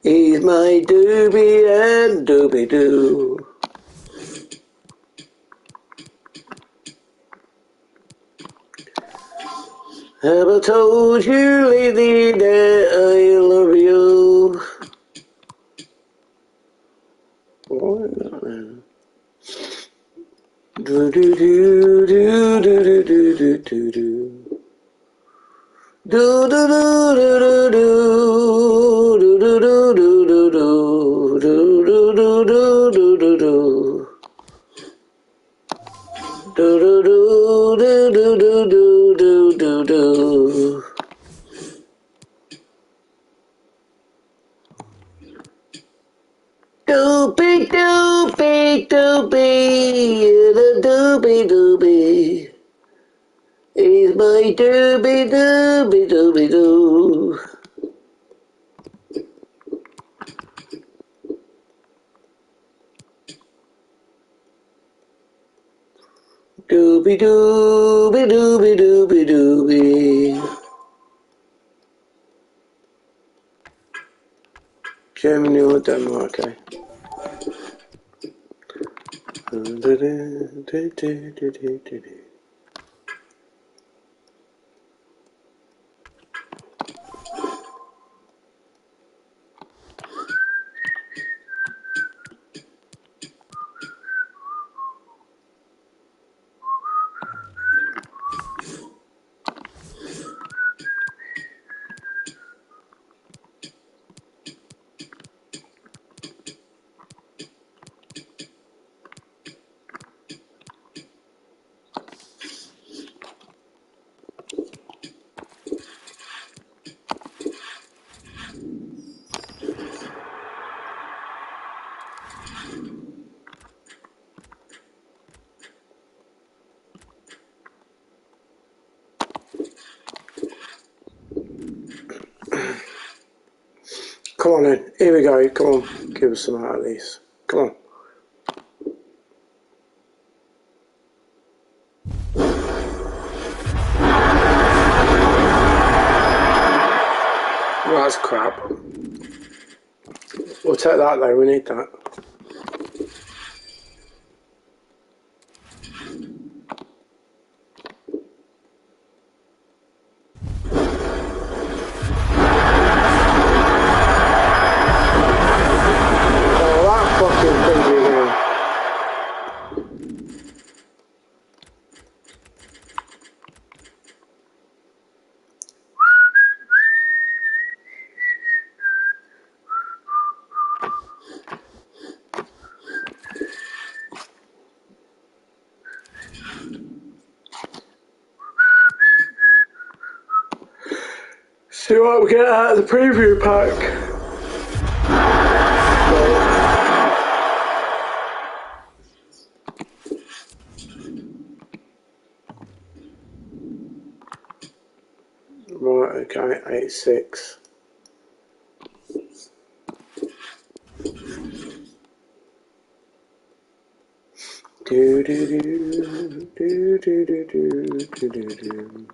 He's my doobie and dooby doo. Have I told you lately that I love you? Do do do do do do do do do. Do do do do do do do do do do do do do do do do do. Do do do do do do do do do. Doopy doopy doopy, the doopy doopy. He's my doobie doobie doobie doo. Doobie doobie doobie doobie doobie. Germany or Denmark, okay. Come on then, here we go, come on, give us some out of these, come on. Well, that's crap. We'll take that though, we need that. See what we get out of the preview pack. Right, okay, 86. Do do do do do do do do do do.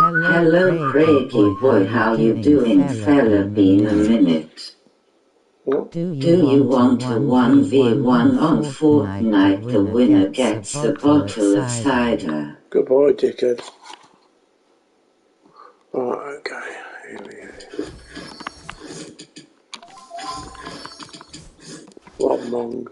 Hello, Craigie boy, how you doing, fella? Been a minute. Do you want a 1v1 on Fortnite? The winner gets a bottle of cider. Good boy, dickhead. Right, okay. Here we go. Watchalong.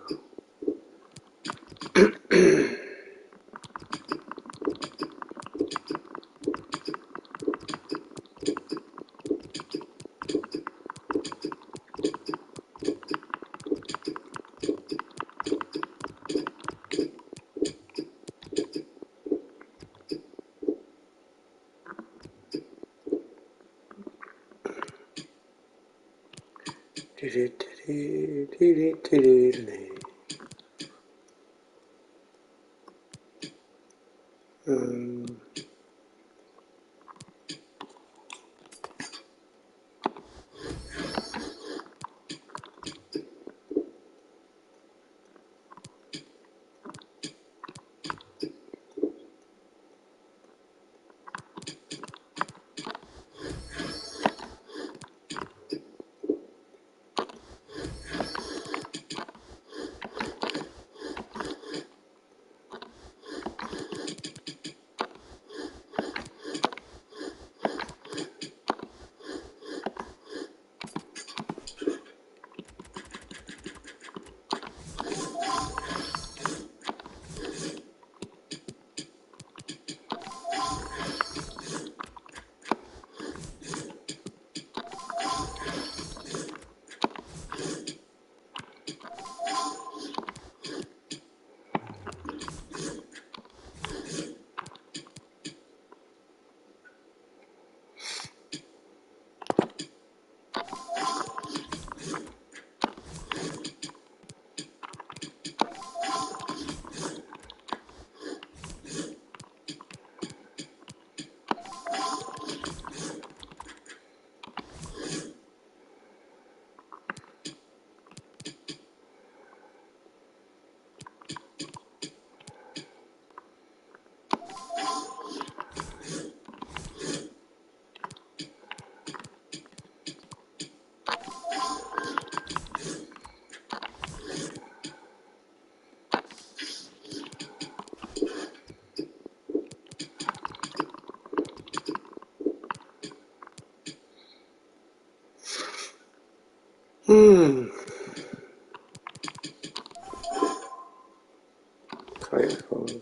Titanfall.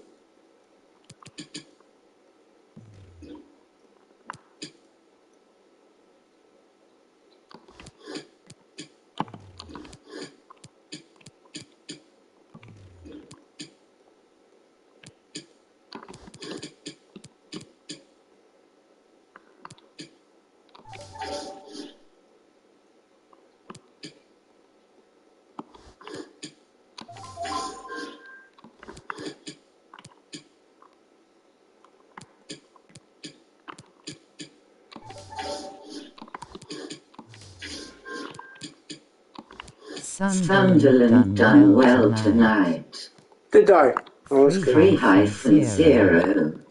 Sunderland done well tonight. Did I? Oh, that's good. 3-0.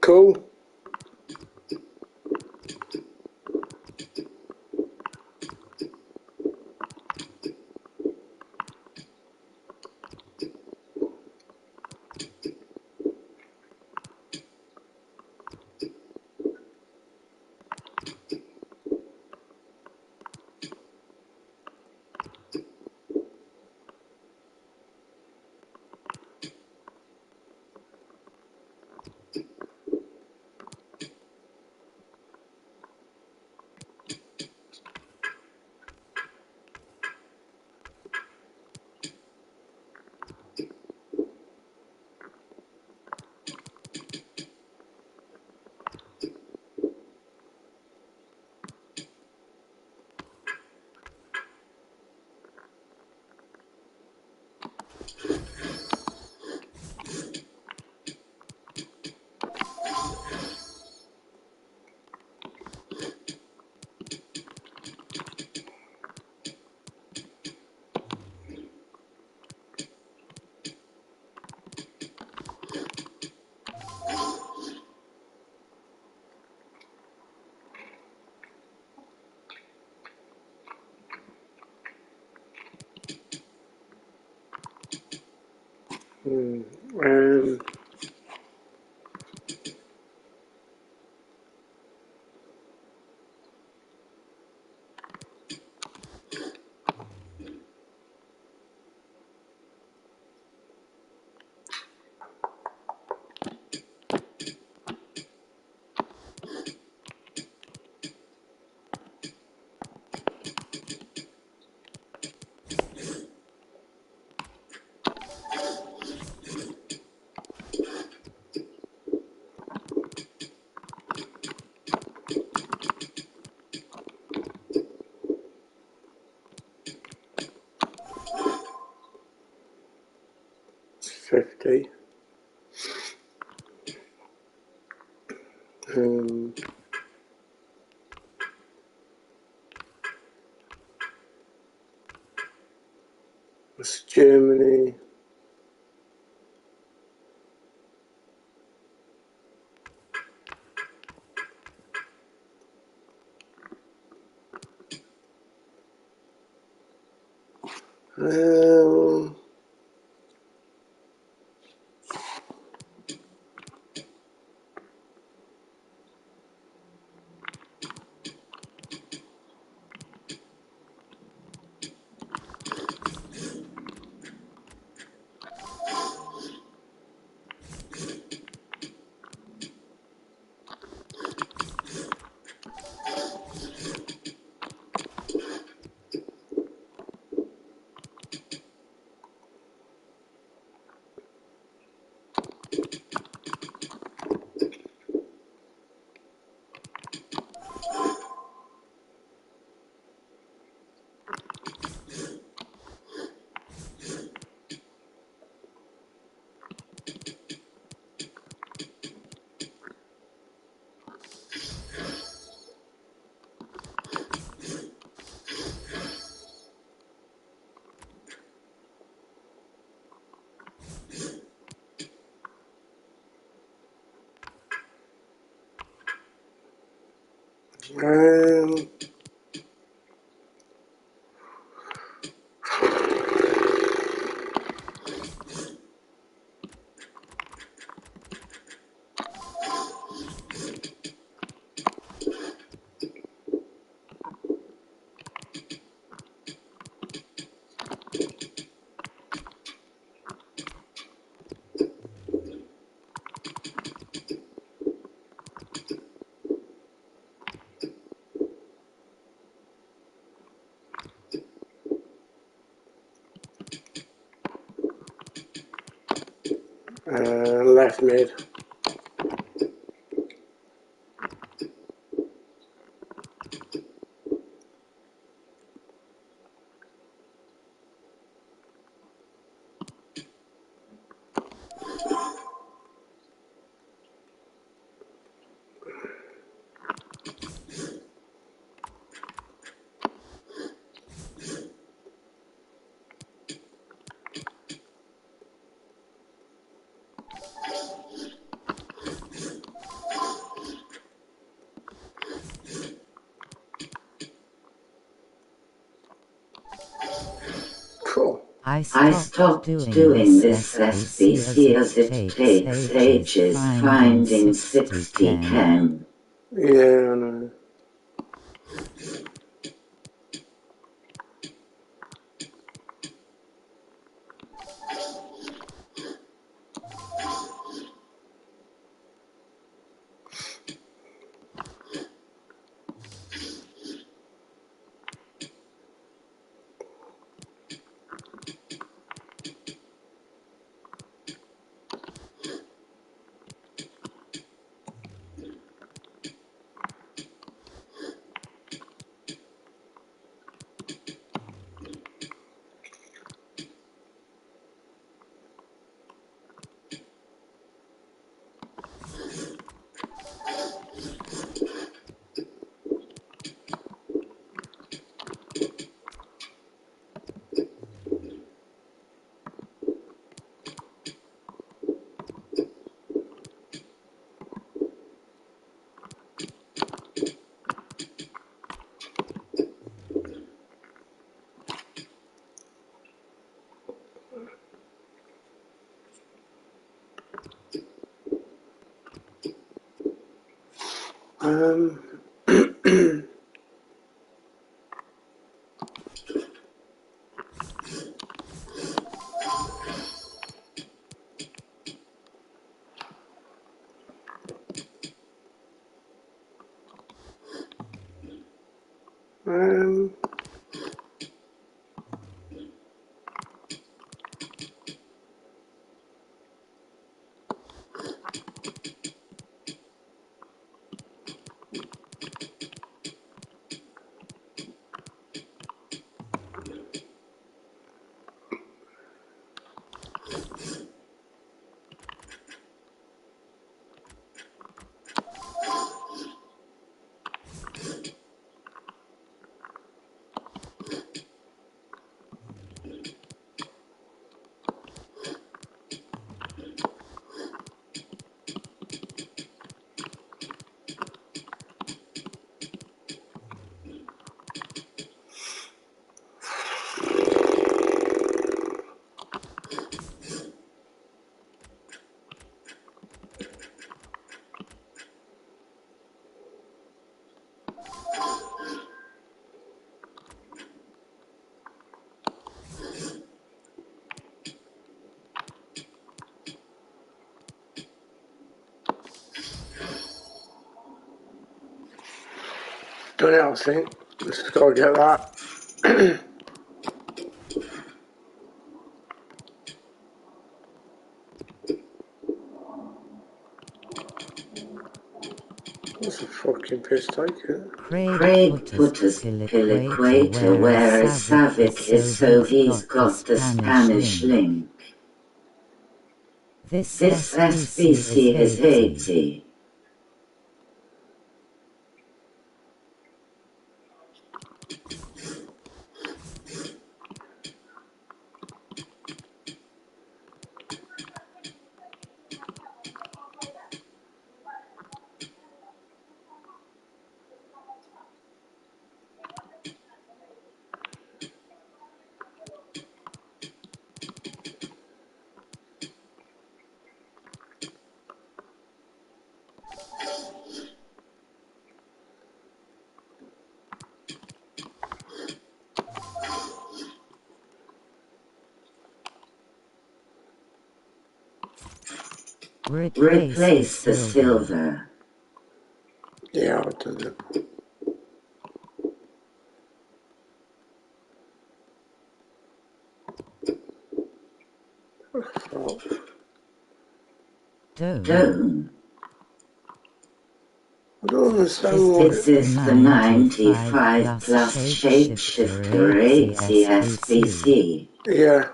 Cool. Um, 50. That's Germany. Um, um, left mid. Cool. I I stopped stopped doing doing this this SBC SBC as as it it takes takes ages ages finding finding 60 60 Ken. Ken. Yeah, I know. Um, um, done it, I think. Just gotta get that. That's a fucking piss take, isn't it? Craig put a pill equator, whereas Savic is so he's got the Spanish link. This This SBC is 80. Replace the silver. Yeah, I've done it. Oh, Don't. I don't understand what This is the 95 plus shapeshifter 80 SBC. Yeah.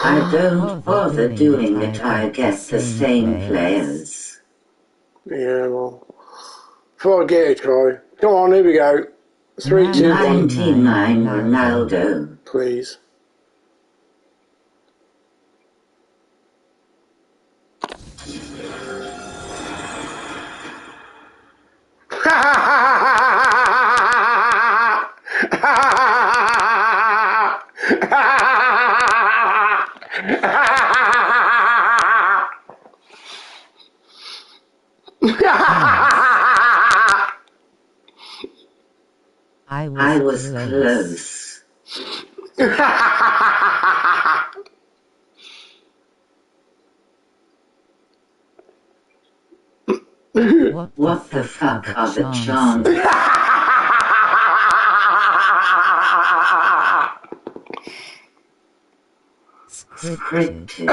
I don't bother doing it, I get the same players. Yeah, well. Before I get it, try. Come on, here we go. 3, 2, 1. 99 Ronaldo. Please. I was close. What the fuck are the chances? Scripted.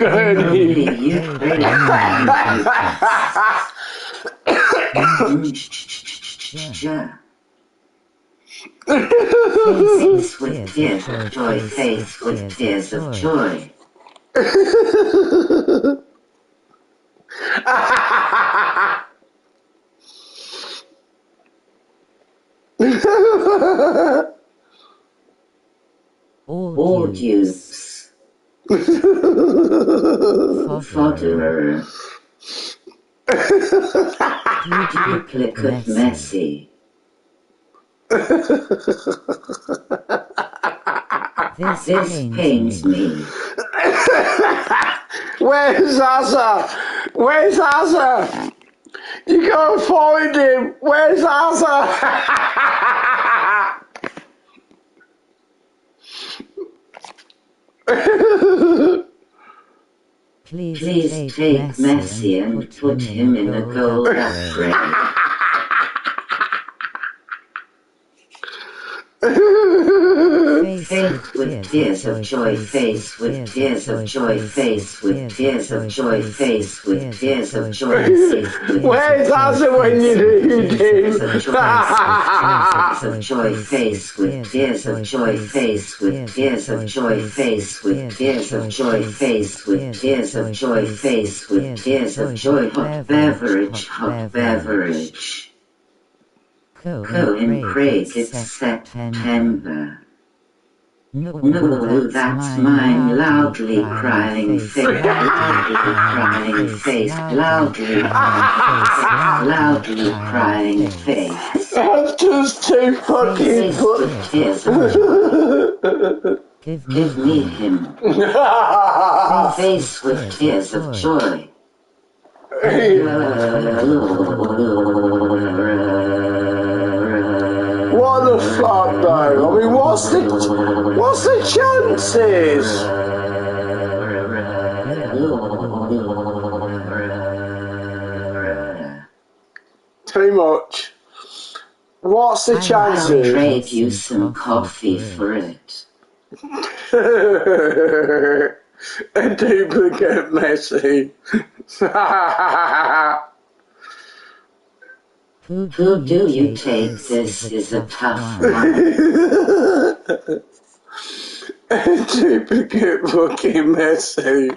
Only you play Face with tears of joy, face with tears of joy. All dukes. Fodderer. Duplicate Messi. This pains me. Where's Asa? Where's Asa? You gotta find him. Where's Asa? Please take Messi and put him in a goal upgrade. Face with tears of joy, face with tears of joy, face with tears of joy, face with tears of joy. Where's Asa when you need him? Tears of joy, face with tears of joy, face with tears of joy, face with tears of joy, face with tears of joy, face with tears of joy. Hot beverage, hot beverage. Cohen Craig, it's September. No, that's mine. Loudly crying face, loudly crying face, loudly crying face. That's just too fucking funny. Give me him. Face with tears of joy. What the fuck though? I mean, what's the chances? Too much. What's the chances? I'll trade you some coffee for it. A duplicate Messi. Who do you take? This is a tough one. A duplicate fucking Messi.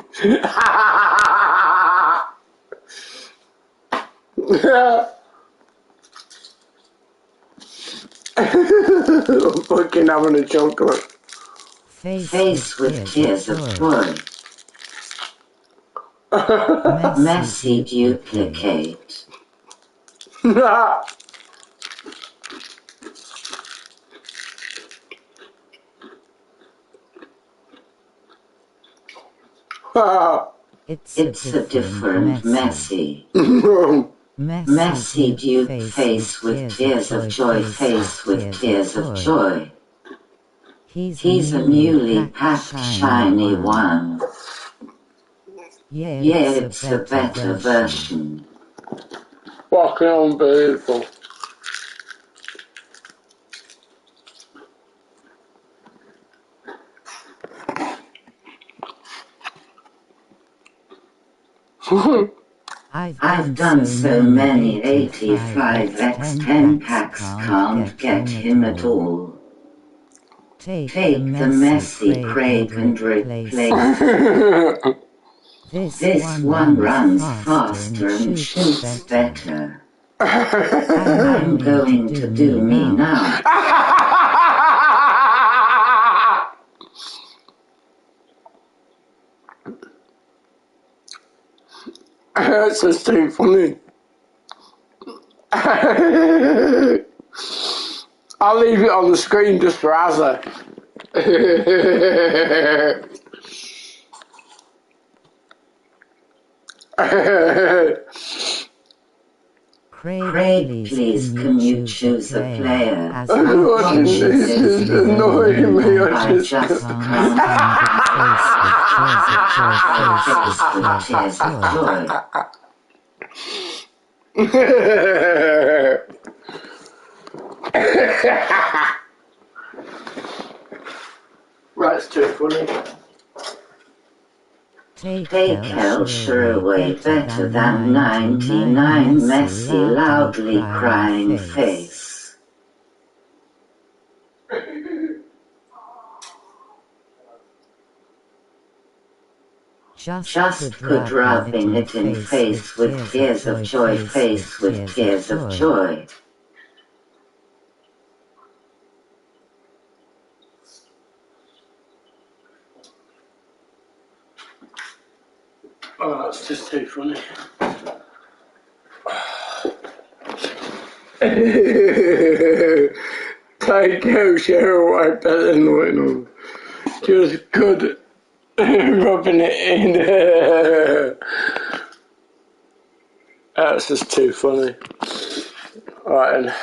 I'm fucking having a chocolate. Face with tears of joy. Messi duplicate. It's a different Messi. Messi dupe face with tears of joy, face with tears of joy. He's a newly packed shiny one. Yeah, it's a better version. Fucking unbelievable. I've done so many 85x10 packs, can't get him at all. Take the Messi Craig and replace. This one runs faster and shoots better. I'm going to do me now. That's just too funny. I'll leave it on the screen just for Azza. Craig, please can you choose a player? As this is annoying me. I just That's too funny. Take Elsher away better than 99 Messi loudly crying face. Just put rubbing it in face with tears of joy, face with tears of joy. Oh, that's just too funny. Take out Cheryl White better than Whitnall. Just good rubbing it in. That's just too funny. Alright then.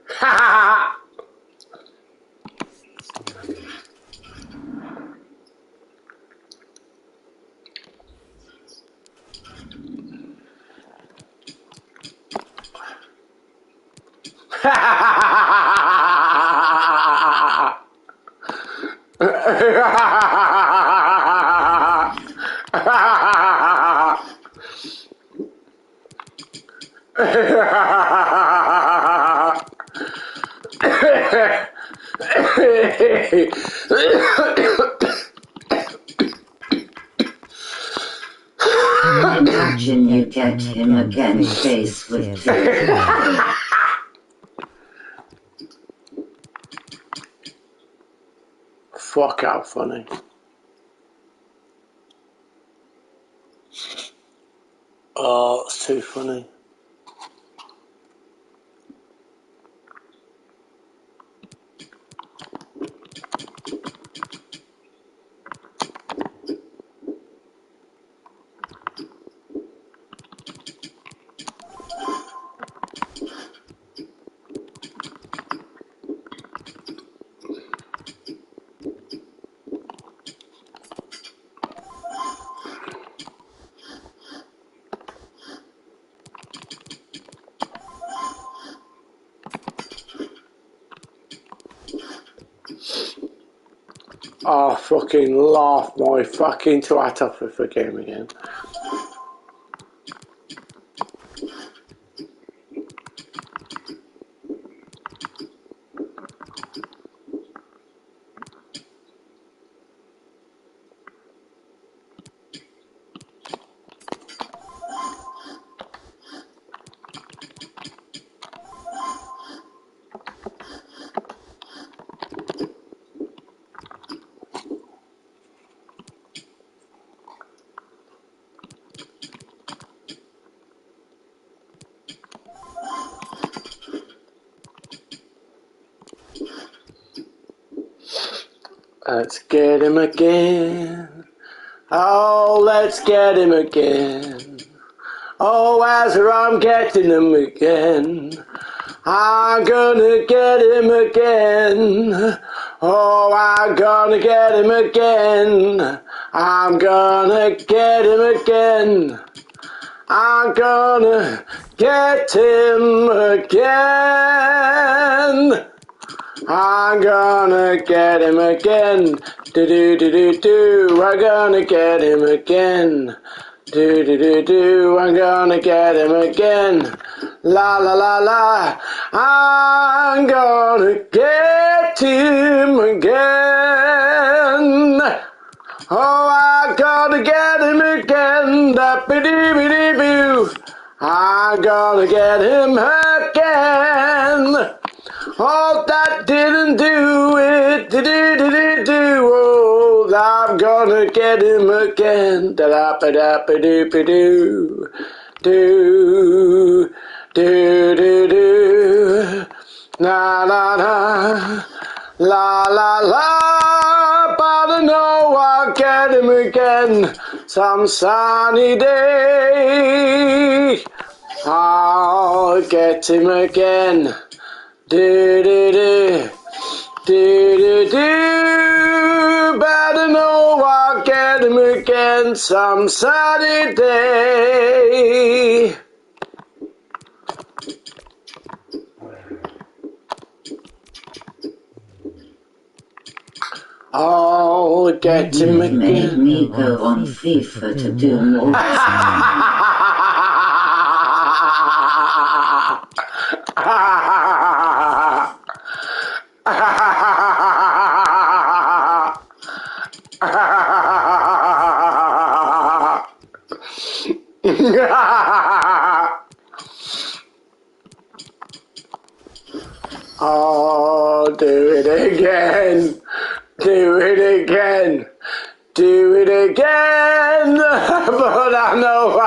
Ha Imagine you get him again face with tears. Fuck, how funny. Oh, it's too funny. Oh, fucking laugh my fucking twat off with the game again. Let's get him again. Oh, let's get him again. Oh, Azra, I'm getting him again. I'm gonna get him again. Oh, I'm gonna get him again. I'm gonna get him again. I'm gonna get him again. I'm gonna get him again. Do do do do do. I'm gonna get him again. Do do do do. I'm gonna get him again. La la la la. I'm gonna get him again. Oh, I gotta get him again. Da ba dee ba dee boo. I gotta get him again. Oh, that didn't do it. Do. Oh, I'm gonna get him again. Da da ba da ba doo ba doo. Do do do do. Na na na. La la la. But I know I'll get him again some sunny day. I'll get him again. Do do do. Do do do. But I know I'll get him again some sunny day. I'll get him again. Made me go on FIFA to do more. Oh, do it again. Do it again. Do it again, but I know.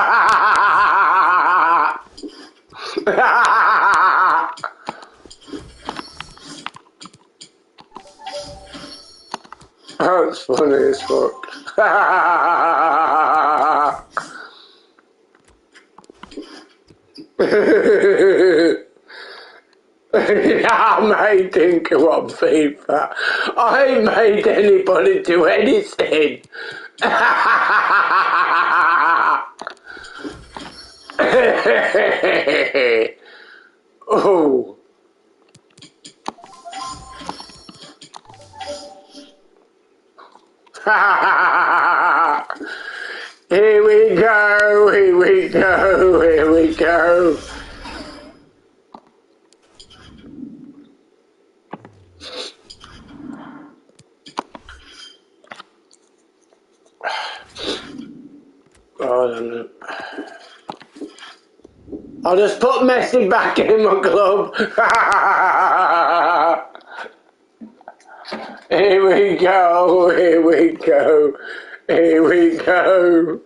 That's funny as fuck. I made think of one FIFA. I ain't made anybody do anything. Oh. Here we go, here we go, here we go. Oh, I'll just put Messi back in my club. Here we go, here we go, here we go.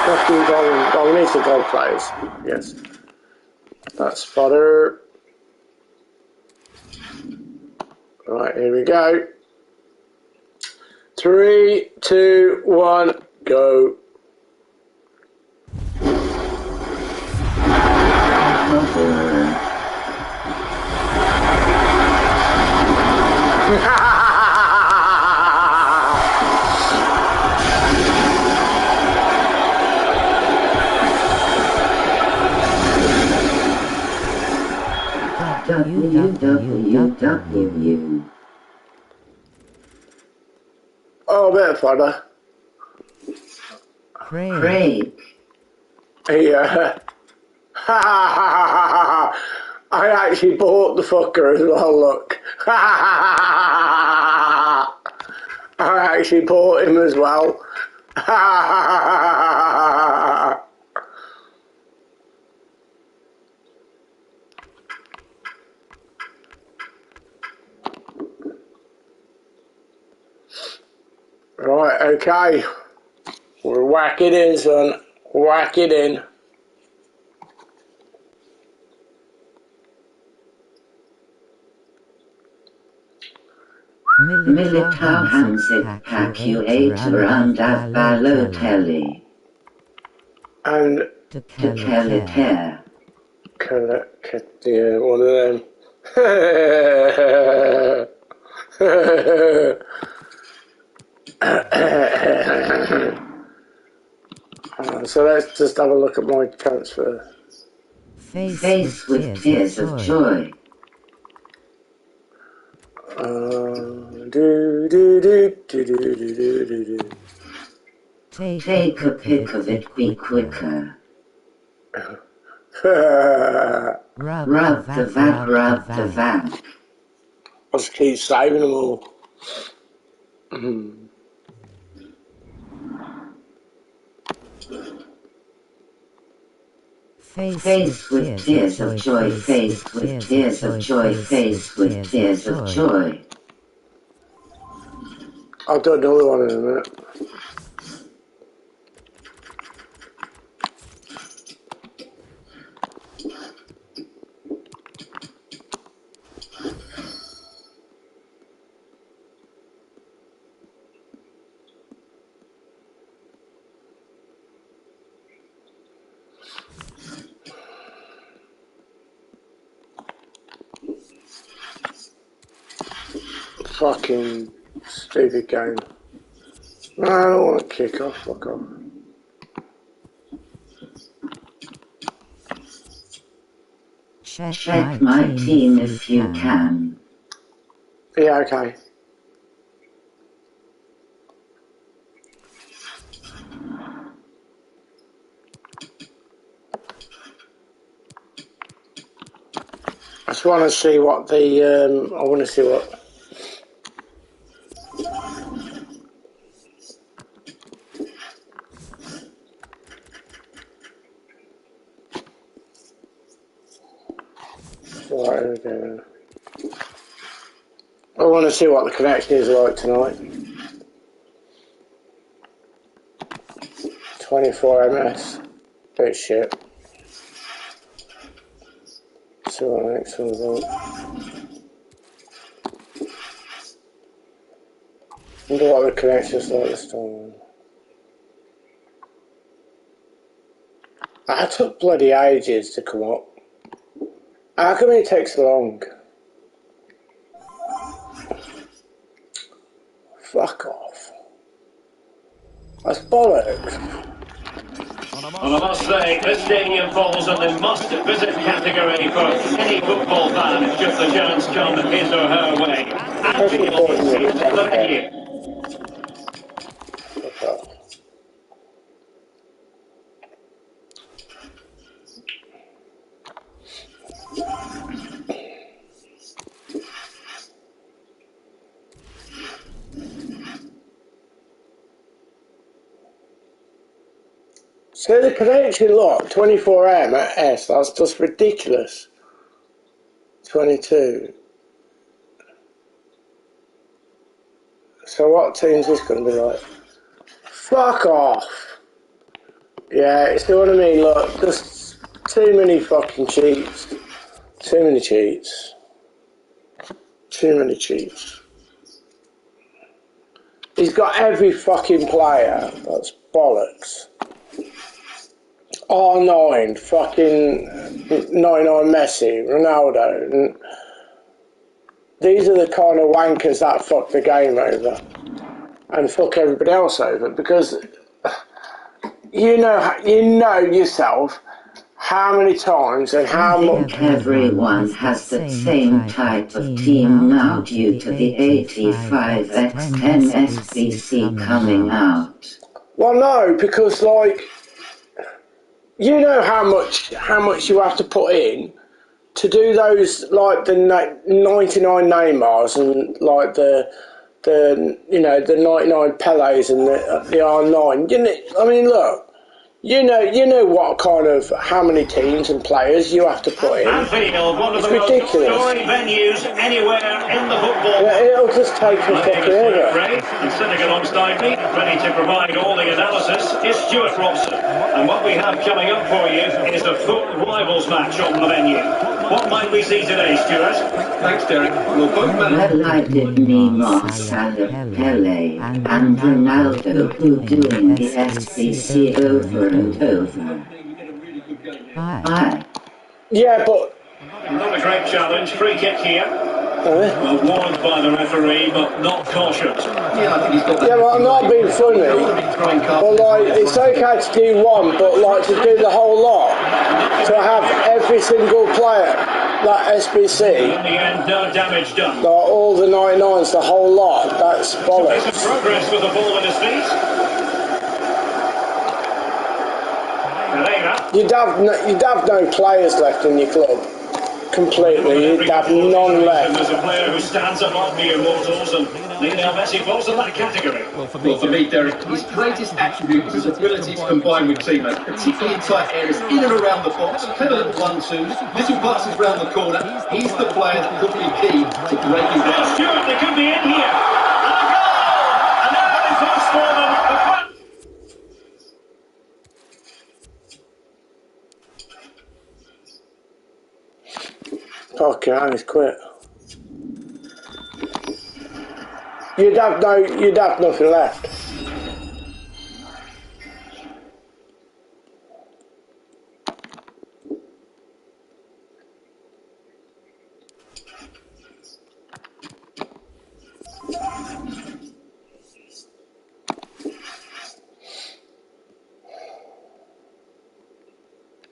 Fucking goal, we need some goal players. Yes. That's spotter. Right, here we go. 3, 2, 1, go. www. Oh, a bit of fodder. Craig. Yeah. I actually bought the fucker as well, look. I actually bought him as well. Right, okay. We'll whack it in, son. Whack it in. Militao Hansit Pacuator and Balotelli. And De Kelly. Yeah, one of them. So let's just have a look at my transfer. Face with tears of joy. Take a pic of it, be quicker. Rub the vac. I'll just keep saving them all. Face with tears of joy, face with tears of joy, face with tears of joy. I'll do another one in a minute. Fucking stupid game. No, I don't want to kick off. Fuck off. Check my team if you can. Yeah, okay. I just want to see what the, I want to see what... Right, here we go. I want to see what the connection is like tonight. 24 ms. Bit shit. See what the next one's like. Wonder what the connection's like this time. That took bloody ages to come up. How come it takes so long? Fuck off. That's bollocks. On a must say, this stadium falls in the must-visit category for any football fan should the chance come his or her way. Anfield is the venue. Fuck off. So the connection lock, 24ms, that's just ridiculous. 22. So what team's this going to be like? Fuck off! Yeah, see what I mean? Look, just too many fucking cheats. Too many cheats. Too many cheats. He's got every fucking player. That's bollocks. R9, fucking 99 Messi, Ronaldo. And these are the kind of wankers that fuck the game over. And fuck everybody else over. Because you know yourself how many times and how much... Everyone has the same type of team now due to the 85x10 SBC coming out. Well, no, because like... You know how much you have to put in to do those, like the 99 Neymars and like the 99 Pelés and the R9. You know, I mean, look, you know what kind of how many teams and players you have to put in. Anfield, one of It's the most ridiculous. storied venues anywhere in the football. Yeah, it'll just take for fucking ever. And sitting alongside me, ready to provide all the analysis, is Stuart Robson. And what we have coming up for you is the foot rivals match on the venue. What might we see today, Stuart? Thanks, Derek. Well, both managers... Well, I did Neymar, Salah, Pelé, and Ronaldo who doing the SBC over and over. Aye. Yeah, but... Not a great challenge. Free kick here. Well, warned by the referee, but not cautioned. Yeah, I think he's got that. Yeah, well, I'm not being funny, but like, it's okay to do one, but like to do the whole lot, to have every single player, that SBC, In the end, no damage done. like all the 99s, the whole lot, that's Bit of bollocks. progress with the ball at his feet. Pereira. You'd have no players left in your club, completely, you'd have none left. There's a player who stands above the immortals, and Lionel Messi falls in that category. Well, for me, Derek, his greatest attribute is his ability to combine with teammates, particularly in tight areas, in and around the box, clever little 1-2s, little passes round the corner. He's the player that could be key to breaking down. Stuart, they could be in here. And a goal! And nobody votes for them. Fucking hell, he's quit. You'd have nothing left.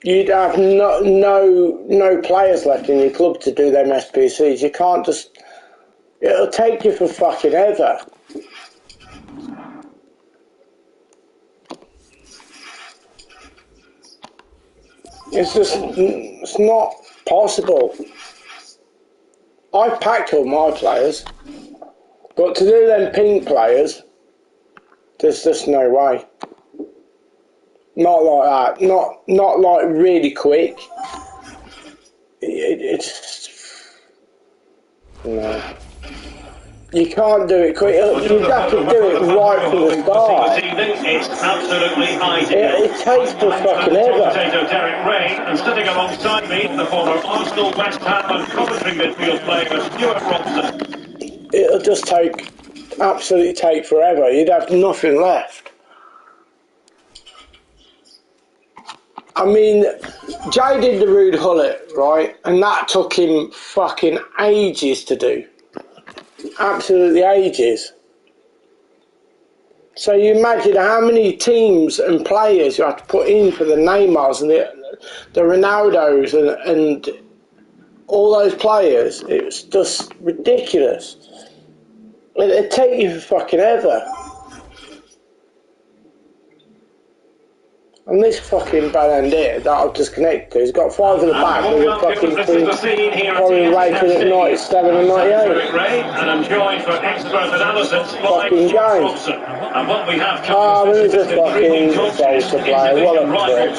You'd have no players left in your club to do them SPCs. You can't just... It'll take you for fucking ever. It's not possible. I've packed all my players, but to do them pink players, there's just no way. Not like that. Not like really quick. It's No. You can't do it quick. You have to do it right from the start. It's absolutely ideal. It takes for fucking ever. Commentator Derek Ray, and sitting alongside me, the former Arsenal, West Ham and Coventry midfield player Stuart Robson. It'll just absolutely take forever. You'd have nothing left. I mean, Jay did the Rude Hullet, right? And that took him fucking ages to do. Absolutely ages. So you imagine how many teams and players you have to put in for the Neymars and the Ronaldos and all those players. It's just ridiculous. It'd take you for fucking ever. And this fucking band here that I've just connected to, he's got 5 in the back with a fucking probably rated at 97 and 98. And I'm joined for expert analysis by fucking game. And what we have there's a fucking Bolter player. What a prick.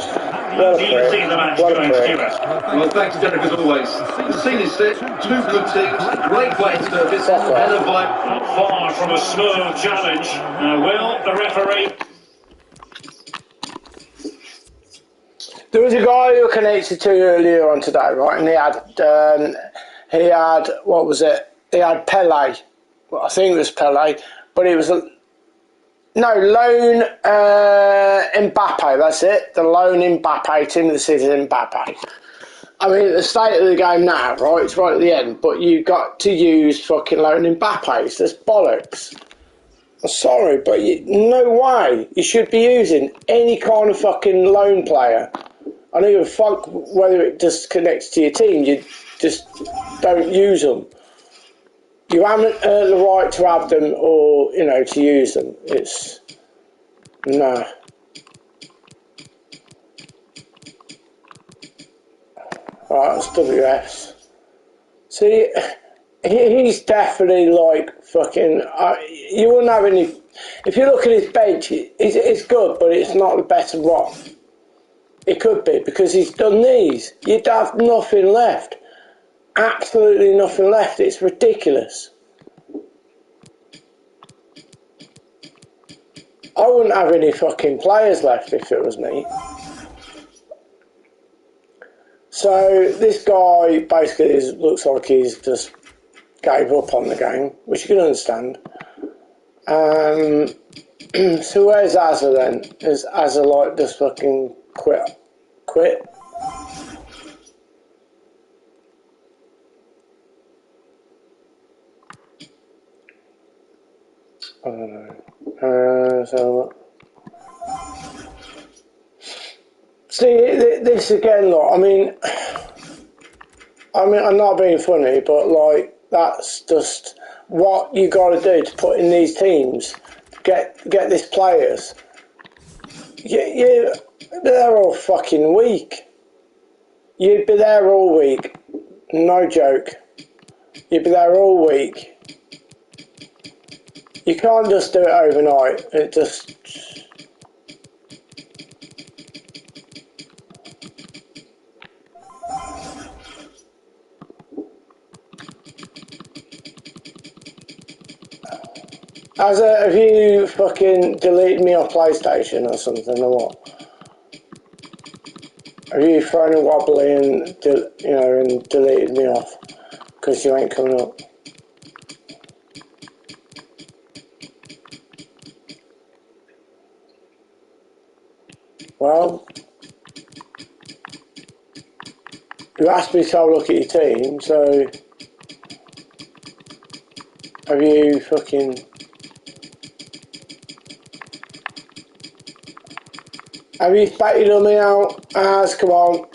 What a prick. What a prick. Well, thanks, Derek, as always. The scene is set. 2 good teams. Great playing service. And a vibe. Far from a smooth challenge. Will the referee... There was a guy who connected to earlier on today, right? And he had what was it? He had Pele. Well, I think it was Pele, but it was lone Mbappe. That's it. The lone Mbappe team of the season, Mbappe. I mean, the state of the game now, right? It's right at the end, but you got to use fucking lone Mbappes. That's bollocks. I'm sorry, but no way. You should be using any kind of fucking lone player. I don't give a fuck whether it just connects to your team. You just don't use them. You haven't earned the right to have them or, to use them. It's... no. Right, that's WS. See, he's definitely like fucking... you wouldn't have any... If you look at his bench, it's good, but it's not the best of rock. It could be, because he's done these. You'd have nothing left. Absolutely nothing left. It's ridiculous. I wouldn't have any fucking players left if it was me. So this guy basically looks like he's just gave up on the game, which you can understand. So where's Azza then? Is Azza like just fucking quit? I don't know. So see this again, look. I mean, I'm not being funny, but like that's just what you got to do to put in these teams. Get these players. They're all fucking weak. You'd be there all week. No joke. You'd be there all week. You can't just do it overnight. It just... have you fucking deleted me off PlayStation or something or what? Have you thrown a wobbly and and deleted me off because you ain't coming up? Well, you asked me to have a look at your team, so have you fucking... Have you spatted on me out? Come on.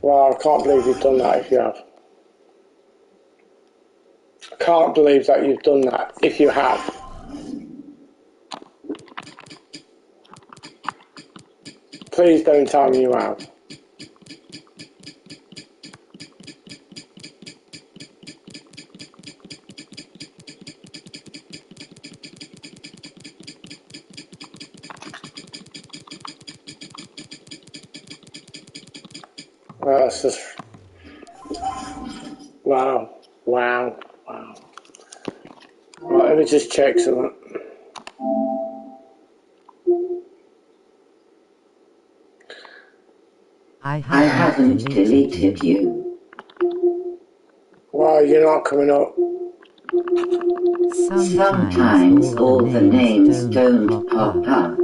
Well, I can't believe you've done that if you have. I can't believe that you've done that if you have. Please don't tell me you have. That's just wow. Right, let me just check something. I haven't deleted you. Why you're not coming up? Sometimes all the names don't pop up.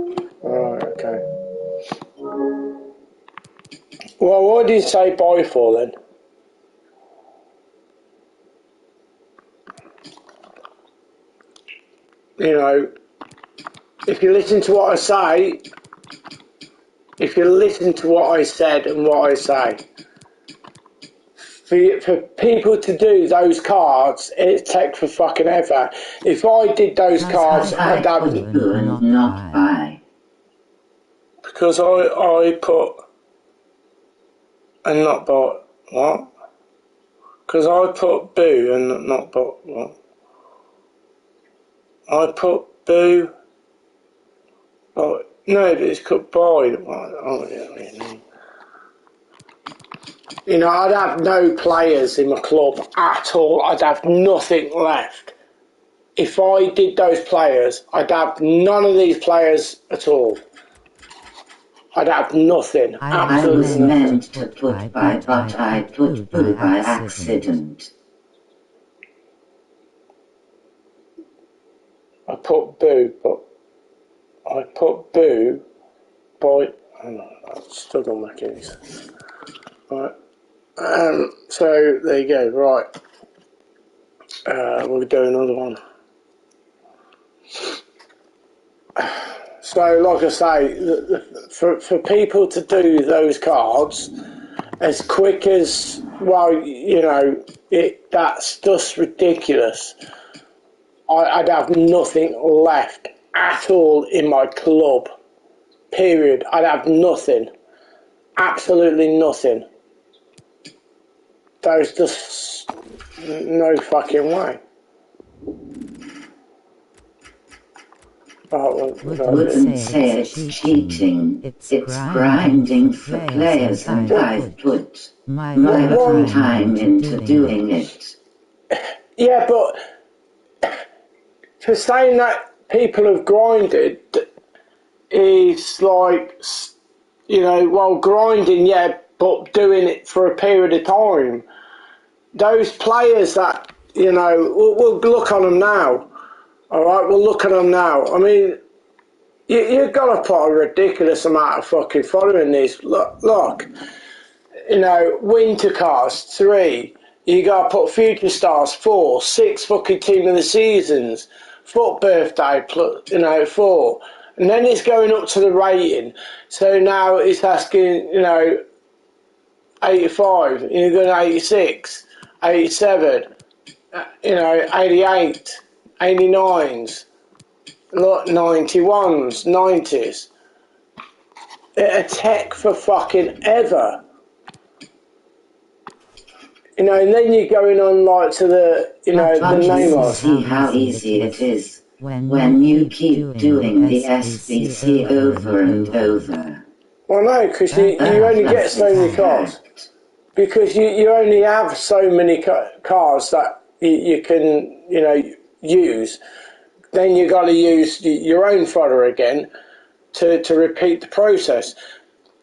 Right, okay. Well, what did you say bye for then? You know, if you listen to what I say, if you listen to what I said and what I say, for people to do those cards, it takes for fucking ever. If I did those cards, I'd have not buy. Because I put and not bought what? Because I put boo and not bought what? I put boo. Oh no, but it's called buy. Oh yeah. You know, I'd have no players in my club at all. I'd have nothing left. If I did those players, I'd have none of these players at all. I'd have nothing. I was meant to put by, but I put boo by accident. I put boo, but I put boo by. Hang on, I still don't make any sense. Right. So there you go. Right. We'll do another one. So, like I say, for people to do those cards as quick as, well, you know, that's just ridiculous. I'd have nothing left at all in my club. Period. I'd have nothing. Absolutely nothing. There's just no fucking way. Wouldn't say it's cheating. It's grinding for players, and I've put my time into doing it. Yeah, but for saying that people have grinded is like, you know, well, grinding, yeah, but doing it for a period of time. Those players that, you know, we'll look on them now. All right, we'll look at them now. I mean, you've got to put a ridiculous amount of fucking following these. Look, you know, winter cars, 3. You got to put future stars, 4, 6 fucking team of the seasons, foot birthday, you know, 4. And then it's going up to the rating. So now it's asking, you know, 85, you're going 86, 87, you know, 88, 89s, 91s, 90s. It'll take for fucking ever. You know, and then you're going on like to the, you know, the name of. See how easy it is when you keep doing the SBC over and over. Well, no, because you only get so many cars. Because you only have so many cars that you can, you know, use. Then you got to use your own fodder again to repeat the process.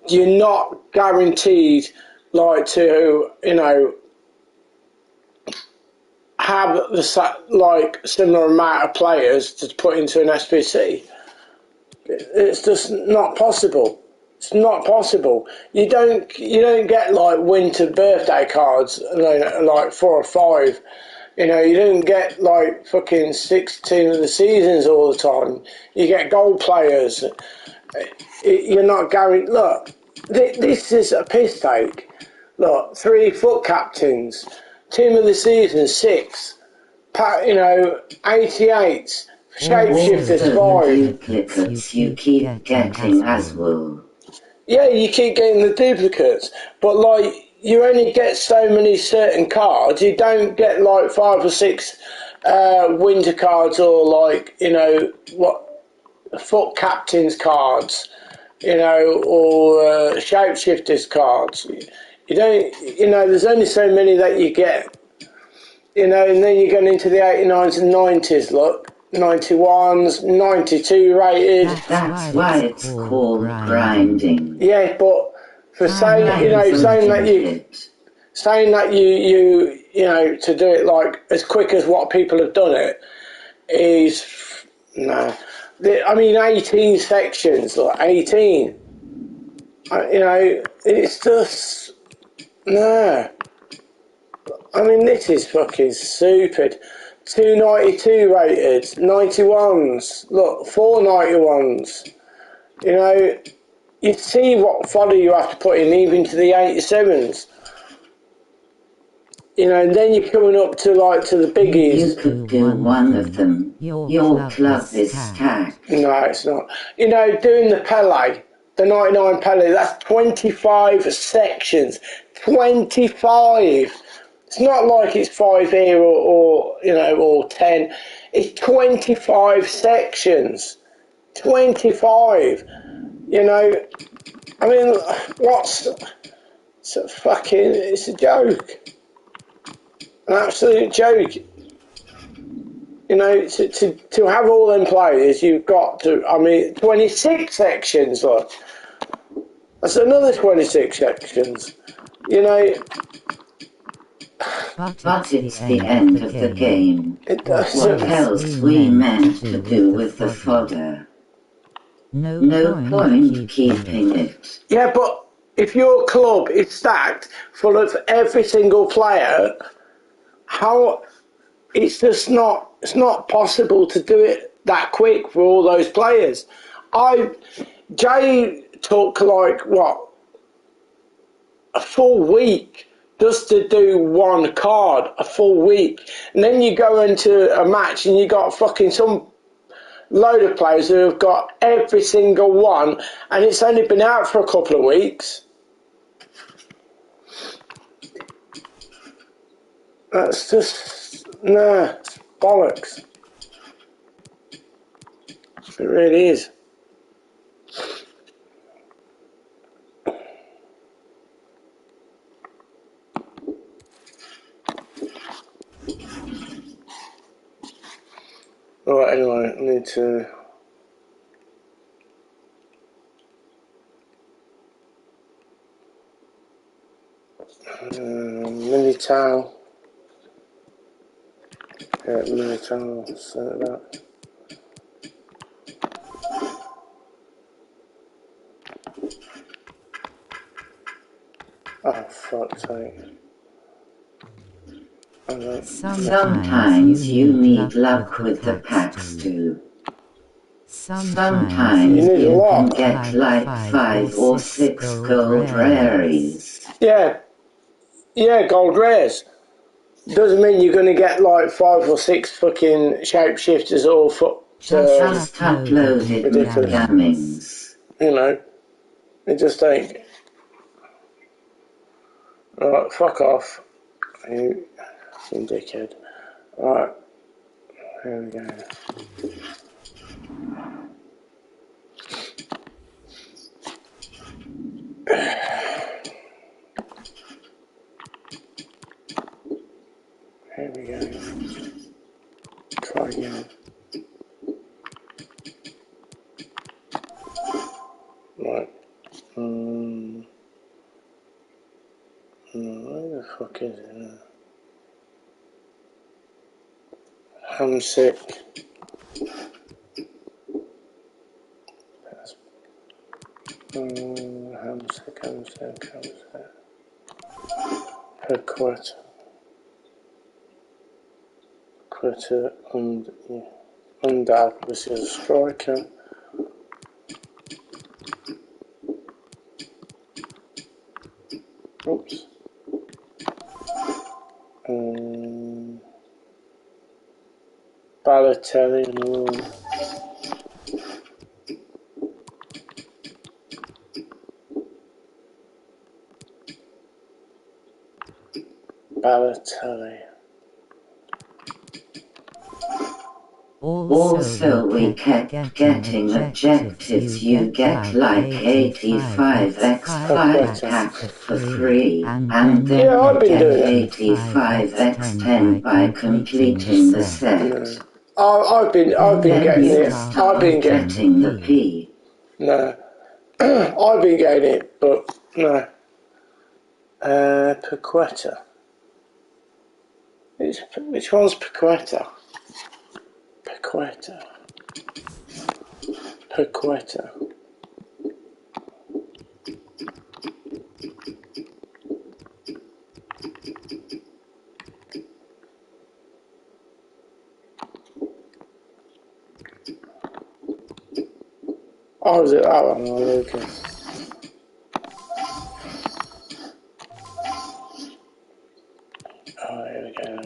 You're not guaranteed like to, you know, have the like similar amount of players to put into an SPC. It's just not possible. It's not possible. You don't get like winter birthday cards, you know, like 4 or 5. You know, you don't get like fucking 16 of the seasons all the time. You get gold players. You're not guaranteed. Look, this is a piss take. Look, 3 foot captains, team of the season 6. You know, 88s, shapeshifters 5. Duplicates you keep getting as well. Yeah, you keep getting the duplicates, but like you only get so many certain cards. You don't get like 5 or 6 winter cards or like, you know, what foot captains cards, you know, or shapeshifters cards. You don't, you know, there's only so many that you get, you know, and then you're going into the 89s and 90s, look, 91s, 92 rated. That's why it's called grinding. Yeah, but for saying, you know, saying that you know, to do it like as quick as what people have done it is, no. I mean, 18 sections, like 18. You know, it's just, no. I mean, this is fucking stupid. 292 rated, 91s, look, 491s. You know, you see what fodder you have to put in even to the 87s. You know, and then you're coming up to like to the biggies. You could do one of them. Your club is stacked. No, it's not. You know, doing the Pele, the 99 Pele, that's 25 sections. 25. It's not like it's 5 here or you know, or 10. It's 25 sections. 25. You know, I mean, it's a fucking, it's a joke. An absolute joke. You know, to have all them players, you've got to, I mean, 26 sections, look. That's another 26 sections. You know. But it's the end of the game. What else we meant to do with the fodder? No point keeping it. Yeah, but if your club is stacked full of every single player, how it's just not, it's not possible to do it that quick for all those players. Jay took like what, a full week just to do one card, a full week, and then you go into a match and you got fucking some load of players who have got every single one, and it's only been out for a couple of weeks. That's just, nah, it's bollocks. It really is. Alright, anyway, I need to... mini towel. Yeah, mini towel, so that. Oh, fuck's sake. Sometimes you need luck with the packs too. Sometimes you can get like 5 or 6 gold rares. Yeah, gold rares. Doesn't mean you're going to get like 5 or 6 fucking shapeshifters or just uploaded gammings. You know, it just ain't. Alright, fuck off. You dickhead. Alright, here we go. Here we go. Try again. Right. Where the fuck is it? I'm sick. I'm sick. Per quarter and this is a striker. Oops. Balotelli and all. Balotelli. Also, we kept getting objectives. You get like 85 X5 pack for free, and then you get 85 X10 by completing the set. I've been getting it. I've been getting the P. No. I've been getting it, but no. Paqueta. Which one's Paqueta? Paqueta. Oh, is it that one? Oh, okay. Oh, here we go.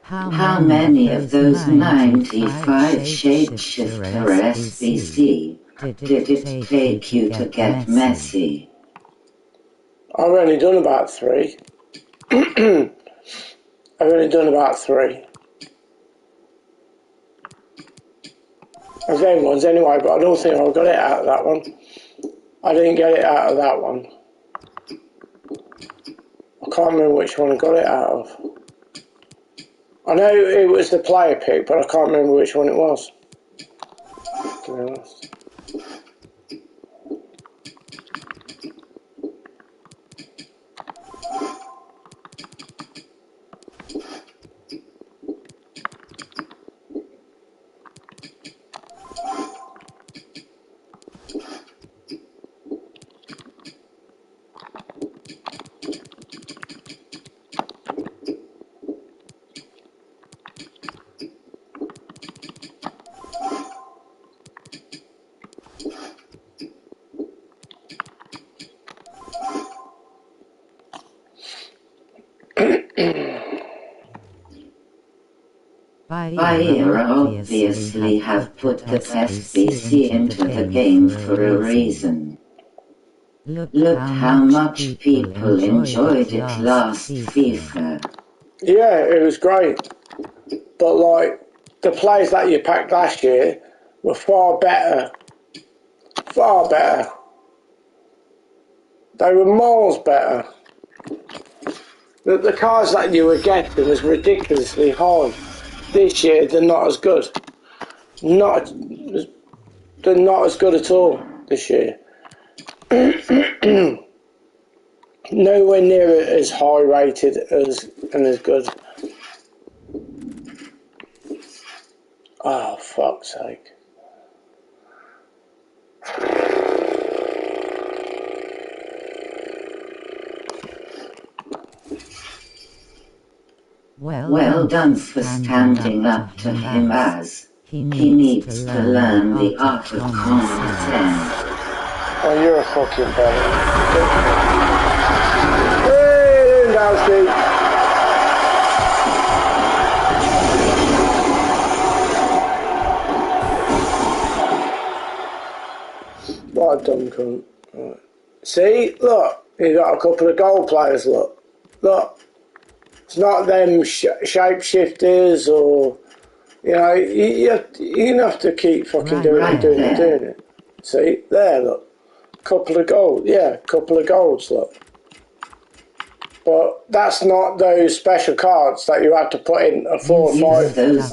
How many of those 95 shapeshifter SBC did it take you to get Messi? I've only done about 3. I've only done about 3. I've done ones anyway, but I don't think I got it out of that one. I didn't get it out of that one. I can't remember which one I got it out of. I know it was the player pick, but I can't remember which one it was, to be honest. Bayer obviously have put that SBC into the game for a reason. Look how much people enjoyed it last FIFA. Yeah, it was great. But like, the players that you packed last year were far better. Far better. They were miles better. The cards that you were getting was ridiculously high. This year, they're not as good. They're not as good at all this year. Nowhere near as high rated and as good. Oh, fuck's sake. Well done for standing up to him, as he needs to learn the art of consent. Oh, you're a fucking belly. Hey, Lewandowski. What a dumb cunt. Right. See, look, you got a couple of goal players, look. It's not them shapeshifters or, you know, you have to keep fucking doing it. See, there, look. Couple of goals, look. But that's not those special cards that you have to put in a 4 or 5 those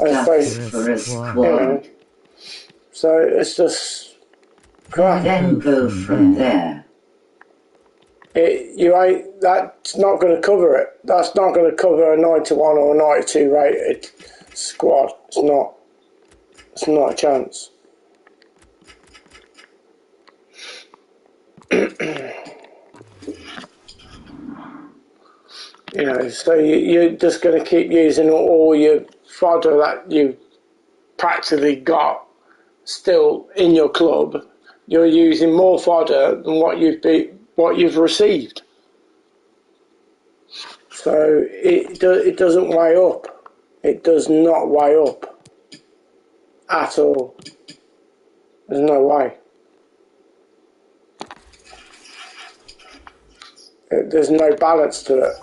for a squad. You know. So it's just crap. Then go from there. That's not going to cover it. That's not going to cover a 91 or a 92 rated squad. It's not a chance. You know, so you're just going to keep using all your fodder that you practically got still in your club. You're using more fodder than what you've received. So it doesn't weigh up. It does not weigh up at all. There's no way. There's no balance to it.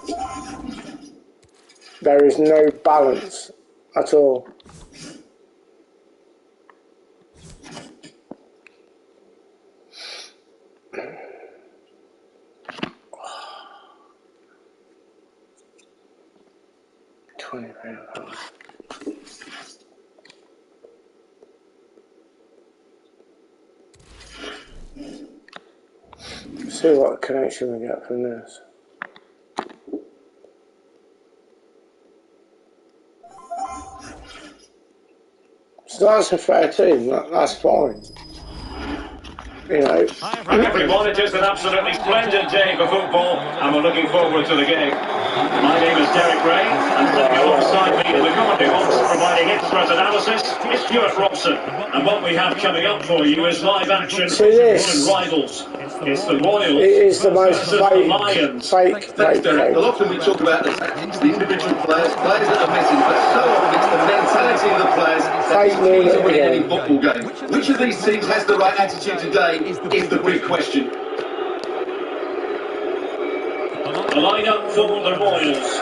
There is no balance at all. £20. See what connection we get from this. So that's a fair team, that's fine. You know. Everyone, it is an absolutely splendid day for football, and we're looking forward to the game. My name is Derek Gray, and sitting alongside me in the commentary box, providing expert analysis, is Stuart Robson. And what we have coming up for you is live action and rivals. It's the Royals. It is the most fake. Thanks, Derek. Well, often we talk about the tactics, the individual players that are missing, but so often it's the mentality of the players that is key to winning any football game. Which of these teams has the right attitude today is the big question. The line-up for the Royals.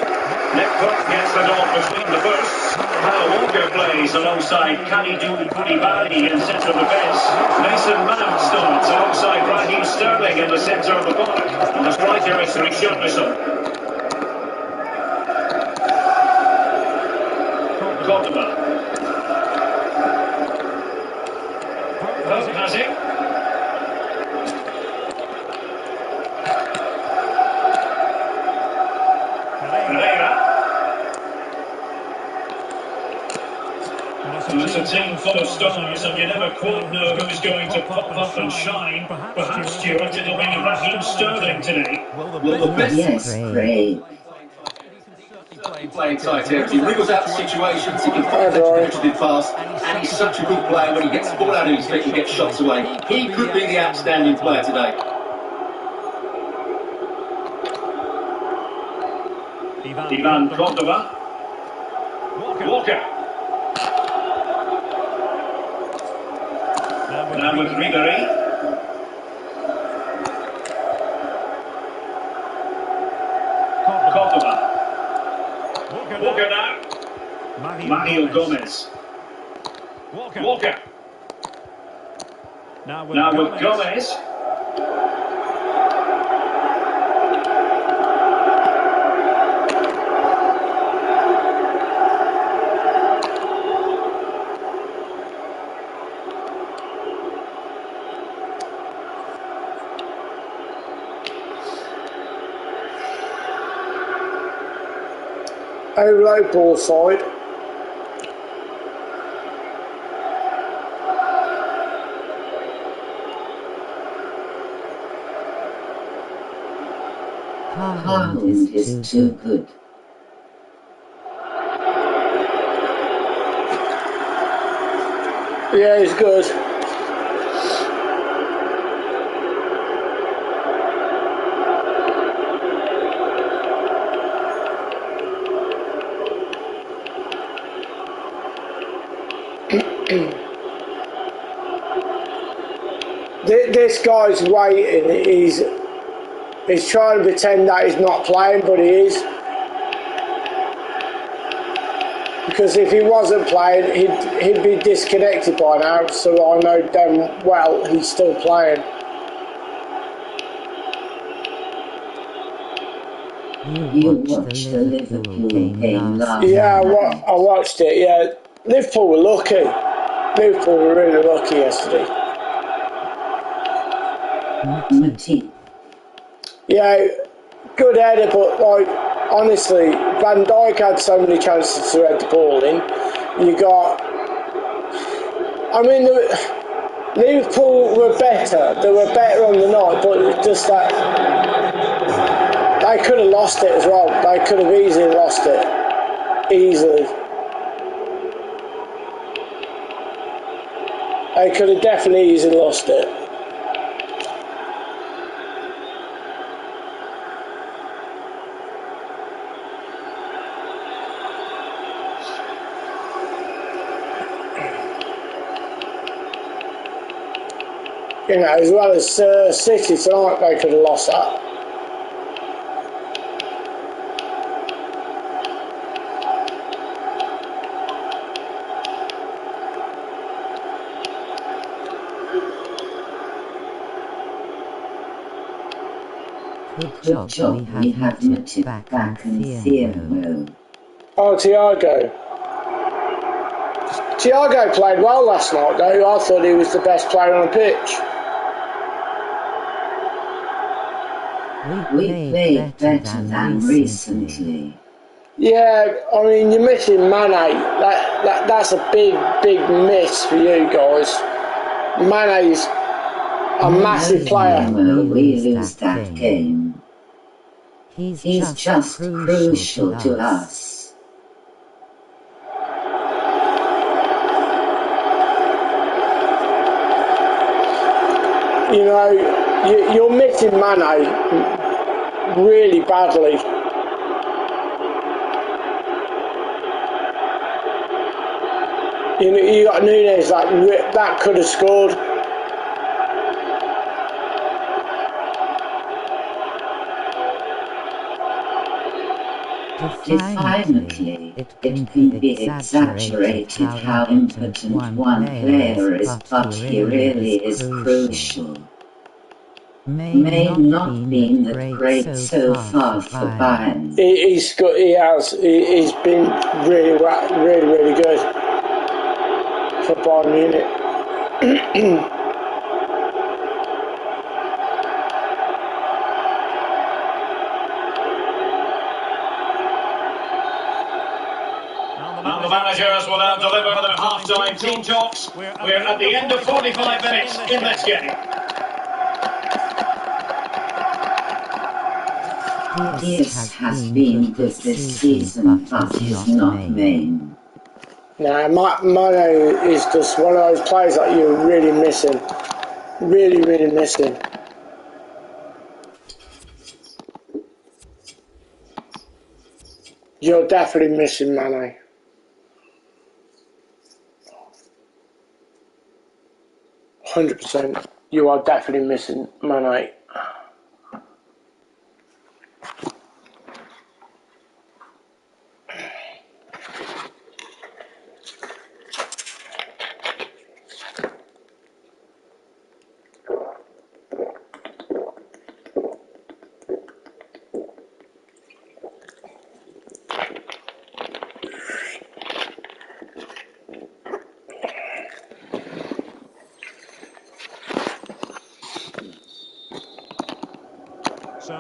Nick Cook gets the dog between the bursts. Kyle Walker plays alongside Kalidou Koulibaly in central defence. Mason Mount starts alongside Raheem Sterling in the centre of the park. And the striker is Richarlison. Cordoba. Pope has it. It's a team full of stars, and you never quite know who's going to pop up and shine. Perhaps, Stuart, it'll be Raheem Sterling today. Well, the best. Yes, great. Playing tight ends, he wriggles out of situations, he can find the pass, and he's such a good player when he gets the ball out of his feet and gets shots away. He could be the outstanding player today. Ivan Cordoba. Walker. Now with Ribéry. Cordoba. Walker now. Mario Gomez. Walker. Now with Gomez. Low ball side. Haaland is too good. Yeah, he's good. This guy's waiting. He's trying to pretend that he's not playing, but he is. Because if he wasn't playing, he'd be disconnected by now. So I know damn well he's still playing. You watched the Liverpool game last night? Yeah, I watched it. Yeah, Liverpool were lucky. Liverpool were really lucky yesterday. Mancity. Yeah, good header, but like honestly, Van Dijk had so many chances to head the ball in. Liverpool were better. They were better on the night, but it's just that they could have lost it as well. They could have easily lost it. Easily. They could have definitely easily lost it. You know, as well as City tonight, they could have lost that. Good job, we have Matip back and Theo. Oh, Thiago. Thiago played well last night, though. I thought he was the best player on the pitch. We played better than recently. Yeah, I mean, you're missing Mane. That's a big miss for you guys. Mane's a massive player. We lose that game. He's just crucial to us. You know, you're missing Mane really badly. You got Nunes that could have scored. Definitely, it can be exaggerated how important one player is, but he really is crucial. May not been that great so far for Bayern. He's been really good for Bayern Munich. And the managers will now deliver their half-time team talks. We're at the end of 45 minutes in this game. This has been good this season, but he's not main. Nah, Mane is just one of those players that you're really missing. Really missing. You're definitely missing Mane. 100%. You are definitely missing Mane.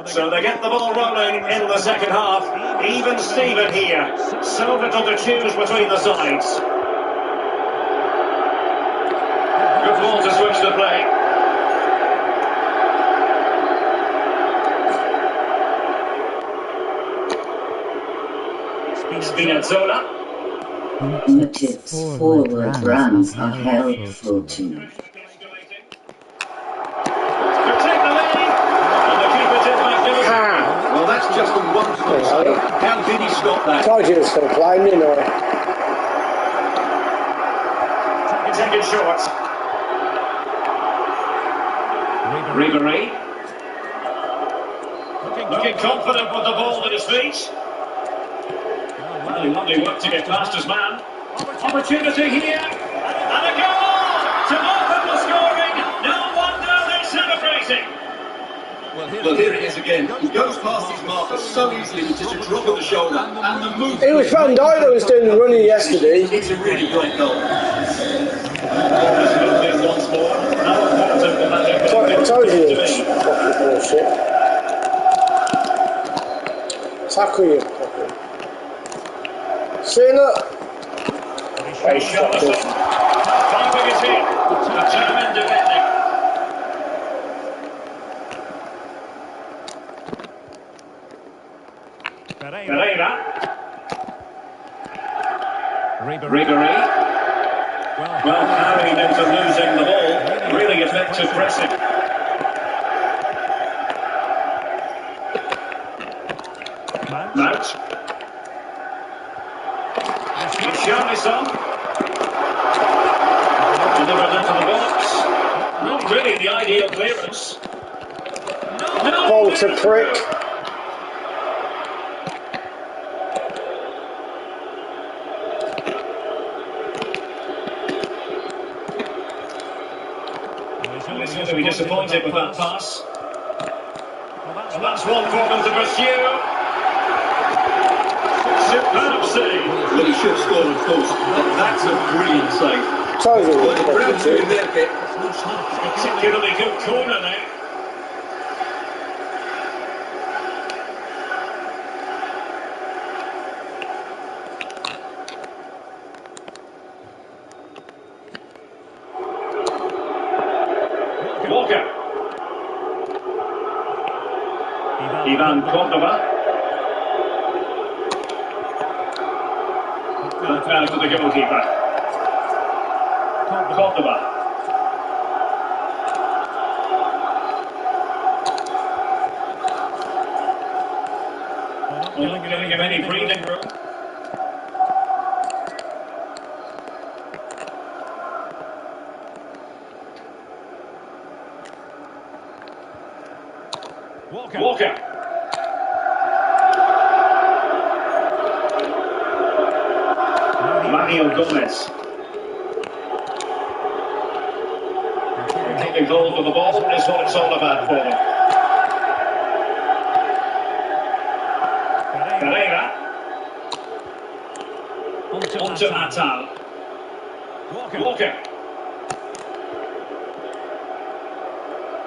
So they get the ball rolling in the second half. Even Steven here. So little to choose between the sides. Good ball to switch the play. Spinazzola. Matip's forward runs are helpful too. Well, that's just a wonderful save. How did he stop that? Told you it was going to play, didn't I? Taken short. Ribery. Looking confident with the ball at his feet. Well, lovely work to get past his man. Opportunity here. And a goal to open the scoring. No wonder they're celebrating. Well, here it is again. He goes past his marker so easily with just a drop of the shoulder and the move. It was Van Dijk that was doing the running yesterday. It's a really great goal. Once more. How important will that I told you it's fucking bullshit. Tackle you, fucker. See, look. He shot us up. Finding it in. Determined defending. Pereira. Ribery. Well, carrying into losing the ball. Really effective pressing. Mount. Richarlison. Delivered into the box. Not really the ideal clearance. Ball to prick. He's going to be disappointed with that pass. And that's one for them to pursue. Superb save. Well, he should have scored, of course, but that's a brilliant save. Totally. Well, proud to him there, Pip. Particularly good corner there. Walker. Ivan Cordova. Back now to the goalkeeper. Cordova. Not giving him any breathing room. Walker. Mario Gomez. Taking hold of the ball is what it's all about for them. Pereira. Onto Natal. Walker.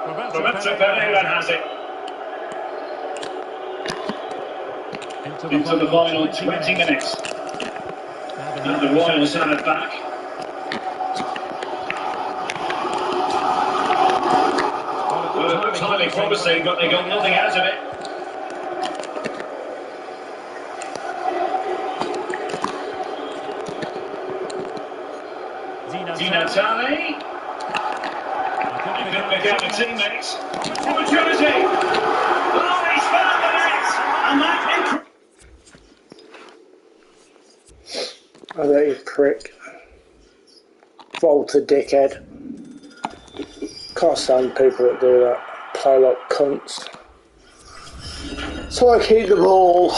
Roberto Pereira has it. Into the final 20 minutes. And the Royals have it back. Well, it looks highly promising, but they got nothing out of it. Di Natale. He couldn't make out the teammates. Opportunity! Oh, he's found the net! And that Oh, that you prick. Volta dickhead. Can't stand people that do that. Play like cunts. So I keep the ball.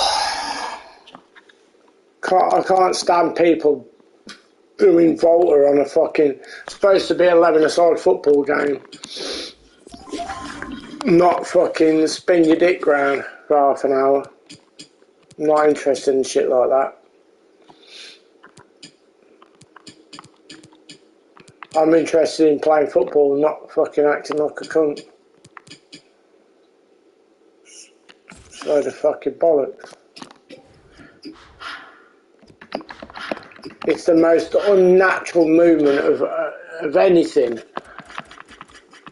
I can't stand people doing Volta on a fucking... supposed to be 11-a-side football game. Not fucking spin your dick round for half an hour. Not interested in shit like that. I'm interested in playing football, not fucking acting like a cunt. So the fucking bollocks. It's the most unnatural movement of anything.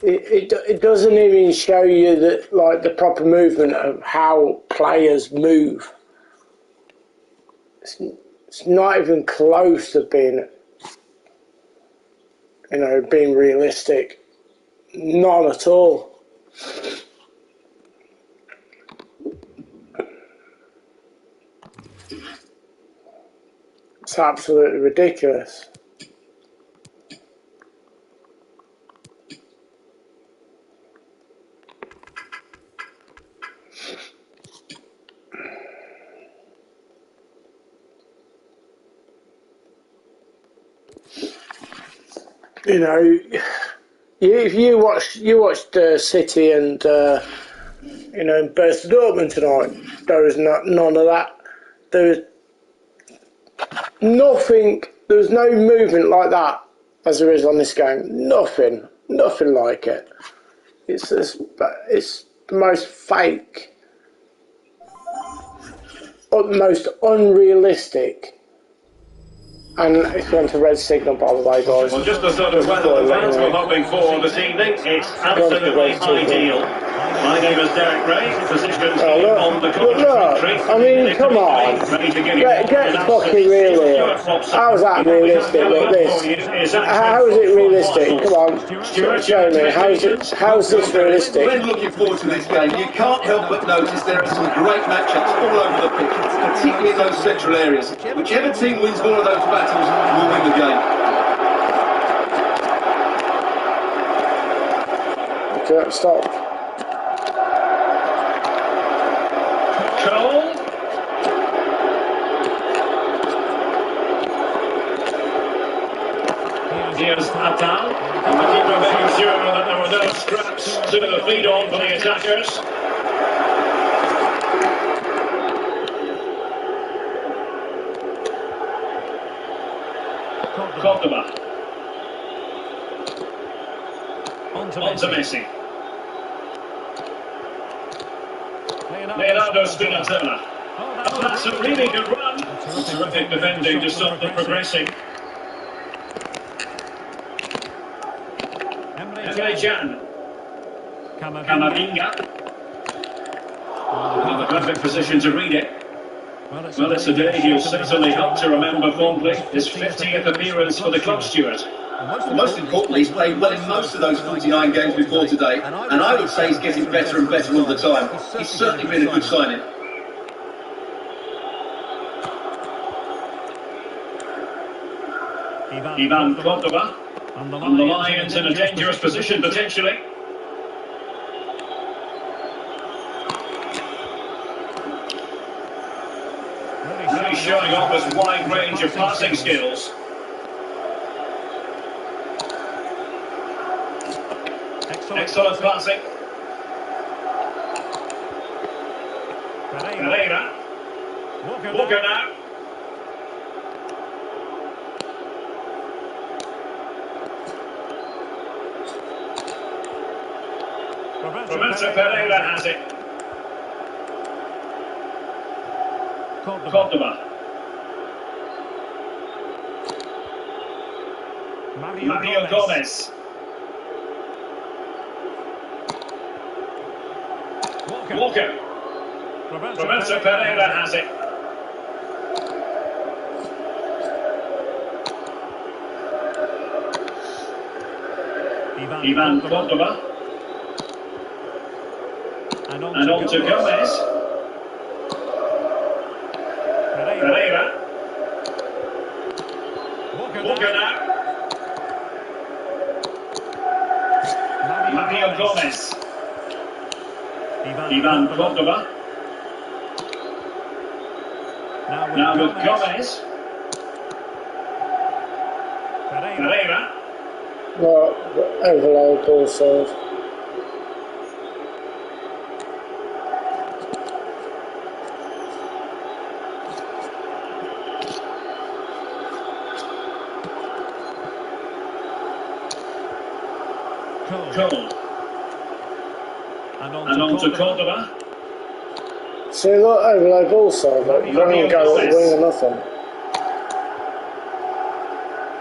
It doesn't even show you that, like, the proper movement of how players move. It's not even close to being, you know, being realistic. None at all. It's absolutely ridiculous. You know, if you watched City and you know, versus Dortmund tonight, there was none of that. There was nothing. There was no movement like that as there is on this game. Nothing like it. It's the most fake, most unrealistic. And it's gone to red signal, by the way, guys. Well, just the sort of weather the fans were hoping for this evening. It's absolutely ideal. My name is Derek Ray, positioned on the commentary. I mean, come on. Get fucking real here. How's that realistic, like this? How is it realistic? Come on, show me. How's this realistic? When looking forward to this game, you can't help but notice there are some great matchups all over the pitch, particularly in those central areas. Whichever team wins more of those battles will win the game. Okay, stop. Cole. Here's Natal. And the keeper making sure that there were no scraps to feed on for the attackers. Cordoba. On to Messi. Leonardo Spinazzola. Oh, that's a really good run. Terrific defending to stop them progressing. Emre Can. Camavinga. Another perfect position to read it. Well, it's a day he'll certainly hope to remember fondly. His 50th appearance for the club, Stuart. Well, most importantly, he's played well in most of those 49 games before today, and I would say he's getting better and better all the time. He's certainly been a good signing. Ivan Cordoba. And the Lions in a dangerous position, potentially. Really showing off his wide range of passing skills. Excellent passing. Pereira. Walker now. Roberto Pereira has it. Cordoba. Mario Gomez. Walker. Roberto Pereira has it. Ivan Cordoba. And on to Gomez. Pereira. Walker now. Mario Gomez. Ivan Cordoba. Now with Gomez. Pereira. Well, overload also. Cole. And on to Cordoba. See, look, overload also, but you don't go up the wing or nothing.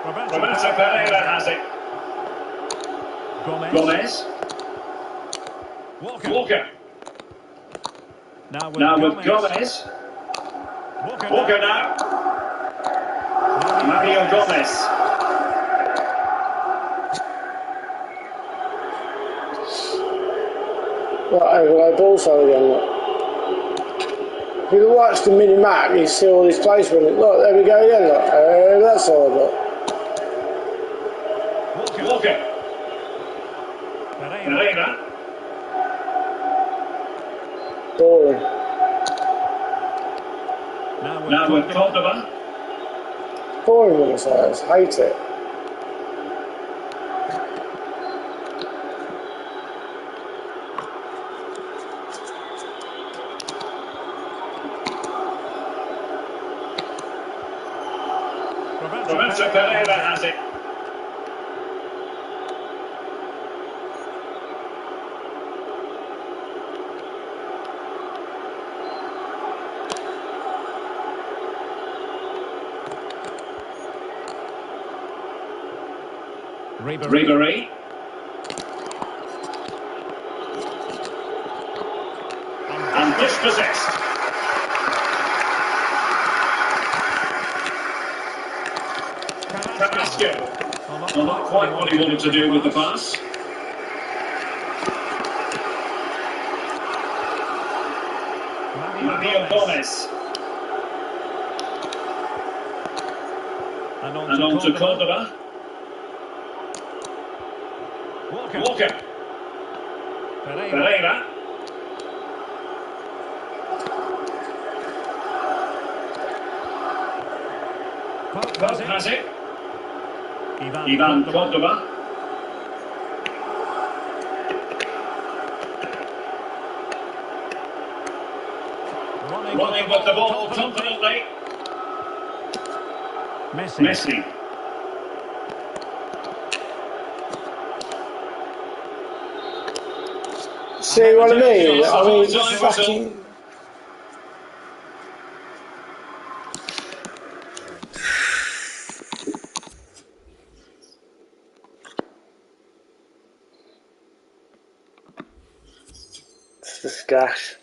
Roberto Pereira has it. Gomez. Walker. Now with Gomez. Walker now. Mario Gomez. Right, overload also again, look. If you watch the mini map, you see all these placements. Look, there we go again, look. That's all I got. Walker. Pereira. Boring. Now with Cordoba. Boring with this eyes. Hate it. Roberto Pereira has it. Ribery. And dispossessed. Carrasco. Well, not quite what he wanted to do with the pass. Mario Gomez. And on to Cordoba. Walker. Pereira. Pope has it. Ivan Cordoba. Running with the ball confidently. Messi. See what I mean? I mean, fucking... It's just gas.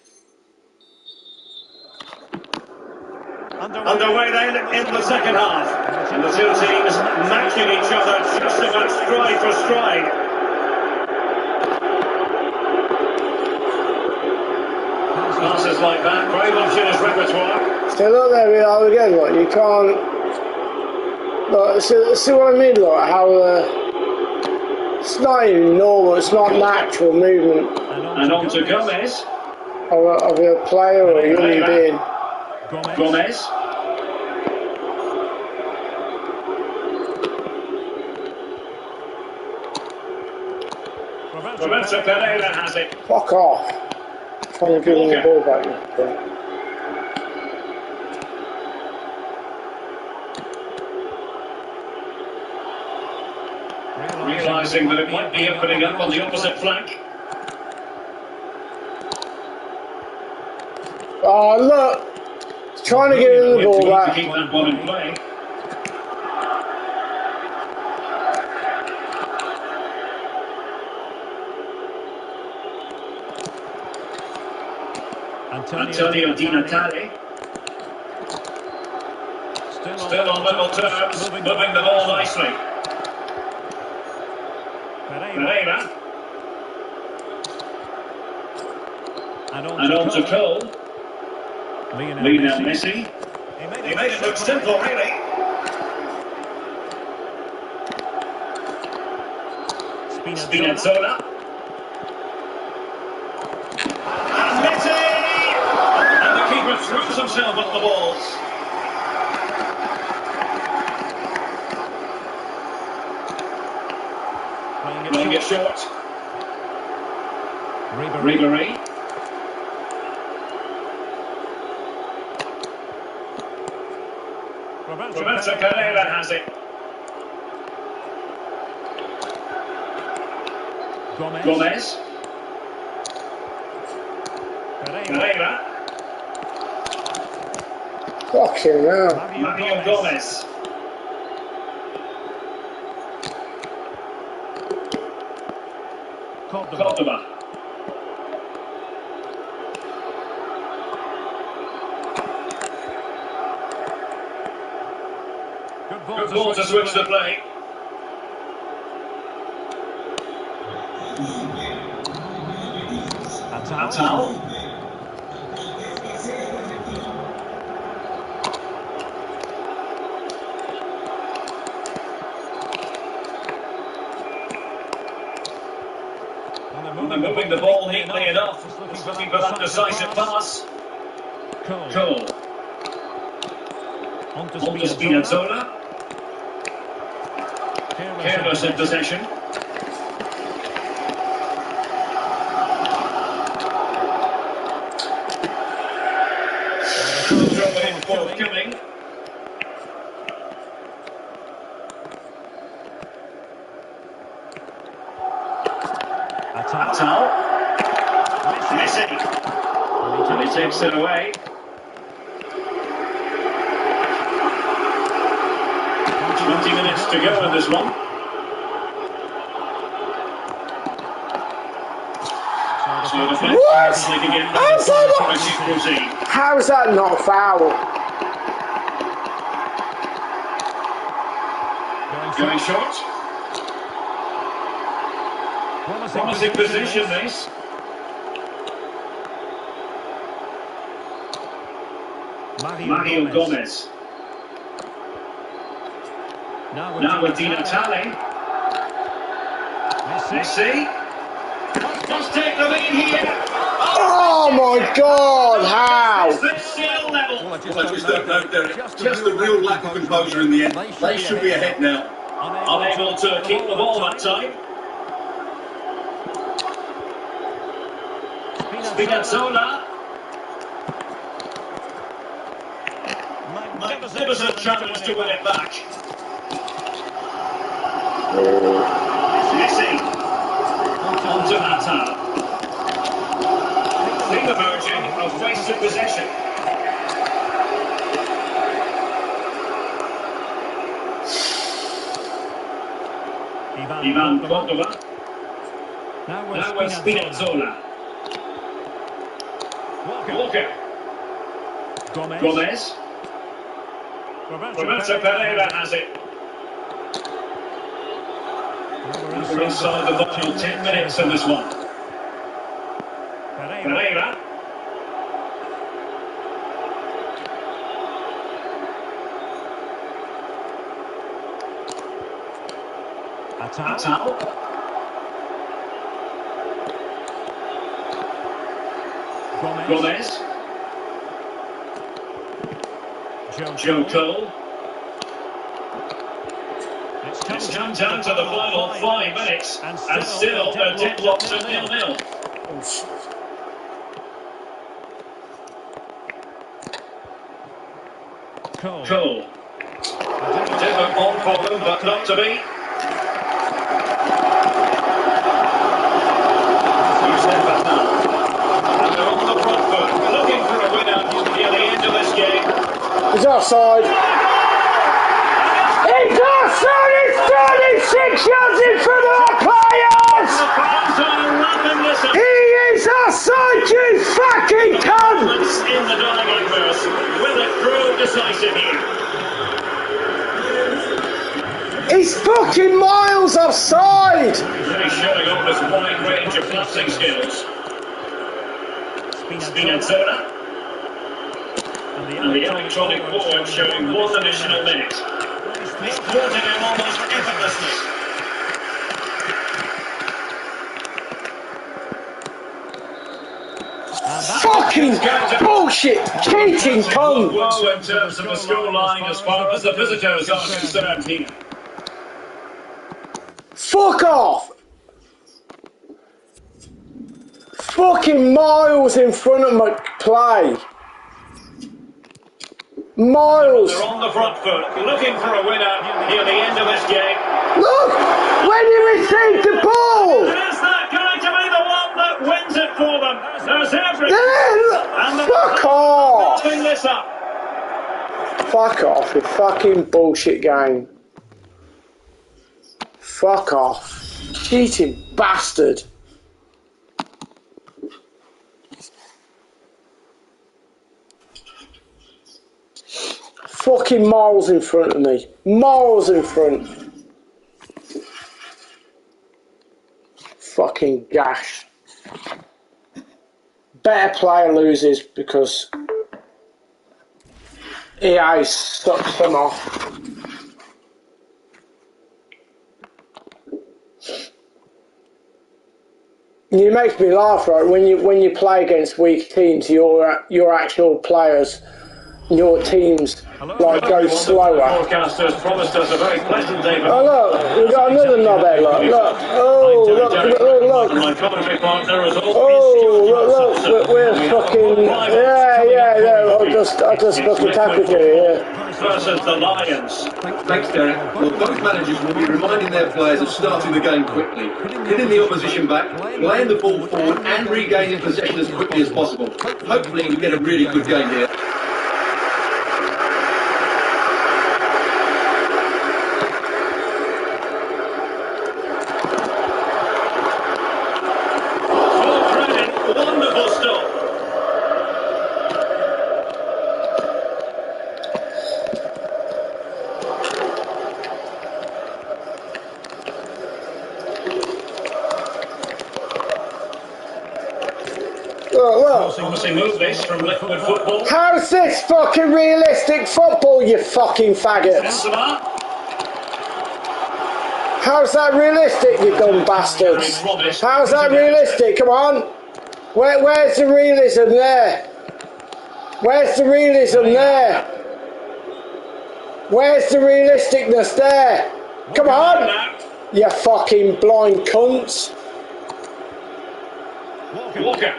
Underway then in the second half. And the two teams matching each other just about stride for stride. Passes like that, very much in his repertoire. So look, there we are again, look, you can't... Look, see what I mean, look, how... it's not even normal, it's not natural movement. And on to Gomez. Of a player or a human being. Gomez. Roberto Pereira has it. Fuck off. Trying to give him the ball back. Realising that it might be opening up on the opposite flank. Oh, look. He's trying to give him the ball back. Keep that one in play. Antonio Di Natale. Still on level terms, moving the ball nicely. Pereira. And on to Cole. Lionel Messi. He made it look simple, really. Spinazzola. And Messi! And the keeper throws himself at the balls. Playing it short. Ribery. Roberto Pereira has it. Gomez. Pereira. Fucking hell. Mario Gomez. Cordoba. Good ball to switch the play. Atal. Moving the ball neatly enough. Just looking for that decisive pass. Cole. On to Spinazzola. Careless in possession. Throw in forthcoming. Atal. Messi. And he takes it away. 20 minutes to go in this one. So the fence taking it back. How is that not a foul? Going short. Promising position, this. Mario Gomez. Now with Di Natale. Messi. Must take the lead here. Oh my God, how? Still level. Well, I just don't know, Derek. Just a real lack of composure in the end. They should be ahead now. Unable to keep the ball that time. Spinazzola. Magnificent challenge to win it back. Messi. On to Atal. Ivan Cordova. Now with Spinazzola. Walker. Gomez. Roberto Pereira has it. We're inside the final 10 minutes of this one. Pereira. Atal. Gomez. Joe Cole. It's come down to the final 5 minutes, and still a deadlock at 0-0. Cole. Different on for them, but not to be. And they're on the front foot, looking for a winner near the end of this game. He's offside. He's offside! He's 36 yards in front of our players! He is offside, you fucking cunt! In the dying embers, will it prove decisive here? He's fucking miles offside! Really showing off his wide range of passing skills. Spinazzola. And the electronic board showing 1 additional minute. He's caught him almost effortlessly. Fucking bullshit! Cheating cunt! Well, in terms of the scoreline, as far as the visitors are concerned here. Fuck off! Fucking miles in front of my play. Miles. They're on the front foot, looking for a winner near the end of this game. Look! When he received the ball! Is that going to be the one that wins it for them? There's every... Fuck off! This up. Fuck off, you fucking bullshit game. Fuck off. Cheating bastard. Fucking miles in front of me. Miles in front. Fucking gash. Better player loses because EA sucks them off. It makes me laugh, right? When you play against weak teams, your actual players, your teams like go slower. Forecasters promised us a very pleasant day. Oh look, we've got another knobhead. Look. Oh look. My commentary partner is all. Oh look. We're fucking yeah. I just fucking tackled you. Yeah. Versus the Lions. Thanks, Derek. Well, both managers will be reminding their players of starting the game quickly, hitting the opposition back, playing the ball forward and regaining possession as quickly as possible. Hopefully we get a really good game here. Wonderful stop. Obviously move this from liquid football. How's this fucking realistic football, you fucking faggots? How's that realistic, you dumb bastards? How's that realistic? Come on. Where's the realism there? Where's the realism there? Where's the realisticness there? Come on. You fucking blind cunts. Walker.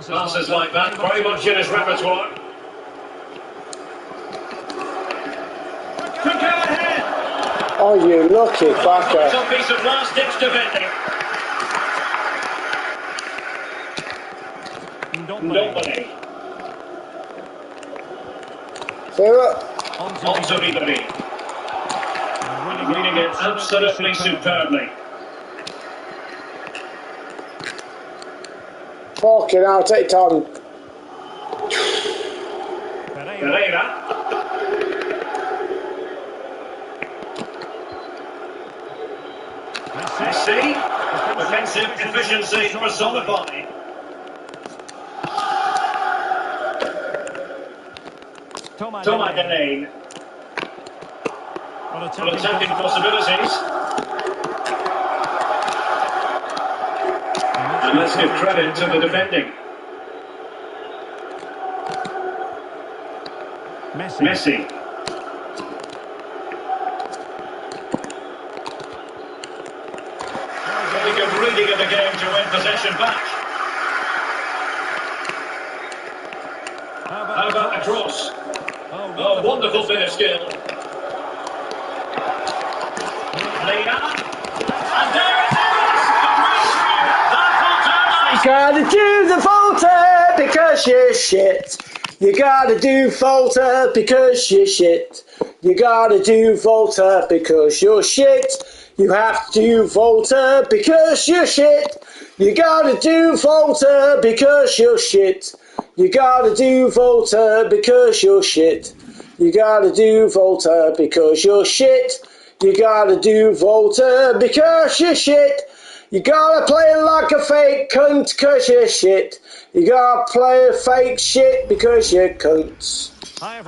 Passes like that, very much in his repertoire. Could go ahead. Oh, you lucky fucker. Some piece of last-ditch defending. Nobody. See that? On to Ribery. it absolutely superbly. Fucking hell, take time. Pereira. Messi. Defensive efficiency personified. Thomas Delaney. On attacking possibilities. And let's give credit to the defending. Messi. Very good reading of the game to win possession back. How about a cross? Oh, wonderful bit of skill. Lena. And there it is! You gotta do the Volta because you're shit. You gotta do Volta because you're shit. You gotta do Volta because you're shit. You have to do Volta because you're shit. You gotta do Volta because you're shit. You gotta do Volta because you're shit. You gotta do Volta because you're shit. You gotta do Volta because you're shit. You gotta play like a fake cunt because you're shit. You gotta play a fake shit because you're cunts. You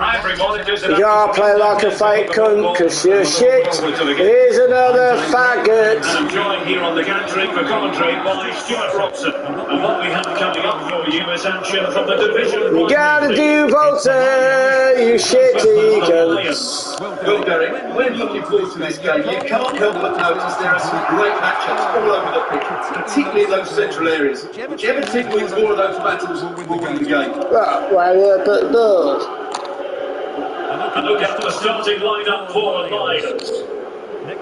gotta play like a fake cunt because you're shit. Here's another faggot. And I'm joined here on the gantry for commentary by Stuart Robson. And what we have coming up for you is action from the Division 1. You gotta do Volta, you shitty cunts. Well, Gary, when looking forward to this game, you can't help but notice there are some great matchups all over the pitch, particularly in those central areas. Whichever team wins one of those battles will win the game. And look at the starting lineup for the Lions.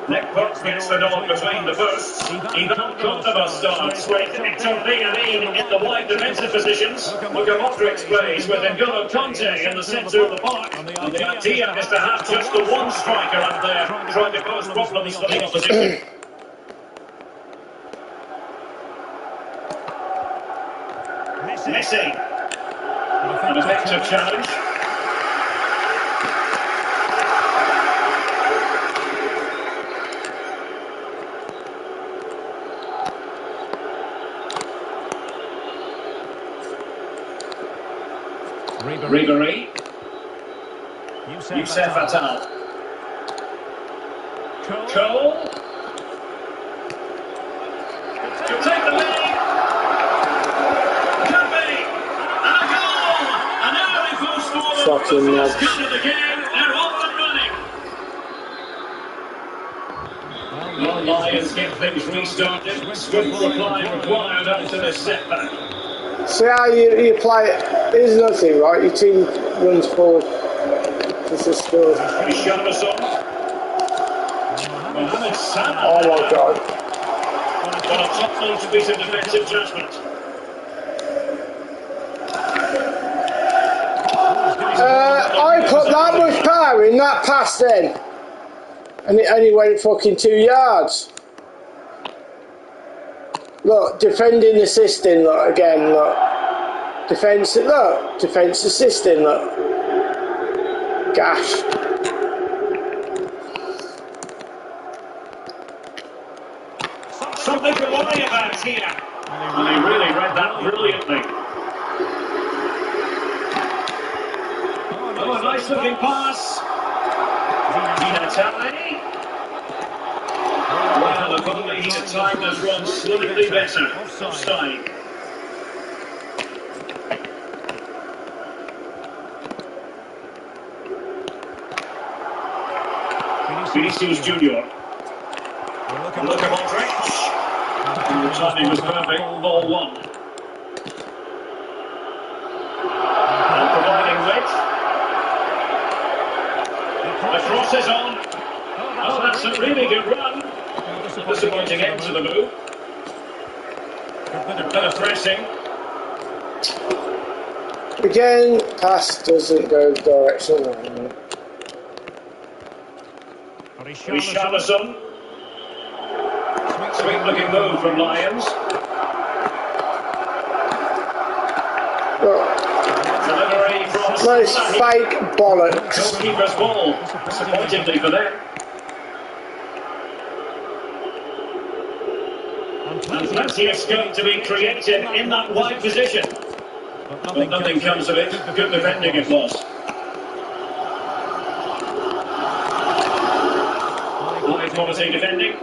Nick Potts gets the nod between the firsts. Ivan Kontova starts with Victor Amin in the wide defensive positions. Luka Modric plays with N'Golo Kante in the centre of the park. And the idea is to have just the one striker out there trying to cause problems for the opposition. Messi. An effective challenge. Ribery. Youssef Attal. Cole. He'll take the lead. Could be. And a goal. And now they goes forward for the first cut of the game. They're off and running. The Lions get things restarted. Swift reply required after this setback. See how you play it. Here's another thing, right? Your team runs forward. This is score. Oh my god. What a top-notch piece of defensive judgment. I put that much power in that pass then. And it only went fucking 2 yards. Look, defending assisting, look, again, look. Defence assisting, look. Gash. Something to worry about here. And he really read that brilliantly. Oh, a nice looking pass. Dinatale. Well, if only he had timed his run slightly better. Offside. Vinicius Junior. Look at Modric. And the timing was perfect. Ball one. And providing width. The cross is on. Oh, that's a really good run. Disappointing end to the move. A bit of pressing. Again, pass doesn't go the direction. Richarlison. Sweet looking move from Lyons. Delivery from Most fake bollocks. goalkeeper's ball. Disappointingly for them. And plenty of scope to be created in that wide position. But nothing comes of it. Good defending it was. High quality defending.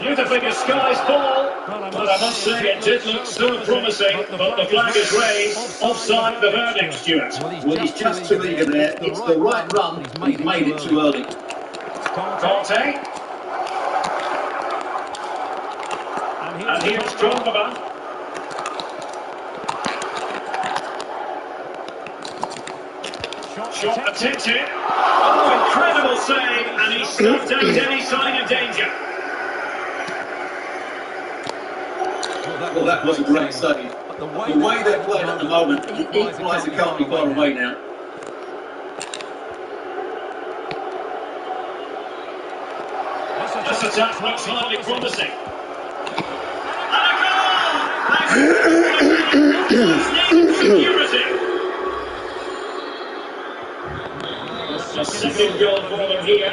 Beautifully disguised ball. But I must say it did look so promising. But the flag is raised. Offside the verdict, Stuart. Well, he's just too eager there. It's the right run. He's made it too early. Conte. And here's Jordan. Shot attempted. Oh, incredible save. And he snuffed out any sign of danger. Well, that was a great save. The way they're playing at the moment, the equaliser can't be far away now. This attack looks highly promising. A second goal for them here.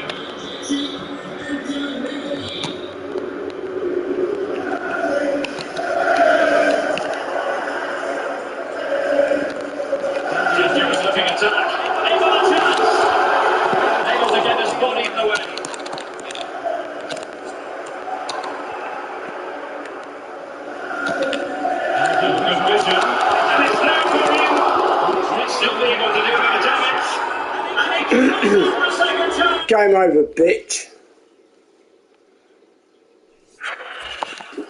Dangerous looking attack. Able to chance. Able to get his body in the way. Good vision. And it's there for him. He's still able to do a bit of damage. And he can go for a second chance. Game over, bitch.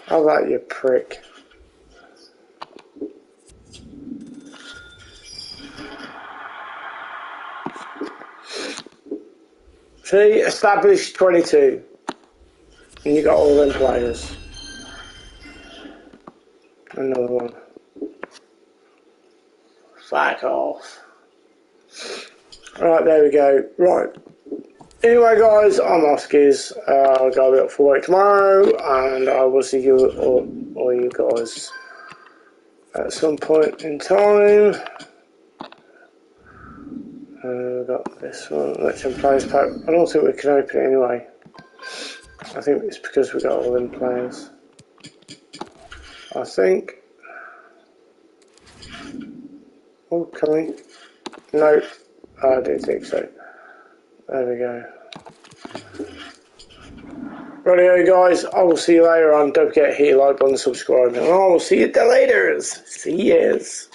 How about you, prick? See, established 22. And you got all them players. Another one. Fuck off. Right, there we go. Right. Anyway, guys, I'm Oskies. I'll go a bit for work tomorrow, and I will see you all you guys at some point in time. We've got this one, Legend Players Pack. I don't think we can open it anyway. I think it's because we got all them players. I think. Oh, can we? No, I don't think so. There we go. Rightio, guys, I will see you later on. Don't forget to hit your like button, subscribe, and I will see you later. See yous.